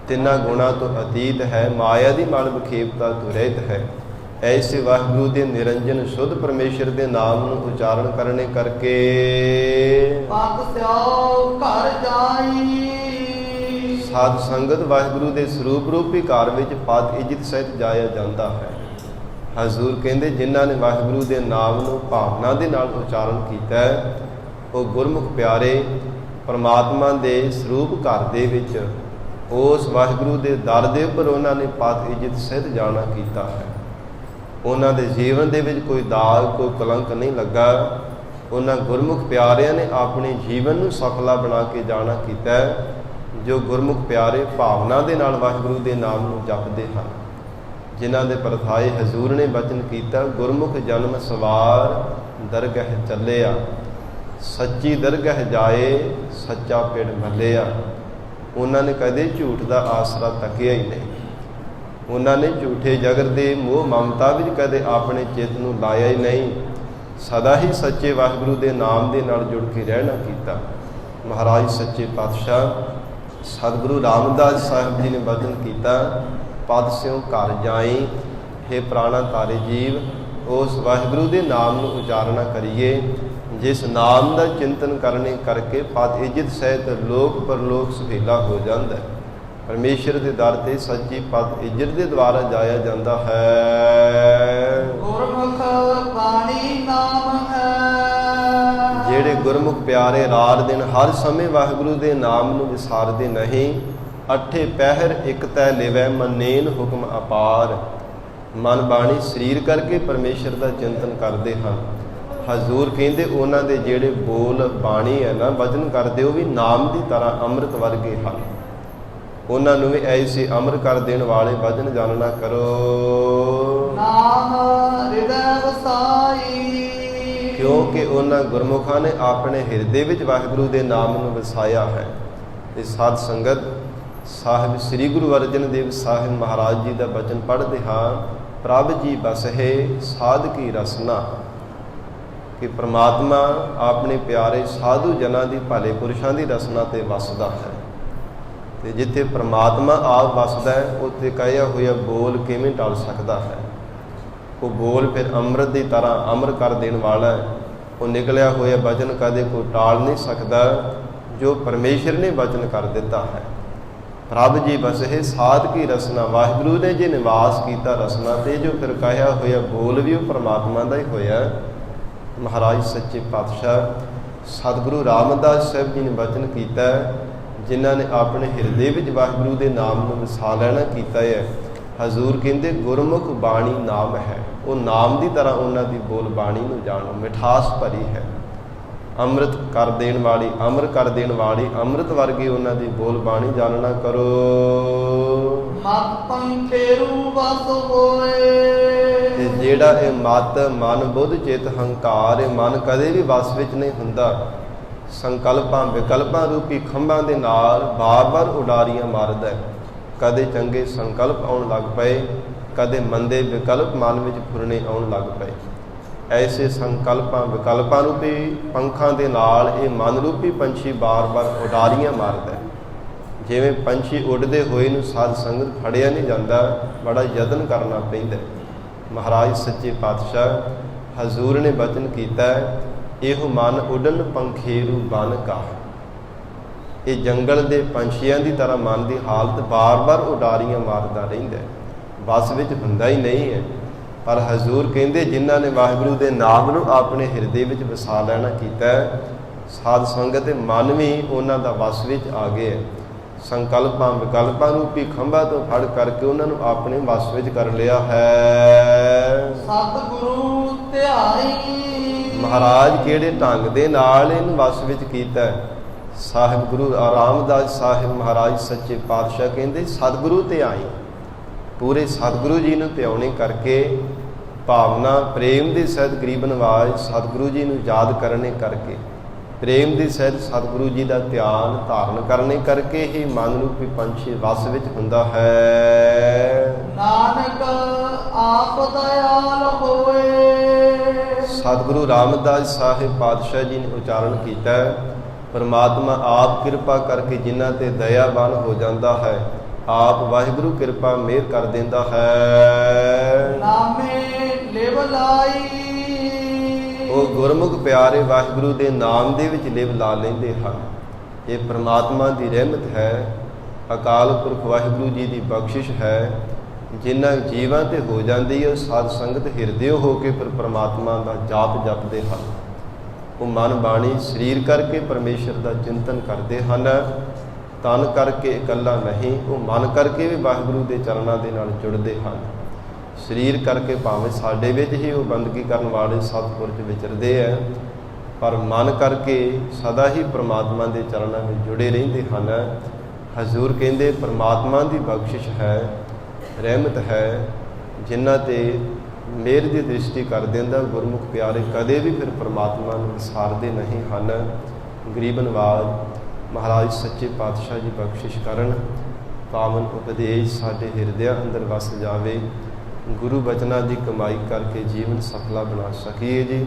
ਤਿੰਨਾਂ ਗੁਣਾਂ ਤੋਂ ਅਤੀਤ ਹੈ, ਮਾਇਆ ਦੀ ਮਲ ਬਖੇਪਤਾ ਤੋਂ ਰਹਿਤ ਹੈ। ਐਸੇ ਵਾਹਿਗੁਰੂ ਦੇ ਨਿਰੰਜਨ ਸ਼ੁੱਧ ਪਰਮੇਸ਼ਰ ਦੇ ਨਾਮ ਨੂੰ ਉਚਾਰਨ ਕਰਨੇ ਕਰਕੇ ਪਤ ਸਿਓ ਘਰ ਜਾਈ। ਸਾਧ ਸੰਗਤ ਵਾਹਿਗੁਰੂ ਦੇ ਸਰੂਪ ਰੂਪੀ ਘਰ ਵਿੱਚ ਪਦ ਇੱਜ਼ਤ ਸਹਿਤ ਜਾਇਆ ਜਾਂਦਾ ਹੈ। ਹਜ਼ੂਰ ਕਹਿੰਦੇ ਜਿਨ੍ਹਾਂ ਨੇ ਵਾਹਿਗੁਰੂ ਦੇ ਨਾਮ ਨੂੰ ਭਾਵਨਾ ਦੇ ਨਾਲ ਉਚਾਰਨ ਕੀਤਾ ਹੈ, ਉਹ ਗੁਰਮੁਖ ਪਿਆਰੇ ਪਰਮਾਤਮਾ ਦੇ ਸਰੂਪ ਘਰ ਦੇ ਵਿੱਚ ਉਸ ਵਾਹਿਗੁਰੂ ਦੇ ਦਰ ਦੇ ਉੱਪਰ ਉਹਨਾਂ ਨੇ ਪਦ ਇੱਜ਼ਤ ਸਹਿਤ ਜਾਣਾ ਕੀਤਾ ਹੈ। ਉਹਨਾਂ ਦੇ ਜੀਵਨ ਦੇ ਵਿੱਚ ਕੋਈ ਦਾਗ, ਕੋਈ ਕਲੰਕ ਨਹੀਂ ਲੱਗਾ। ਉਹਨਾਂ ਗੁਰਮੁਖ ਪਿਆਰਿਆਂ ਨੇ ਆਪਣੇ ਜੀਵਨ ਨੂੰ ਸਫਲਾ ਬਣਾ ਕੇ ਜਾਣਾ ਕੀਤਾ ਹੈ। ਜੋ ਗੁਰਮੁਖ ਪਿਆਰੇ ਭਾਵਨਾ ਦੇ ਨਾਲ ਵਾਹਿਗੁਰੂ ਦੇ ਨਾਮ ਨੂੰ ਜਪਦੇ ਹਨ, ਜਿਨ੍ਹਾਂ ਦੇ ਪਰਥਾਏ ਹਜ਼ੂਰ ਨੇ ਬਚਨ ਕੀਤਾ, ਗੁਰਮੁਖ ਜਨਮ ਸਵਾਰ ਦਰਗਹ ਚੱਲਿਆ, ਸੱਚੀ ਦਰਗਹ ਜਾਏ ਸੱਚਾ ਪਿੜ ਮੱਲਿਆ। ਉਹਨਾਂ ਨੇ ਕਦੇ ਝੂਠ ਦਾ ਆਸਰਾ ਤੱਕਿਆ ਹੀ ਨਹੀਂ। ਉਹਨਾਂ ਨੇ ਝੂਠੇ ਜਗਤ ਦੇ ਮੋਹ ਮਮਤਾ ਵਿੱਚ ਕਦੇ ਆਪਣੇ ਚਿੱਤ ਨੂੰ ਲਾਇਆ ਹੀ ਨਹੀਂ। ਸਦਾ ਹੀ ਸੱਚੇ ਵਾਹਿਗੁਰੂ ਦੇ ਨਾਮ ਦੇ ਨਾਲ ਜੁੜ ਕੇ ਰਹਿਣਾ ਕੀਤਾ। ਮਹਾਰਾਜ ਸੱਚੇ ਪਾਤਸ਼ਾਹ ਸਤਿਗੁਰੂ ਰਾਮਦਾਸ ਸਾਹਿਬ ਜੀ ਨੇ ਬਚਨ ਕੀਤਾ, ਪਦ ਸਿਉ ਘਰ ਜਾਈ। ਹੇ ਪ੍ਰਾਣਾ ਤਾਰੇ ਜੀਵ, ਉਸ ਵਾਹਿਗੁਰੂ ਦੇ ਨਾਮ ਨੂੰ ਉਚਾਰਨਾ ਕਰੀਏ, ਜਿਸ ਨਾਮ ਦਾ ਚਿੰਤਨ ਕਰਨੇ ਕਰਕੇ ਪਦ ਇੱਜ਼ਤ ਸਹਿਤ ਲੋਕ ਪਰਲੋਕ ਸੁਹੇਲਾ ਹੋ ਜਾਂਦਾ ਹੈ। ਪਰਮੇਸ਼ਰ ਦੇ ਦਰ ਤੇ ਸੱਚੀ ਪਦ ਇੱਜ਼ਤ ਦੇ ਦੁਆਰਾ ਜਾਇਆ ਜਾਂਦਾ ਹੈ। ਗੁਰਮੁਖ ਬਾਣੀ ਨਾਮ ਹੈ। ਜਿਹੜੇ ਗੁਰਮੁਖ ਪਿਆਰੇ ਰਾਤ ਦਿਨ ਹਰ ਸਮੇਂ ਵਾਹਿਗੁਰੂ ਦੇ ਨਾਮ ਨੂੰ ਵਿਸਾਰਦੇ ਨਹੀਂ, ਅੱਠੇ ਪਹਿਰ ਇੱਕ ਤੈ ਲਿਵੈ ਮੰਨੇਨ ਹੁਕਮ ਅਪਾਰ। ਮਨ ਬਾਣੀ ਸਰੀਰ ਕਰਕੇ ਪਰਮੇਸ਼ਰ ਦਾ ਚਿੰਤਨ ਕਰਦੇ ਹਨ। ਹਜ਼ੂਰ ਕਹਿੰਦੇ ਉਹਨਾਂ ਦੇ ਜਿਹੜੇ ਬੋਲ ਬਾਣੀ ਹੈ ਨਾ, ਵਚਨ ਕਰਦੇ, ਉਹ ਵੀ ਨਾਮ ਦੀ ਤਰ੍ਹਾਂ ਅੰਮ੍ਰਿਤ ਵਰਗੇ ਹਨ। ਉਹਨਾਂ ਨੂੰ ਵੀ ਐਸੇ ਅਮਰ ਕਰ ਦੇਣ ਵਾਲੇ ਵਚਨ ਜਾਣਨਾ ਕਰੋ। ਨਾਮ ਹਿਰਦੈ ਵਸਾਈ। ਕਿਉਂਕਿ ਉਹਨਾਂ ਗੁਰਮੁਖਾਂ ਨੇ ਆਪਣੇ ਹਿਰਦੇ ਵਿੱਚ ਵਾਹਿਗੁਰੂ ਦੇ ਨਾਮ ਨੂੰ ਵਸਾਇਆ ਹੈ। ਤੇ ਸਾਧ ਸੰਗਤ ਸਾਹਿਬ ਸ੍ਰੀ ਗੁਰੂ ਅਰਜਨ ਦੇਵ ਸਾਹਿਬ ਮਹਾਰਾਜ ਜੀ ਦਾ ਬਚਨ ਪੜ੍ਹਦੇ ਹਾਂ, ਪ੍ਰਭ ਜੀ ਬਸਹਿ ਸਾਧ ਕੀ ਰਸਨਾ। ਕਿ ਪ੍ਰਮਾਤਮਾ ਆਪਣੇ ਪਿਆਰੇ ਸਾਧੂ ਜਨਾਂ ਦੀ ਭਲੇ ਪੁਰਸ਼ਾਂ ਦੀ ਰਸਨਾ ਤੇ ਵਸਦਾ ਹੈ। ਤੇ ਜਿੱਥੇ ਪ੍ਰਮਾਤਮਾ ਆਪ ਵਸਦਾ ਹੈ, ਉੱਥੇ ਕਹਿਆ ਹੋਇਆ ਬੋਲ ਕਿਵੇਂ ਟਲ ਸਕਦਾ ਹੈ। ਉਹ ਬੋਲ ਫਿਰ ਅੰਮ੍ਰਿਤ ਦੀ ਤਰ੍ਹਾਂ ਅਮਰ ਕਰ ਦੇਣ ਵਾਲਾ ਹੈ। ਉਹ ਨਿਕਲਿਆ ਹੋਇਆ ਵਚਨ ਕਦੇ ਕੋਈ ਟਾਲ ਨਹੀਂ ਸਕਦਾ, ਜੋ ਪਰਮੇਸ਼ਰ ਨੇ ਵਚਨ ਕਰ ਦਿੱਤਾ ਹੈ। ਪ੍ਰਭ ਜੀ ਬਸਹਿ ਸਾਧ ਕੀ ਰਸਨਾ। ਵਾਹਿਗੁਰੂ ਨੇ ਜੇ ਨਿਵਾਸ ਕੀਤਾ ਰਸਨਾ ਤੇ, ਜੋ ਫਿਰ ਕਹਿਆ ਹੋਇਆ ਬੋਲ ਵੀ ਉਹ ਪਰਮਾਤਮਾ ਦਾ ਹੀ ਹੋਇਆ। ਮਹਾਰਾਜ ਸੱਚੇ ਪਾਤਸ਼ਾਹ ਸਤਿਗੁਰੂ ਰਾਮਦਾਸ ਸਾਹਿਬ ਜੀ ਨੇ ਬਚਨ ਕੀਤਾ, ਜਿਨ੍ਹਾਂ ਨੇ ਆਪਣੇ ਹਿਰਦੇ ਵਿੱਚ ਵਾਹਿਗੁਰੂ ਦੇ ਨਾਮ ਨੂੰ ਵਸਾ ਲੈਣਾ ਕੀਤਾ ਹੈ। ਹਜ਼ੂਰ ਕਹਿੰਦੇ ਗੁਰਮੁਖ ਬਾਣੀ ਨਾਮ ਹੈ। ਉਹ ਨਾਮ ਦੀ ਤਰ੍ਹਾਂ ਉਹਨਾਂ ਦੀ ਬੋਲ ਬਾਣੀ ਨੂੰ ਜਾਣੋ, ਮਿਠਾਸ ਭਰੀ ਹੈ, ਅੰਮ੍ਰਿਤ ਕਰ ਦੇਣ ਵਾਲੀ, ਅਮਰ ਕਰ ਦੇਣ ਵਾਲੀ, ਅੰਮ੍ਰਿਤ ਵਰਗੀ ਉਹਨਾਂ ਦੀ ਬੋਲ ਬਾਣੀ ਜਾਣਨਾ ਕਰੋ। ਮਤ ਪੰਖੇਰੂ ਵਸ ਹੋਏ। ਤੇ ਜਿਹੜਾ ਇਹ ਮਤ, ਮਨ, ਬੁੱਧ, ਚਿੱਤ, ਹੰਕਾਰ, ਇਹ ਮਨ ਕਦੇ ਵੀ ਵਸ ਵਿੱਚ ਨਹੀਂ ਹੁੰਦਾ। ਸੰਕਲਪਾਂ ਵਿਕਲਪਾਂ ਰੂਪੀ ਖੰਭਾਂ ਦੇ ਨਾਲ ਬਾਰ-ਬਾਰ ਉਡਾਰੀਆਂ ਮਾਰਦਾ ਹੈ। ਕਦੇ ਚੰਗੇ ਸੰਕਲਪ ਆਉਣ ਲੱਗ ਪਏ, ਕਦੇ ਮੰਦੇ ਵਿਕਲਪ ਮਨ ਵਿੱਚ ਫੁਰਨੇ ਆਉਣ ਲੱਗ ਪਏ। ਐਸੇ ਸੰਕਲਪਾਂ ਵਿਕਲਪਾਂ ਰੂਪੀ ਪੰਖਾਂ ਦੇ ਨਾਲ ਇਹ ਮਨ ਰੂਪੀ ਪੰਛੀ ਬਾਰ-ਬਾਰ ਉਡਾਰੀਆਂ ਮਾਰਦਾ ਹੈ। ਜਿਵੇਂ ਪੰਛੀ ਉੱਡਦੇ ਹੋਏ ਨੂੰ ਸਾਧ ਸੰਗਤ ਫੜਿਆ ਨਹੀਂ ਜਾਂਦਾ, ਬੜਾ ਯਤਨ ਕਰਨਾ ਪੈਂਦਾ। ਮਹਾਰਾਜ ਸੱਚੇ ਪਾਤਸ਼ਾਹ ਹਜ਼ੂਰ ਨੇ ਬਚਨ ਕੀਤਾ, ਇਹੋ ਮਨ ਉੱਡਣ ਪੰਖੇਰੂ ਬਨ ਕਾ। ਇਹ ਜੰਗਲ ਦੇ ਪੰਛੀਆਂ ਦੀ ਤਰ੍ਹਾਂ ਮਨ ਦੀ ਹਾਲਤ ਬਾਰ-ਬਾਰ ਉਡਾਰੀਆਂ ਮਾਰਦਾ ਰਹਿੰਦਾ, ਵਸ ਵਿੱਚ ਹੁੰਦਾ ਹੀ ਨਹੀਂ ਹੈ। ਪਰ ਹਜ਼ੂਰ ਕਹਿੰਦੇ ਜਿਨ੍ਹਾਂ ਨੇ ਵਾਹਿਗੁਰੂ ਦੇ ਨਾਮ ਨੂੰ ਆਪਣੇ ਹਿਰਦੇ ਵਿੱਚ ਵਸਾ ਲੈਣਾ ਕੀਤਾ, ਸਾਧ ਸੰਗਤ ਦੇ ਮਨ ਵੀ ਉਹਨਾਂ ਦਾ ਵਸ ਵਿੱਚ ਆ ਗਏ। ਸੰਕਲਪਾਂ ਵਿਕਲਪਾਂ ਰੂਪੀ ਖੰਭਾਂ ਤੋਂ ਫੜ ਕਰਕੇ ਉਹਨਾਂ ਨੂੰ ਆਪਣੇ ਵਸ ਵਿੱਚ ਕਰ ਲਿਆ ਹੈ। ਸਤਿਗੁਰੂ ਧਿਆਈ। ਮਹਾਰਾਜ ਕਿਹੜੇ ਢੰਗ ਦੇ ਨਾਲ ਇਹਨੂੰ ਵਸ ਵਿੱਚ ਕੀਤਾ। ਸਾਹਿਬ ਗੁਰੂ ਰਾਮਦਾਸ ਸਾਹਿਬ ਮਹਾਰਾਜ ਸੱਚੇ ਪਾਤਸ਼ਾਹ ਕਹਿੰਦੇ ਸਤਿਗੁਰੂ ਧਿਆਈ। ਪੂਰੇ ਸਤਿਗੁਰੂ ਜੀ ਨੂੰ ਧਿਆਉਣੇ ਕਰਕੇ, ਭਾਵਨਾ ਪ੍ਰੇਮ ਦੇ ਸਹਿਤ ਗਰੀਬ ਨਿਵਾਜ ਸਤਿਗੁਰੂ ਜੀ ਨੂੰ ਯਾਦ ਕਰਨੇ ਕਰਕੇ, ਪ੍ਰੇਮ ਦੇ ਸਹਿਤ ਸਤਿਗੁਰੂ ਜੀ ਦਾ ਧਿਆਨ ਧਾਰਨ ਕਰਨੇ ਕਰਕੇ ਹੀ ਮਨ ਰੂਪੀ ਪੰਛੀ ਵਸ ਵਿੱਚ ਹੁੰਦਾ ਹੈ। ਨਾਨਕ ਆਪ ਦਇਆਲ ਹੋਏ। ਸਤਿਗੁਰੂ ਰਾਮਦਾਸ ਸਾਹਿਬ ਪਾਤਸ਼ਾਹ ਜੀ ਨੇ ਉਚਾਰਨ ਕੀਤਾ, ਪਰਮਾਤਮਾ ਆਪ ਕਿਰਪਾ ਕਰਕੇ ਜਿਨ੍ਹਾਂ ਤੇ ਦਇਆਵਾਨ ਹੋ ਜਾਂਦਾ ਹੈ, ਆਪ ਵਾਹਿਗੁਰੂ ਕਿਰਪਾ ਮਿਹਰ ਕਰ ਦਿੰਦਾ ਹੈ। ਨਾਮੇ ਲਿਵ ਲਾਈ। ਉਹ ਗੁਰਮੁਖ ਪਿਆਰੇ ਵਾਹਿਗੁਰੂ ਦੇ ਨਾਮ ਦੇ ਵਿੱਚ ਲਿਵ ਲਾ ਲੈਂਦੇ ਹਨ। ਇਹ ਪ੍ਰਮਾਤਮਾ ਦੀ ਰਹਿਮਤ ਹੈ, ਅਕਾਲ ਪੁਰਖ ਵਾਹਿਗੁਰੂ ਜੀ ਦੀ ਬਖਸ਼ਿਸ਼ ਹੈ। ਜਿਨ੍ਹਾਂ ਜੀਵਾਂ ਤੇ ਹੋ ਜਾਂਦੀ ਹੈ, ਉਹ ਸਾਧ ਸੰਗਤ ਹਿਰਦੇ ਹੋ ਕੇ ਫਿਰ ਪ੍ਰਮਾਤਮਾ ਦਾ ਜਾਪ ਜਪਦੇ ਹਨ। ਉਹ ਮਨ ਬਾਣੀ ਸਰੀਰ ਕਰਕੇ ਪਰਮੇਸ਼ਰ ਦਾ ਚਿੰਤਨ ਕਰਦੇ ਹਨ। ਤਨ ਕਰਕੇ ਇਕੱਲਾ ਨਹੀਂ, ਉਹ ਮਨ ਕਰਕੇ ਵੀ ਵਾਹਿਗੁਰੂ ਦੇ ਚਰਨਾਂ ਦੇ ਨਾਲ ਜੁੜਦੇ ਹਨ। ਸਰੀਰ ਕਰਕੇ ਭਾਵੇਂ ਸਾਡੇ ਵਿੱਚ ਹੀ ਉਹ ਬੰਦਗੀ ਕਰਨ ਵਾਲੇ ਸਤਿਪੁਰਖ ਵਿਚਰਦੇ ਹੈ, ਪਰ ਮਨ ਕਰਕੇ ਸਦਾ ਹੀ ਪ੍ਰਮਾਤਮਾ ਦੇ ਚਰਨਾਂ ਵਿੱਚ ਜੁੜੇ ਰਹਿੰਦੇ ਹਨ। ਹਜ਼ੂਰ ਕਹਿੰਦੇ ਪ੍ਰਮਾਤਮਾ ਦੀ ਬਖਸ਼ਿਸ਼ ਹੈ, ਰਹਿਮਤ ਹੈ। ਜਿਨ੍ਹਾਂ ਤੇ ਮਿਹਰ ਦੀ ਦ੍ਰਿਸ਼ਟੀ ਕਰ ਦਿੰਦਾ ਗੁਰਮੁਖ ਪਿਆਰੇ ਕਦੇ ਵੀ ਫਿਰ ਪ੍ਰਮਾਤਮਾ ਨੂੰ ਵਿਸਾਰਦੇ ਨਹੀਂ ਹਨ। ਗਰੀਬਨਵਾਜ ਮਹਾਰਾਜ ਸੱਚੇ ਪਾਤਸ਼ਾਹ ਜੀ ਬਖਸ਼ਿਸ਼ ਕਰਨ, ਪਾਵਨ ਉਪਦੇਸ਼ ਸਾਡੇ ਹਿਰਦਿਆਂ ਅੰਦਰ ਵਸ ਜਾਵੇ। ਗੁਰੂ ਬਚਨਾਂ ਦੀ ਕਮਾਈ ਕਰਕੇ ਜੀਵਨ ਸਫਲਾ ਬਣਾ ਸਕੀਏ ਜੀ।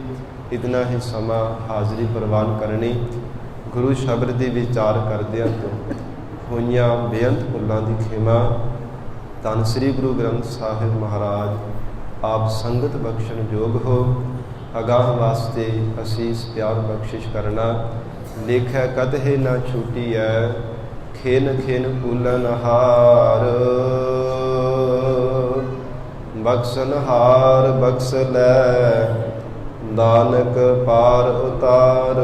ਇਤਨਾ ਹੀ ਸਮਾਂ ਹਾਜ਼ਰੀ ਪ੍ਰਵਾਨ ਕਰਨੀ। ਗੁਰੂ ਸ਼ਬਦ ਦੇ ਵਿਚਾਰ ਕਰਦਿਆਂ ਤੋਂ ਹੋਈਆਂ ਬੇਅੰਤ ਭੁੱਲਾਂ ਦੀ ਖਿਮਾ। ਧੰਨ ਸ੍ਰੀ ਗੁਰੂ ਗ੍ਰੰਥ ਸਾਹਿਬ ਮਹਾਰਾਜ ਆਪ ਸੰਗਤ ਬਖਸ਼ਣ ਯੋਗ ਹੋ। ਅਗਾਹ ਵਾਸਤੇ ਅਸੀਸ ਪਿਆਰ ਬਖਸ਼ਿਸ਼ ਕਰਨਾ। ਲੇਖੈ ਕਦਹੇ ਨਾ ਛੂਟੀਐ, ਖੇਨ ਖੇਨ ਭੂਲਨ ਹਾਰ। ਬਖਸ਼ਣ ਹਾਰ ਬਖਸ਼ ਲੈ, ਨਾਨਕ ਪਾਰ ਉਤਾਰ।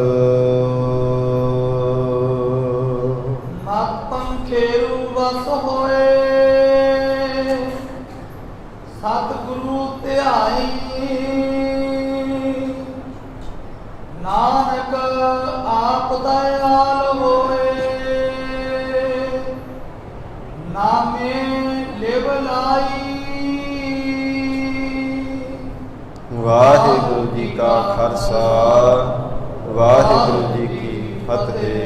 ਮਤ ਪੰਖੇਰੂ ਵਸ ਹੋਏ, ਸਤਿਗੁਰੂ ਧਿਆਈ। ਨਾਨਕ ਆਪ ਦਇਆਲ ਹੋਏ, ਨਾਮੇ ਲਿਵ ਲਾਈ। ਵਾਹਿਗੁਰੂ ਜੀ ਕਾ ਖਾਲਸਾ, ਵਾਹਿਗੁਰੂ ਜੀ ਕੀ ਫਤਿਹ।